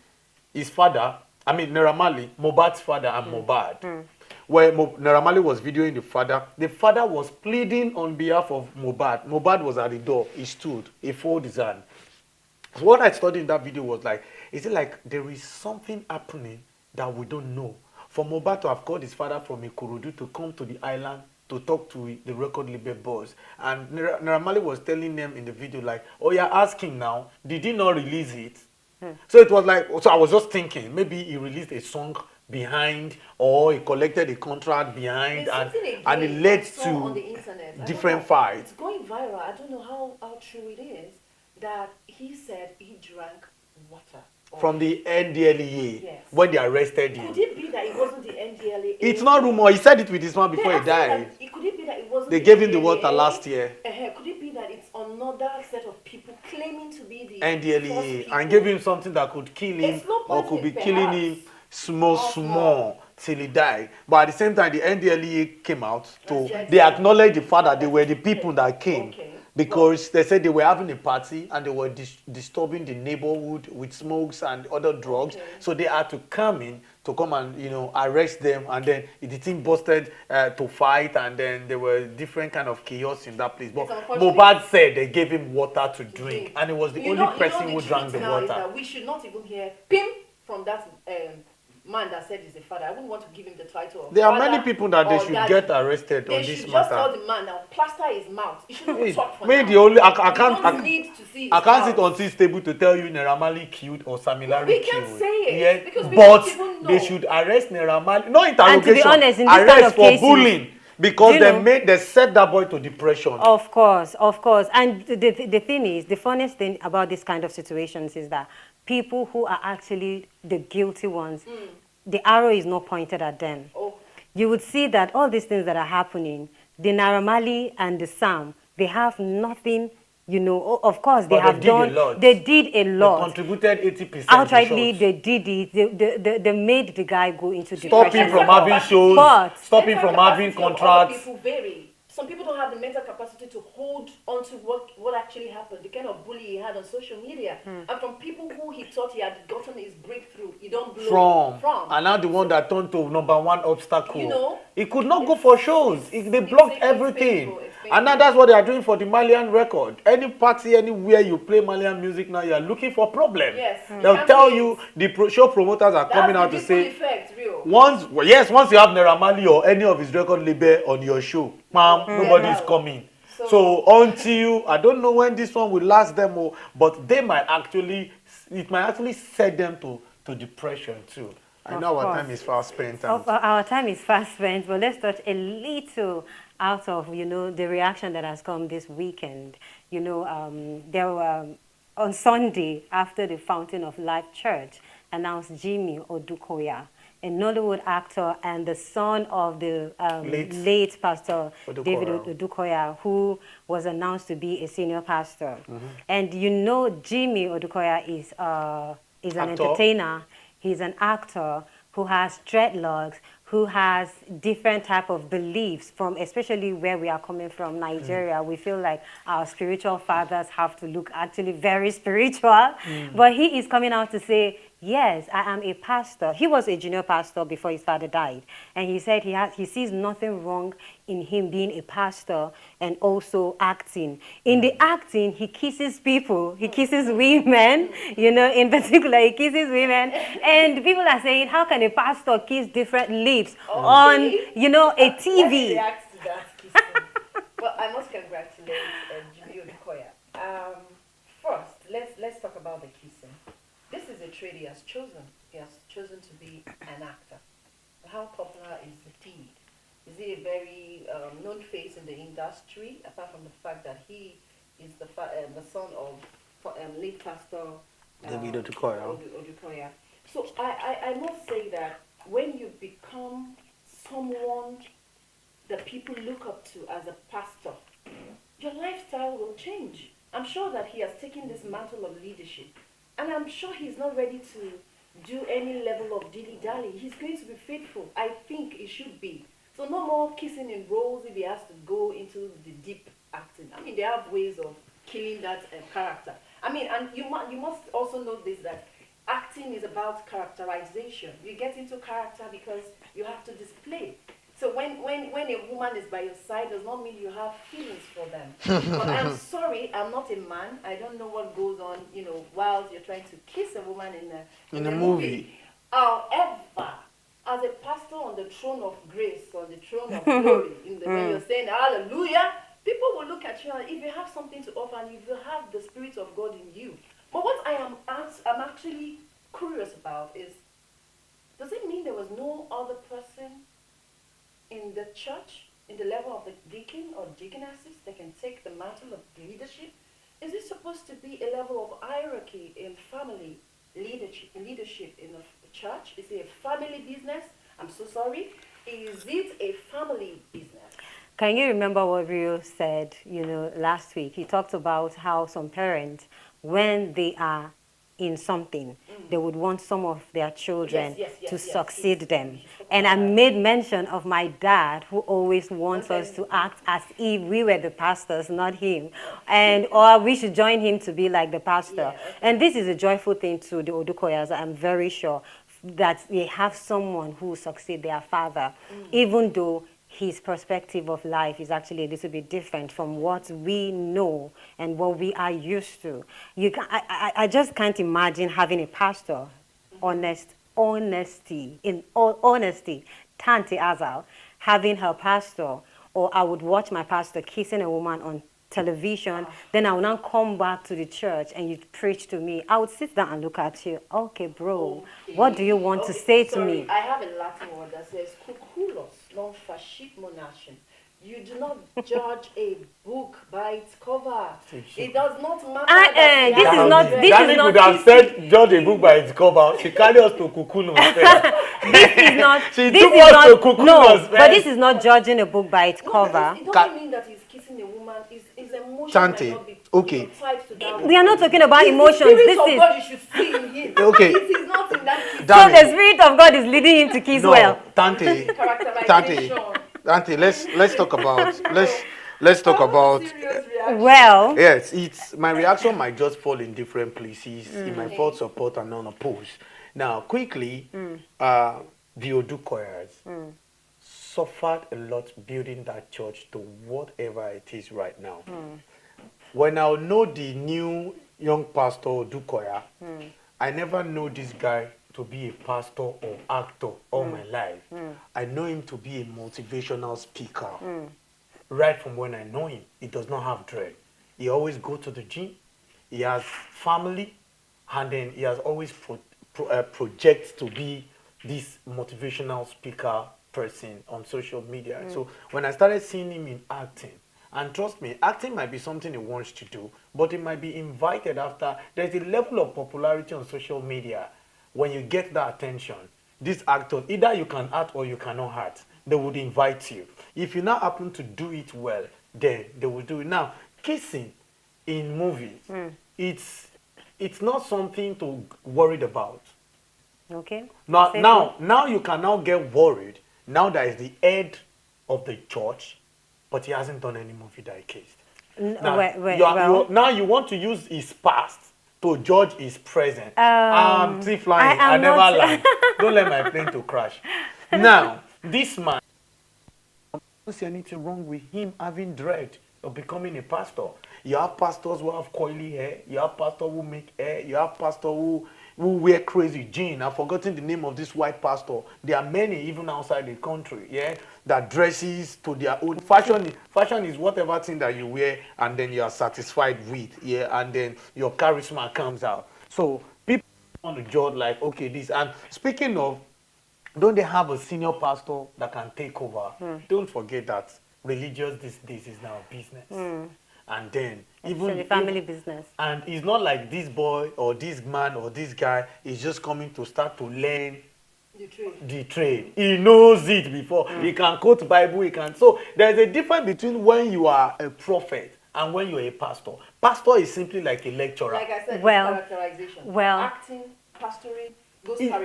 his father, Naira Marley, Mohbad's father and Mohbad, where Naira Marley was videoing the father. The father was pleading on behalf of Mohbad. Mohbad was at the door. He stood. He folded his hand. So what I studied in that video was like, is it like there is something happening that we don't know? For Mohbad to have called his father from Ikorodu to come to the island to talk to the record label boss. And Naira Marley was telling them in the video like, oh, you're asking now, did he not release it? So it was like, so I was just thinking, maybe he released a song behind or he collected a contract behind and it led to different fights. It's going viral. I don't know how true it is that he said he drank water. From the NDLEA, yes, when they arrested him. Could it be that it wasn't the NDLEA? It's not rumor. He said it with his mouth before he died. Could it be that it wasn't they gave him the water last year. Could it be that it's another set of people claiming to be the NDLEA and gave him something that could kill him or could be killing him small till he died. But at the same time, the NDLEA came out they acknowledged the fact that they were the people that came. Because they said they were having a party and they were disturbing the neighborhood with smokes and other drugs. So they had to come in to come and, arrest them. And then the thing busted to fight. And then there were different kind of chaos in that place. But Mohbad said they gave him water to drink. And it was the only person who drank the water. We should not even hear pim from that man that said he's a father. I wouldn't want to give him the title of there are many people that they should get arrested on this matter. They should just tell the man now, plaster his mouth. He shouldn't talk for I can't sit on this table to tell you Naira Marley killed or Sami Larry we killed. We can't say it because we but don't even know. They should arrest Naira Marley. No interrogation. And to be honest, in this arrest kind of for cases, bullying. Because they set that boy to depression. Of course. And the thing is, the funniest thing about this kind of situations is that people who are actually the guilty ones, the arrow is not pointed at them. You would see that all these things that are happening, the Naira Marley and the Sam, they have nothing, of course they have done, they did a lot. They contributed 80%. Outrightly, they did it. They made the guy go into depression. Stop him from having shows, stop him from having contracts. People vary. Some people don't have the mental capacity to hold on to what actually happened, the kind of bully he had on social media. And from people who he thought he had gotten his breakthrough, you don't blow from. And now the one that turned to number one obstacle. He could not go for shows. They blocked everything. And now that's what they are doing for the Malian record. Any party, anywhere you play Malian music now, you are looking for problems. Yes. They'll tell you, the show promoters are coming out to say, once you have Naira Marley or any of his record label on your show, nobody's coming. So until, I don't know when this one will last them, but it might actually set them to depression too. I know our time is fast spent. Our time is fast spent, but let's touch a little out of, the reaction that has come this weekend. There were, on Sunday, after the Fountain of Life Church announced Jimmy Odukoya, a Nollywood actor and the son of the late Pastor David Odukoya, who was announced to be a senior pastor. And Jimmy Odukoya is an entertainer. He's an actor who has dreadlocks, who has different type of beliefs from, especially where we are coming from, Nigeria. We feel like our spiritual fathers have to look actually very spiritual. But he is coming out to say, yes, I am a pastor. He was a junior pastor before his father died. And he said he sees nothing wrong in him being a pastor and also acting. In the acting, he kisses people. He kisses women, in particular, he kisses women. And people are saying, how can a pastor kiss different lips on, a TV? Well, I must congratulate Jimmy Odukoya. First, let's talk about the kissing. This is a trade he has chosen. He has chosen to be an actor. How popular is he? Is he a very known face in the industry, apart from the fact that he is the son of late pastor David Odukoya. Odukoya. So I must say that when you become someone that people look up to as a pastor, your lifestyle will change. I'm sure that he has taken this mantle of leadership, and I'm sure he's not ready to do any level of dilly-dally. He's going to be faithful. I think he should be. So no more kissing in roles if he has to go into the deep acting. I mean, they have ways of killing that character. I mean, and you must also know this, that acting is about characterization. You get into character because you have to display. So when a woman is by your side, does not mean you have feelings for them. But I'm sorry, I'm not a man. I don't know what goes on, while you're trying to kiss a woman in a movie. However, as a pastor on the throne of grace, on the throne of glory, when you're saying hallelujah, people will look at you, and if you have something to offer, and if you have the Spirit of God in you. But what I'm actually curious about is, does it mean there was no other person in the church, in the level of the deacon or deaconesses, that can take the mantle of leadership? Is it supposed to be a level of hierarchy in family leadership in the church? Is it a family business? I'm so sorry. Is it a family business? Can you remember what Rio said, last week? He talked about how some parents, when they are in something, they would want some of their children to succeed them. And I made mention of my dad, who always wants us to act as if we were the pastors, not him. Or we should join him to be like the pastor. And this is a joyful thing to the Odukoyas. I'm very sure that they have someone who succeed their father, even though his perspective of life is actually a little bit different from what we know and what we are used to. I just can't imagine having a pastor, in all honesty, Tante Azal, having her pastor, or I would watch my pastor kissing a woman on television, then I would now come back to the church and you'd preach to me. I would sit down and look at you. Okay, bro, what do you want to say to me? I have a Latin word that says cuculos non facit monachum. You do not judge a book by its cover. It does not matter. Danny could have said judge a book by its cover. She carried us to cuculos. But this is not judging a book by its cover. It doesn't mean that he's kissing a woman. His emotion Tante, might not be okay. tied to that. We are not talking about emotions. The Spirit of God, you should see in him. Okay. It is not in that kiss. So the Spirit of God is leading him to kiss well. Tante, let's talk about well, yes, it's my reaction might just fall in different places. It might fall support and unopposed. Now, quickly, the Odukoyas suffered a lot building that church to whatever it is right now. When I know the new young pastor Odukoya, I never know this guy to be a pastor or actor all my life. I know him to be a motivational speaker. Right from when I know him, he does not have dread. He always go to the gym. He has family, and then he has always projects to be this motivational speaker person on social media. So when I started seeing him in acting, and trust me, acting might be something he wants to do, but he might be invited after. There's a level of popularity on social media. When you get that attention, this actor, either you can act or you cannot act, they would invite you. If you now happen to do it well, then they will do it. Now, kissing in movies, it's not something to worried about. Okay. Now you can now get worried. Now there is the head of the church, but he hasn't done any movie that he kissed. Now you want to use his past to judge his present. I'm still flying. I never land. Don't let my plane to crash. Now, this man, I don't see anything wrong with him having dread of becoming a pastor. You have pastors who have coily hair. You have pastors who make hair. You have pastors who who wear crazy jeans. I've forgotten the name of this white pastor. There are many even outside the country, yeah, that dresses to their own. Fashion is whatever thing that you wear and then you are satisfied with, yeah, and then your charisma comes out. So people want to judge like, okay, this. And speaking of, don't they have a senior pastor that can take over? Don't forget that religious these days is now business. And then even the family business. And it's not like this boy or this man or this guy is just coming to start to learn the trade. He knows it before. He can quote Bible. He can. So there's a difference between when you are a prophet and when you're a pastor. Pastor is simply like a lecturer. Like I said, characterization. Acting, pastoring.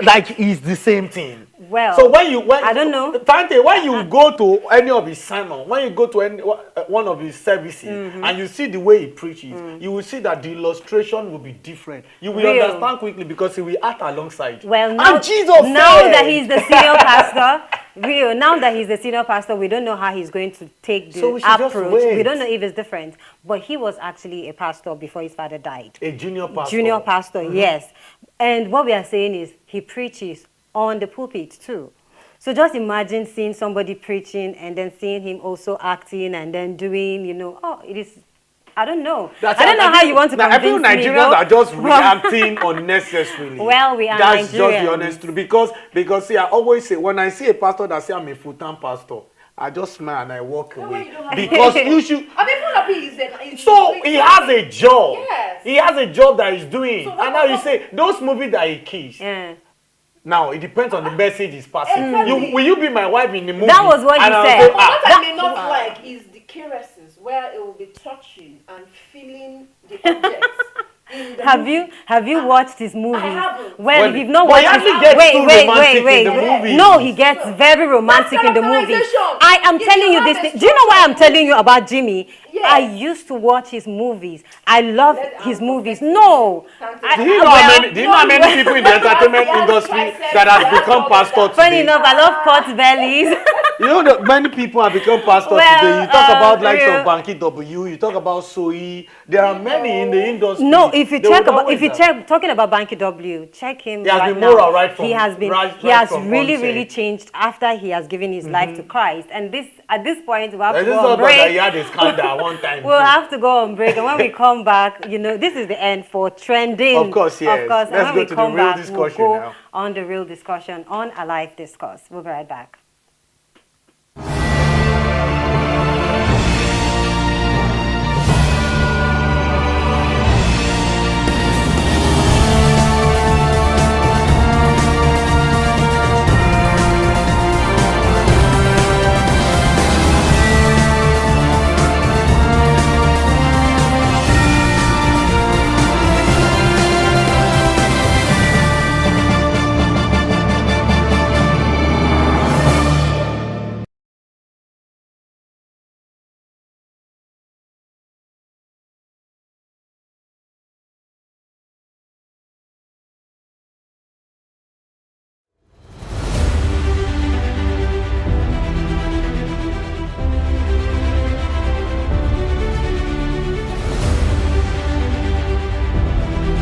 Like it's the same thing. Well, so when I don't know. Tante, when you go to any of his sermon, when you go to any one of his services, and you see the way he preaches, you will see that the illustration will be different. You will understand quickly because he will act alongside you. Well, now, that he's the senior pastor, now that he's the senior pastor, we don't know how he's going to take the approach. We don't know if it's different. But he was actually a pastor before his father died. A junior pastor. Junior pastor, yes. And what we are saying is he preaches on the pulpit too. So just imagine seeing somebody preaching and then seeing him also acting and then doing, it is, I don't know. I don't know how you want to convince me. I feel Nigerians are just reacting unnecessarily. Well, we are That's Nigerians. Just the honest truth. Because see, I always say, when I see a pastor that say I'm a full-time pastor, I just smile and I walk away. Because you should. So he has a job. Yes. He has a job that he's doing. So and now you say, those movies that he kills. Yeah. Now, it depends on the message he's passing. Will you be my wife in the movie? That was what he said. What I may not like is the caresses, where it will be touching and feeling the objects. Have you watched his movies? I haven't. Well, if you've not watched his wait. No, he gets very romantic in the movie. I am telling you this thing. Do you know why I'm telling you about Jimmy? Yes. I used to watch his movies. I love his movies. No. Do you know how many people in the entertainment industry that have become pastors today? Funny enough, I love pot bellies. You know that many people have become pastors today. You talk about likes of Banky W. You talk about Soyi. There are many in the industry. No, if you check talking about Banky W, check him. He has been moral right from. He has really changed after he has given his life to Christ. And at this point we have to go on break. He had a scandal one time. We'll have to go on break, and when we come back, this is the end for trending. Of course, yes. Of course. Let's go to the real discussion we'll go now. On the real discussion on a live discourse. We'll be right back.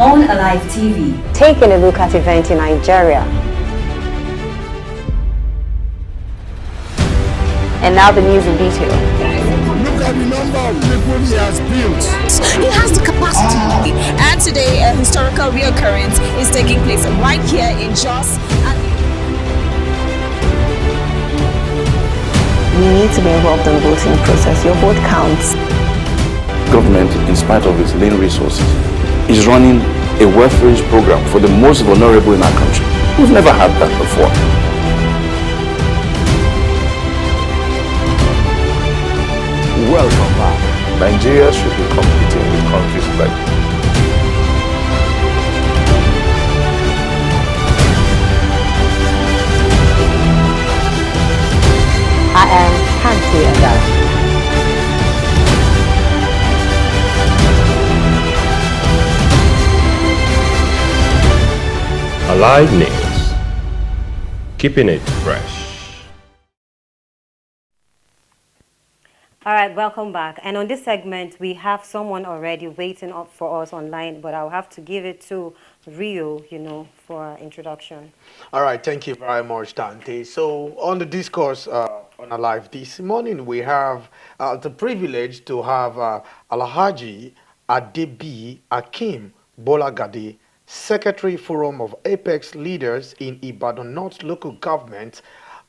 On Alive TV, taking a look at events in Nigeria. And now the news in detail. Look at the number of people he has built. He has the capacity. And today, a historical reoccurrence is taking place right here in Jos. You need to be involved in the voting process. Your vote counts. Government, in spite of its lean resources, is running a welfare program for the most vulnerable in our country. We've never had that before. Welcome back. Nigeria should be competing with countries like I am Kanti Adash. Alive News, keeping it fresh. All right, welcome back. And on this segment, we have someone already waiting up for us online, but I'll have to give it to Rio, for introduction. All right, thank you very much, Dante. So, on the discourse on our live this morning, we have the privilege to have Alhaji Adebi Akim Bolagade, Secretary Forum of Apex Leaders in Ibadan North Local Government,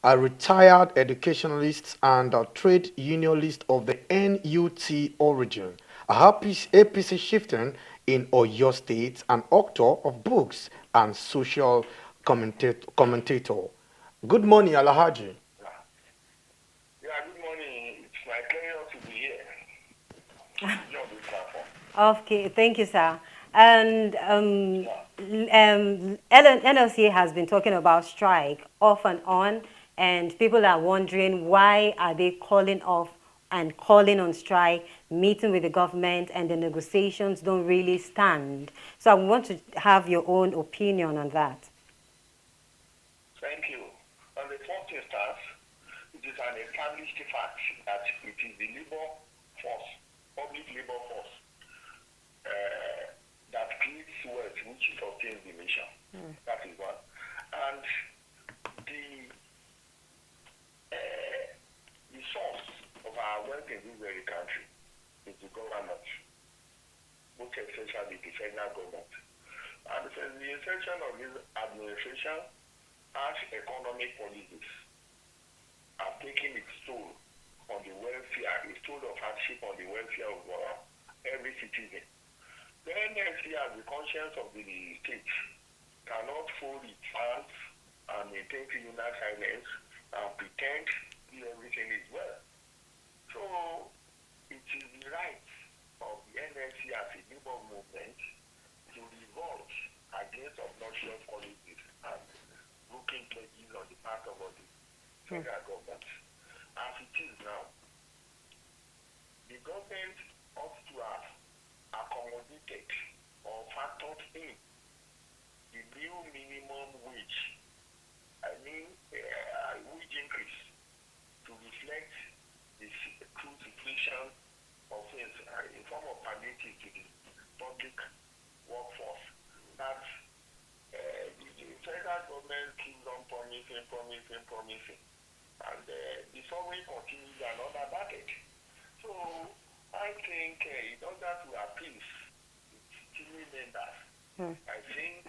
a retired educationalist and a trade unionist of the NUT origin, a APC chieftain in Oyo State, an author of books and social commentator. Good morning, Alhaji. Yeah, good morning. It's my pleasure to be here. Okay, thank you, sir. And NLC has been talking about strike off and on, and people are wondering why are they calling off and calling on strike, meeting with the government, and the negotiations don't really stand. So I want to have your own opinion on that. Thank you. On the first instance, it is an established fact that it is the labor force, public labor force, that creates wealth which sustains the nation. That is one. And the source of our wealth in this very country is the government, most especially the federal government. And the insertion of this administration as economic policies are taking its toll on the welfare, its toll of hardship on the welfare of every citizen. The NLC, as the conscience of the state, cannot fold its hands and maintain criminal silence and pretend everything is well. So it is the right of the NLC as a labor movement to revolt against obnoxious policies and broken pledges on the part of the federal government. As it is now, the government ought to have accommodated or factored in the new minimum wage, wage increase to reflect the true situation of things in form of palliative to the public workforce. That the federal government keeps on promising, and the sovereign continues another bucket. So I think in order to appease its team members, I think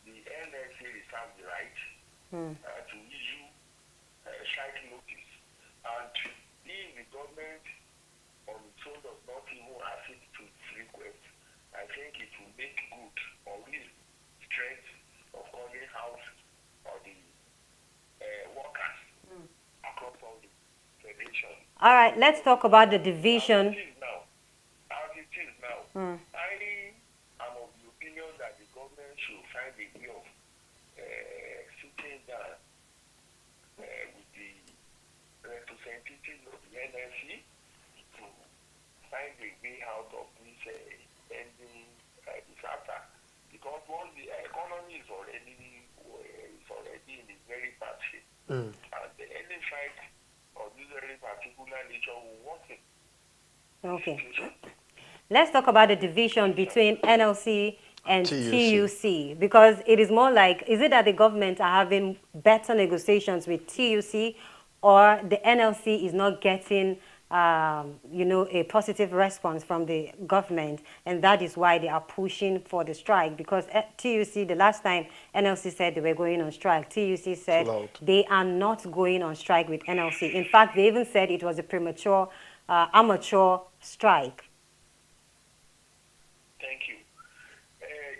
the NLC reserves the right to issue strike notice. And if the government on its own does not even accede to its request, I think it will make good or real strength of calling out or the workers across all the federation. All right, let's talk about the division. As it is now, I am of the opinion that the government should find a way of sitting down with the representatives of the NLC to find a way out of this ending disaster. Because once the economy is already in a very bad shape, and any fight of this very particular nature will worsen. Okay. Let's talk about the division between NLC and TUC, because it is more like, is it that the government are having better negotiations with TUC, or the NLC is not getting a positive response from the government, and that is why they are pushing for the strike? Because TUC, the last time NLC said they were going on strike, TUC said they are not going on strike with NLC. In fact, they even said it was a premature, amateur strike. Thank you.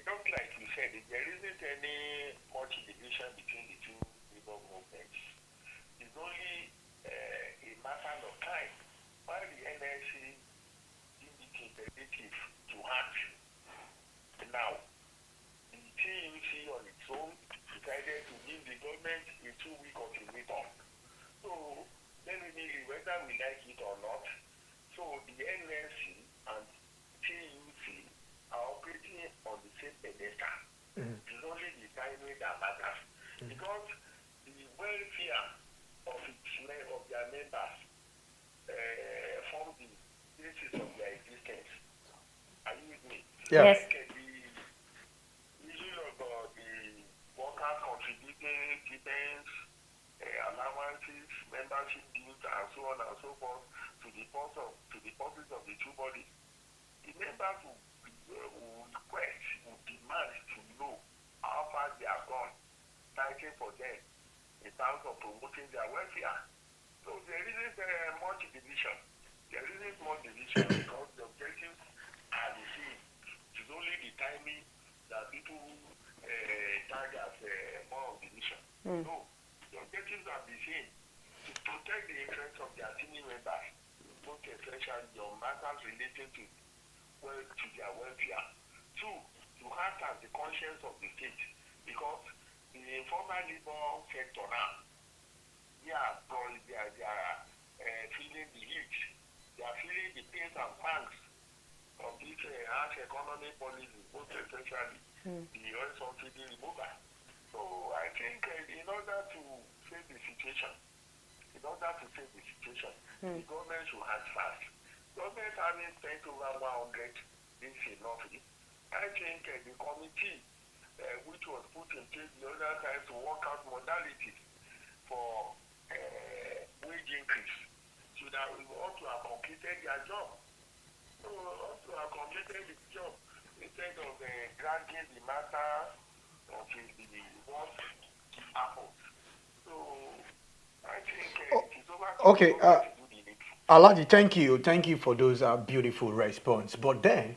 Just like you said, there isn't any much division between the two labor movements. It's only a matter of time while the NLC indicated to act now. The TUC on its own decided to give the government a 2-week ultimatum. So, definitely, whether we like it or not, so the NLC and TUC are operating on the same pedestal. It's only the timing that matters. Because the welfare of their members Yeah. Yes. The issue of the workers contributing stipends, allowances, membership dues, and so on and so forth to the purpose of the two bodies. The members will request, will demand to know how far they have gone, fighting for them in terms of promoting their welfare. So there isn't much division. There isn't much division because the objectives are the same. It's only the timing that people tag as more of division. No, the objectives are the same. To protect the interests of their senior members, most especially on matters related to their welfare. Two, to act as the conscience of the state, because in the informal labor sector now, they are feeling the heat. They are feeling the pains and pangs of this harsh economic policy, most especially the oil subsidy removal. So I think in order to save the situation, the government should act fast. Government having spent over 100 is enough. I think the committee which was put in place the other time to work out modalities for wage increase, so that we ought to have completed their job. So ought to have completed the job instead of dragging the matter until the worst happens. So I think it's over to Okay. Alaji, thank you for those beautiful response. But then,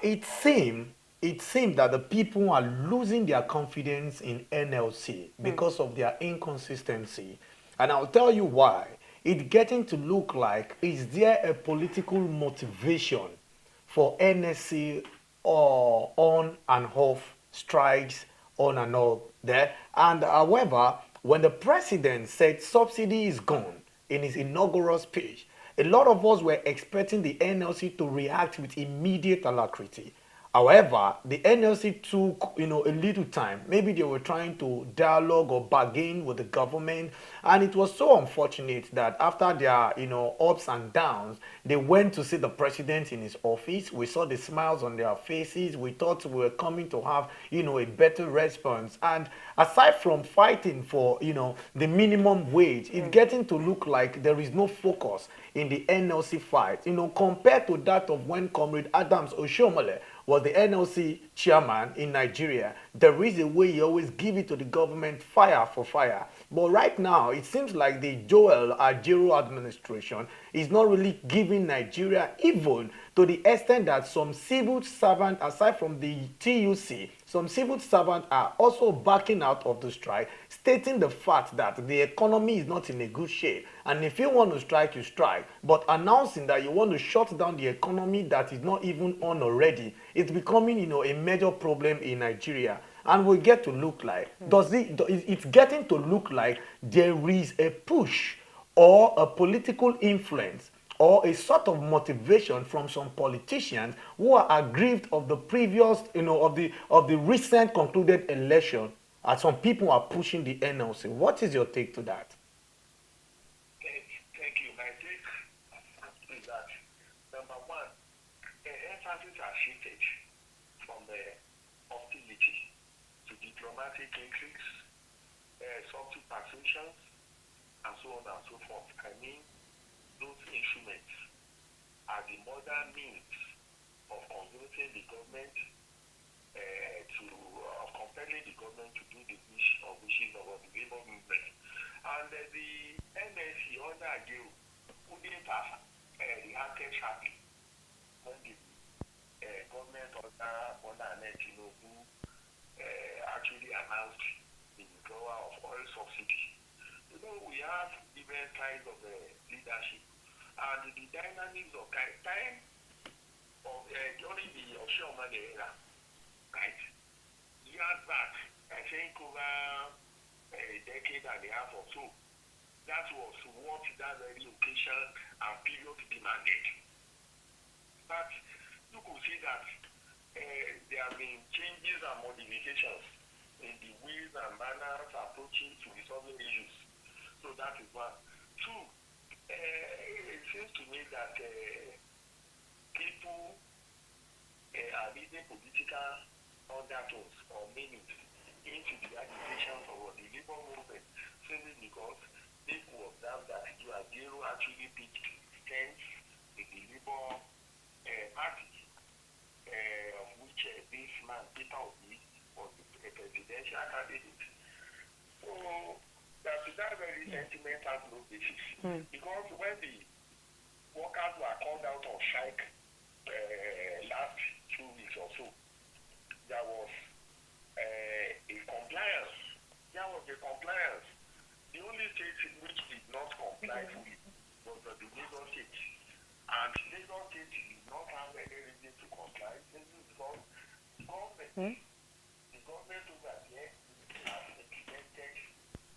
it seemed that the people are losing their confidence in NLC because of their inconsistency, and I'll tell you why. It's getting to look like, is there a political motivation for NSC or on and off strikes, on and off there? And however, when the president said subsidy is gone in his inaugural speech, a lot of us were expecting the NLC to react with immediate alacrity. However, the NLC took, a little time. Maybe they were trying to dialogue or bargain with the government. And it was so unfortunate that after their, ups and downs, they went to see the president in his office. We saw the smiles on their faces. We thought we were coming to have, a better response. And aside from fighting for, the minimum wage, it's getting to look like there is no focus in the NLC fight, compared to that of when Comrade Adams Oshiomhole was the NLC chairman in Nigeria. There is a way you always give it to the government fire for fire. But right now, it seems like the Joel Ajero administration is not really giving Nigeria, even to the extent that some civil servants, aside from the TUC, some civil servants are also backing out of the strike, stating the fact that the economy is not in a good shape. And if you want to strike, you strike. But announcing that you want to shut down the economy that is not even on already, it's becoming, a major problem in Nigeria. And we get to look like, it's getting to look like there is a push or a political influence or a sort of motivation from some politicians who are aggrieved of the previous, of the recent concluded election, as some people are pushing the NLC. What is your take to that? Thank you. My take is that, number one, the emphasis has shifted from the hostility to diplomatic intrigues, subtle taxations, and so on and so forth. I mean, those instruments are the modern means of convincing the government of compelling the government to do the wishes of the labor movement. And the NSC under Ajero couldn't have reacted sharply when the government under Bola Ahmed Tinubu actually announced the withdrawal of oil subsidy. We have different kinds of leadership, and the dynamics of time of during the Oshiomhole era, right? Years back, I think over a decade and a half or so, that was what that very occasion and period demanded. But you could see that there have been changes and modifications in the ways and manners approaching to resolving issues. So that is one. Two, it seems to me that people are reading political undertones or meanings into the agitation for the labor movement, simply because people observe that you are zero actually pitched tents in the labor party, of which this man, Peter Obi, was a presidential candidate. So that very sentiment has no basis. Because when the workers were called out on strike last 2 weeks or so, there was a compliance. There was a compliance. The only state which did not comply fully was the Lagos State. And Lagos State did not have any reason to comply simply because the government over there has implemented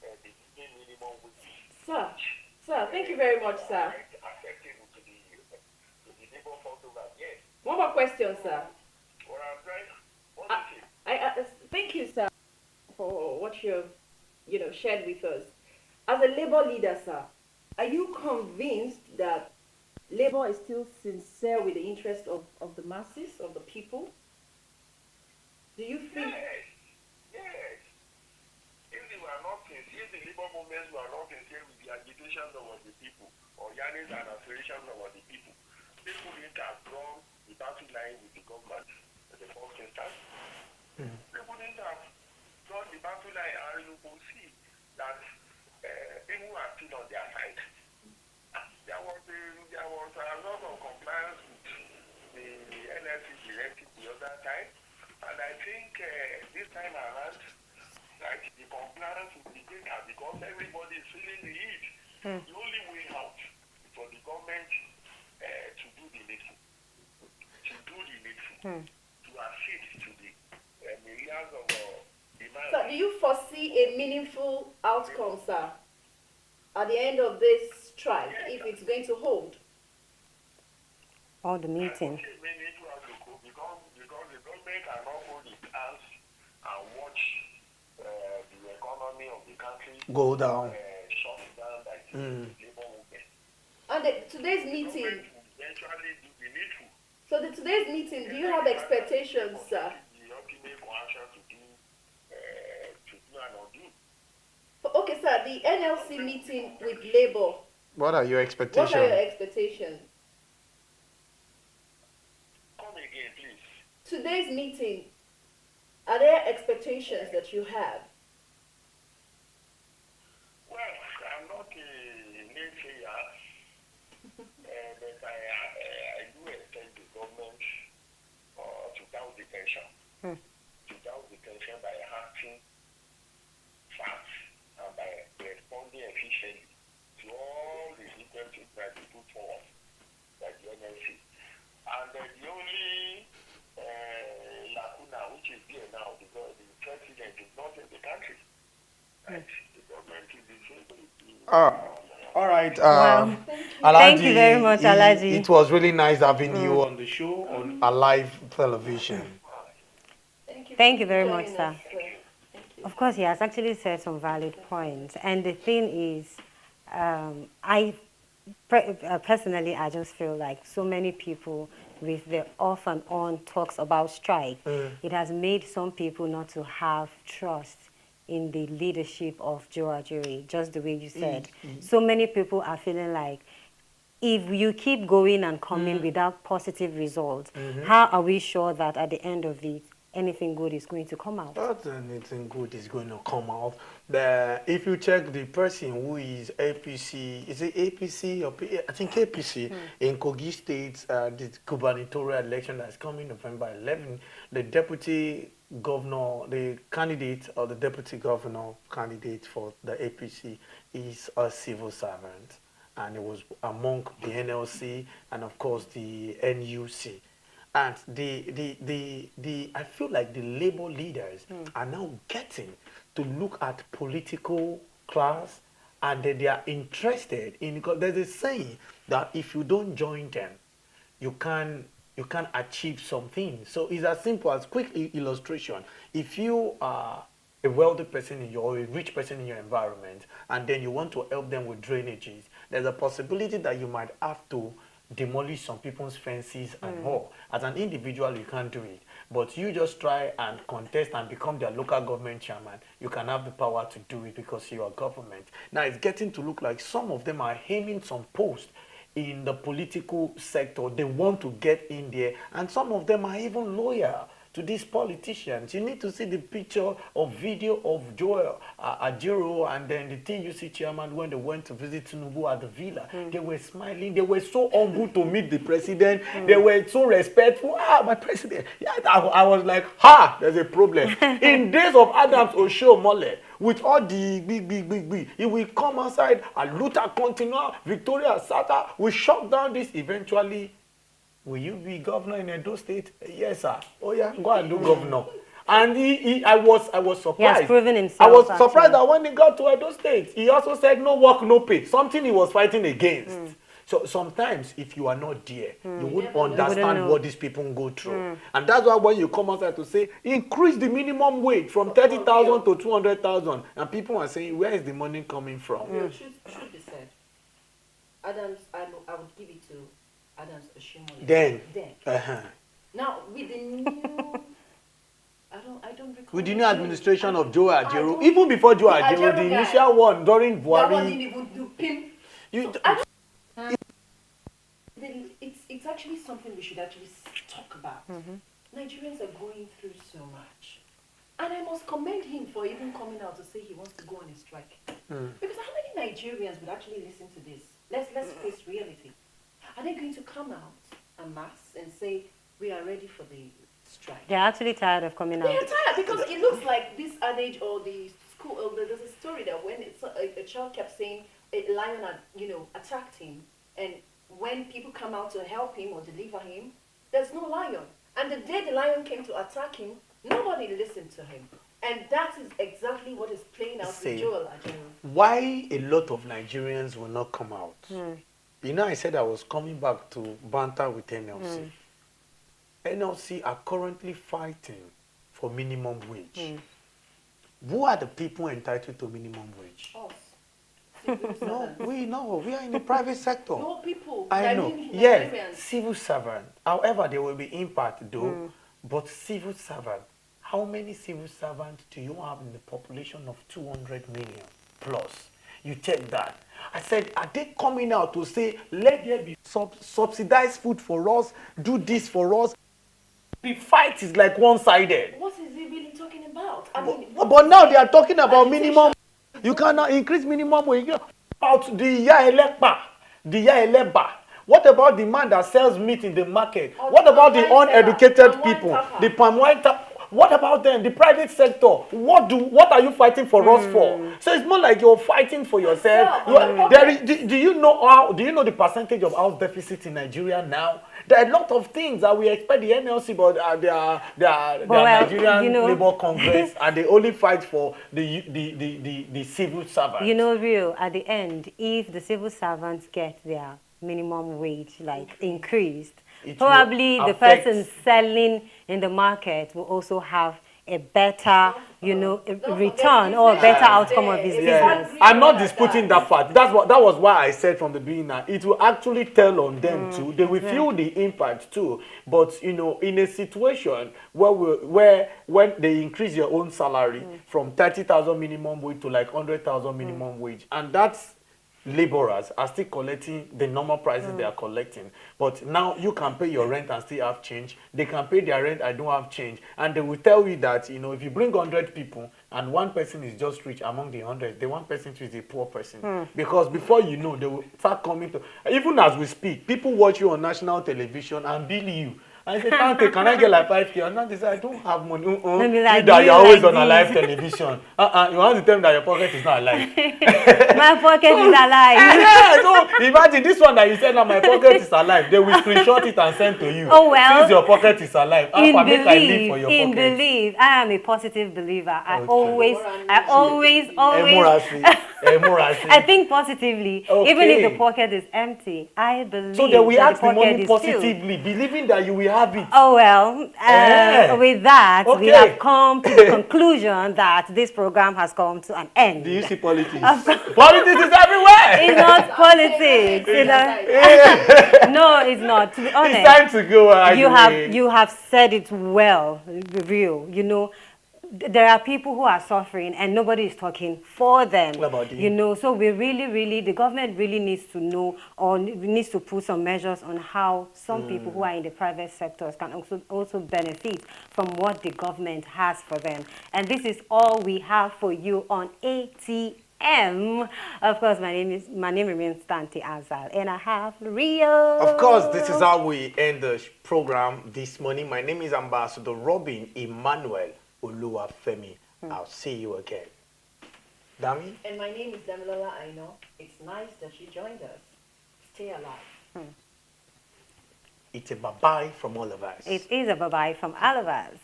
the minimum wage. Sir, thank you very much, sir. Acceptable to the labor force over there. One more question, sir. What I'm trying, what is it? Thank you, sir, for what you've shared with us. As a labor leader, sir, are you convinced that labor is still sincere with the interest of the masses, of the people? Do you think? Yes. If they were not sincere, if the labor movements were not sincere with the agitations of the people or yearnings and aspirations of the people, they couldn't have drawn the battle line with the government in the first instance. They wouldn't have drawn the battle line, and you could see that people are still on their side. There was a lot of compliance with the NLC directive the other time, and I think this time around, that the compliance will be greater because everybody is feeling the heat. The only way out is for the government to do the needful, to assist to the millions of demands. So do you foresee a meaningful outcome, sir, at the end of this strike, if it's going to hold? Or the meeting. Because the government cannot hold its hands and watch the economy of the country go down. Shut down by the labor movement. And today's meeting. Eventually do the needful. So today's meeting, do you have expectations, sir? The ultimate coercion to do and undo. Okay, sir, the NLC meeting with Labour. What are your expectations? What are your expectations? Come again, please. Today's meeting, are there expectations that you have? Well, I'm not a naysayer, but I do expect the government to down the tension. To down the tension by acting fast and by responding efficiently to all the requests that they put forward by the NLC. And the only lacuna which is there now, because the president is not in the country, right? The government is disabled. All right. Wow. Alaji, thank you very much, Alaji. It was really nice having you on the show on a live television. Thank you very much, sir. Of course, he has actually said some valid points. And the thing is, personally, I just feel like so many people with the off and on talks about strike, it has made some people not to have trust in the leadership of Joe Ajuri, just the way you said. So many people are feeling like, if you keep going and coming without positive results, how are we sure that at the end of it, anything good is going to come out? Not anything good is going to come out. If you check the person who is APC, is it APC or I think APC in Kogi State, the gubernatorial election that's coming November 11, the deputy governor, the candidate or the deputy governor candidate for the APC is a civil servant, and it was among the NLC and of course the NUC. And I feel like the labor leaders are now getting to look at political class, and they are interested in, because there's a saying that if you don't join them, you can achieve something. So it's as simple as quick illustration. If you are a wealthy person or a rich person in your environment, and then you want to help them with drainages, there's a possibility that you might have to demolish some people's fences and all. As an individual, you can't do it. But you just try and contest and become their local government chairman. You can have the power to do it because you are government. Now it's getting to look like some of them are aiming some posts in the political sector. They want to get in there, and some of them are even loyal to these politicians. You need to see the picture of video of Joel Ajero and then the TUC chairman when they went to visit Tinubu at the villa. They were smiling. They were so humble to meet the president. They were so respectful. Ah, my president. Yeah, I was like, ha, there's a problem. In days of Adams Oshiomhole, with all the big, he will come outside and Luther Continua, Victoria Sata, we shut down this eventually. Will you be governor in Edo State? Yes, sir. Oh yeah, go and do governor. And I was surprised. He has proven himself. I was surprised that when he got to Edo State, he also said no work, no pay. Something he was fighting against. So sometimes, if you are not there, you wouldn't understand what these people go through. And that's why when you come outside to say, increase the minimum wage from 30,000 to 200,000, and people are saying, where is the money coming from? Should be said. Adams, I would give it to Adams Oshiomhole. Then. Now, with the new... I don't recall. With the new administration of Joe Ajero, even before Joe Ajero, the initial one during Buhari... That one didn't even do pimp. It's actually something we should actually talk about. Nigerians are going through so much. And I must commend him for even coming out to say he wants to go on a strike. Because how many Nigerians would actually listen to this? Let's face reality. Are they going to come out en masse and say, we are ready for the strike? They're actually tired of coming out. They're tired because it looks like this adage or the school, there's a story that when a child kept saying a lion had, attacked him, and when people come out to help him or deliver him, there's no lion. And the day the lion came to attack him, nobody listened to him. And that is exactly what is playing out with Joel Ajero. Why a lot of Nigerians will not come out? I said I was coming back to banter with NLC. NLC are currently fighting for minimum wage. Who are the people entitled to minimum wage? Us. No, we are in the private sector. No people. I know. Yes, civil servant. However, there will be impact though. But civil servant, how many civil servants do you have in the population of 200 million plus? You check that. I said, are they coming out to say, let there be subsidized food for us, do this for us? The fight is like one-sided. What is he really talking about? But now they are talking about minimum. You cannot increase minimum wage. About the Yaeleba. What about the man that sells meat in the market? What about the uneducated people? The palm wine. What about them? The private sector. What are you fighting for us for? So it's more like you're fighting for yourself. Do you know the percentage of house deficit in Nigeria now? There are a lot of things that we expect the NLC, but they are Nigerian Labour Congress, and they only fight for the civil servants. Real, at the end, if the civil servants get their minimum wage increased, probably the person selling in the market will also have a better, return or a better outcome of his business. I'm not disputing that fact. That was why I said from the beginning, it will actually tell on them too. They will feel the impact too. But in a situation where when they increase your own salary from 30,000 minimum wage to like 100,000 minimum wage, and that's laborers are still collecting the normal prices they are collecting, but now you can pay your rent and still have change. They can pay their rent, I don't have change, and they will tell you that if you bring 100 people and one person is just rich among the 100, the one person is a poor person, because before you know, they will start coming to, even as we speak, people watch you on national television and bill you. I said, Tante, can I get like 5K? And now they say, I don't have money. You're always on a live television. You want to tell me that your pocket is not alive. My pocket is alive. So imagine this one that you said, now my pocket is alive. They will screenshot it and send to you. Oh, well. Since your pocket is alive, I am a positive believer. I always. I think positively. Okay. Even if the pocket is empty, I believe so that we that ask the money positively, believing that you will have it. Oh, well, with that, we have come to the conclusion that this program has come to an end. Do you see politics? Politics is everywhere. It's not politics. No, it's not. To be honest, it's time to go. You have said it well, real. You know, there are people who are suffering and nobody is talking for them. What about you? You know, so we really, the government really needs to know, or needs to put some measures on how some people who are in the private sectors can also benefit from what the government has for them. And this is all we have for you on ATM. Of course, my name remains Tanti Azal, and I have Rio. Of course, this is how we end the program this morning. My name is Ambassador Robin Emmanuel Oluwafemi. I'll see you again. Dami? And my name is Damilola Aino. It's nice that you joined us. Stay alive. It's a bye-bye from all of us. It is a bye-bye from all of us.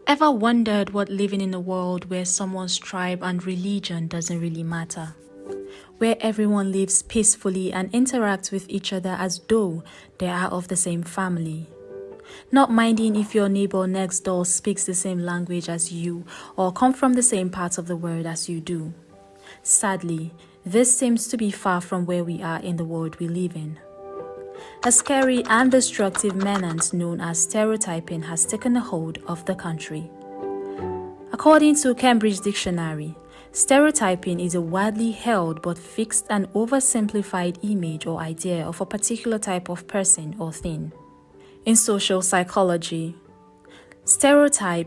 Ever wondered what living in a world where someone's tribe and religion doesn't really matter? Where everyone lives peacefully and interacts with each other as though they are of the same family? Not minding if your neighbor next door speaks the same language as you or come from the same part of the world as you do. Sadly, this seems to be far from where we are in the world we live in. A scary and destructive menace known as stereotyping has taken a hold of the country. According to Cambridge Dictionary, stereotyping is a widely held but fixed and oversimplified image or idea of a particular type of person or thing. In social psychology, stereotype is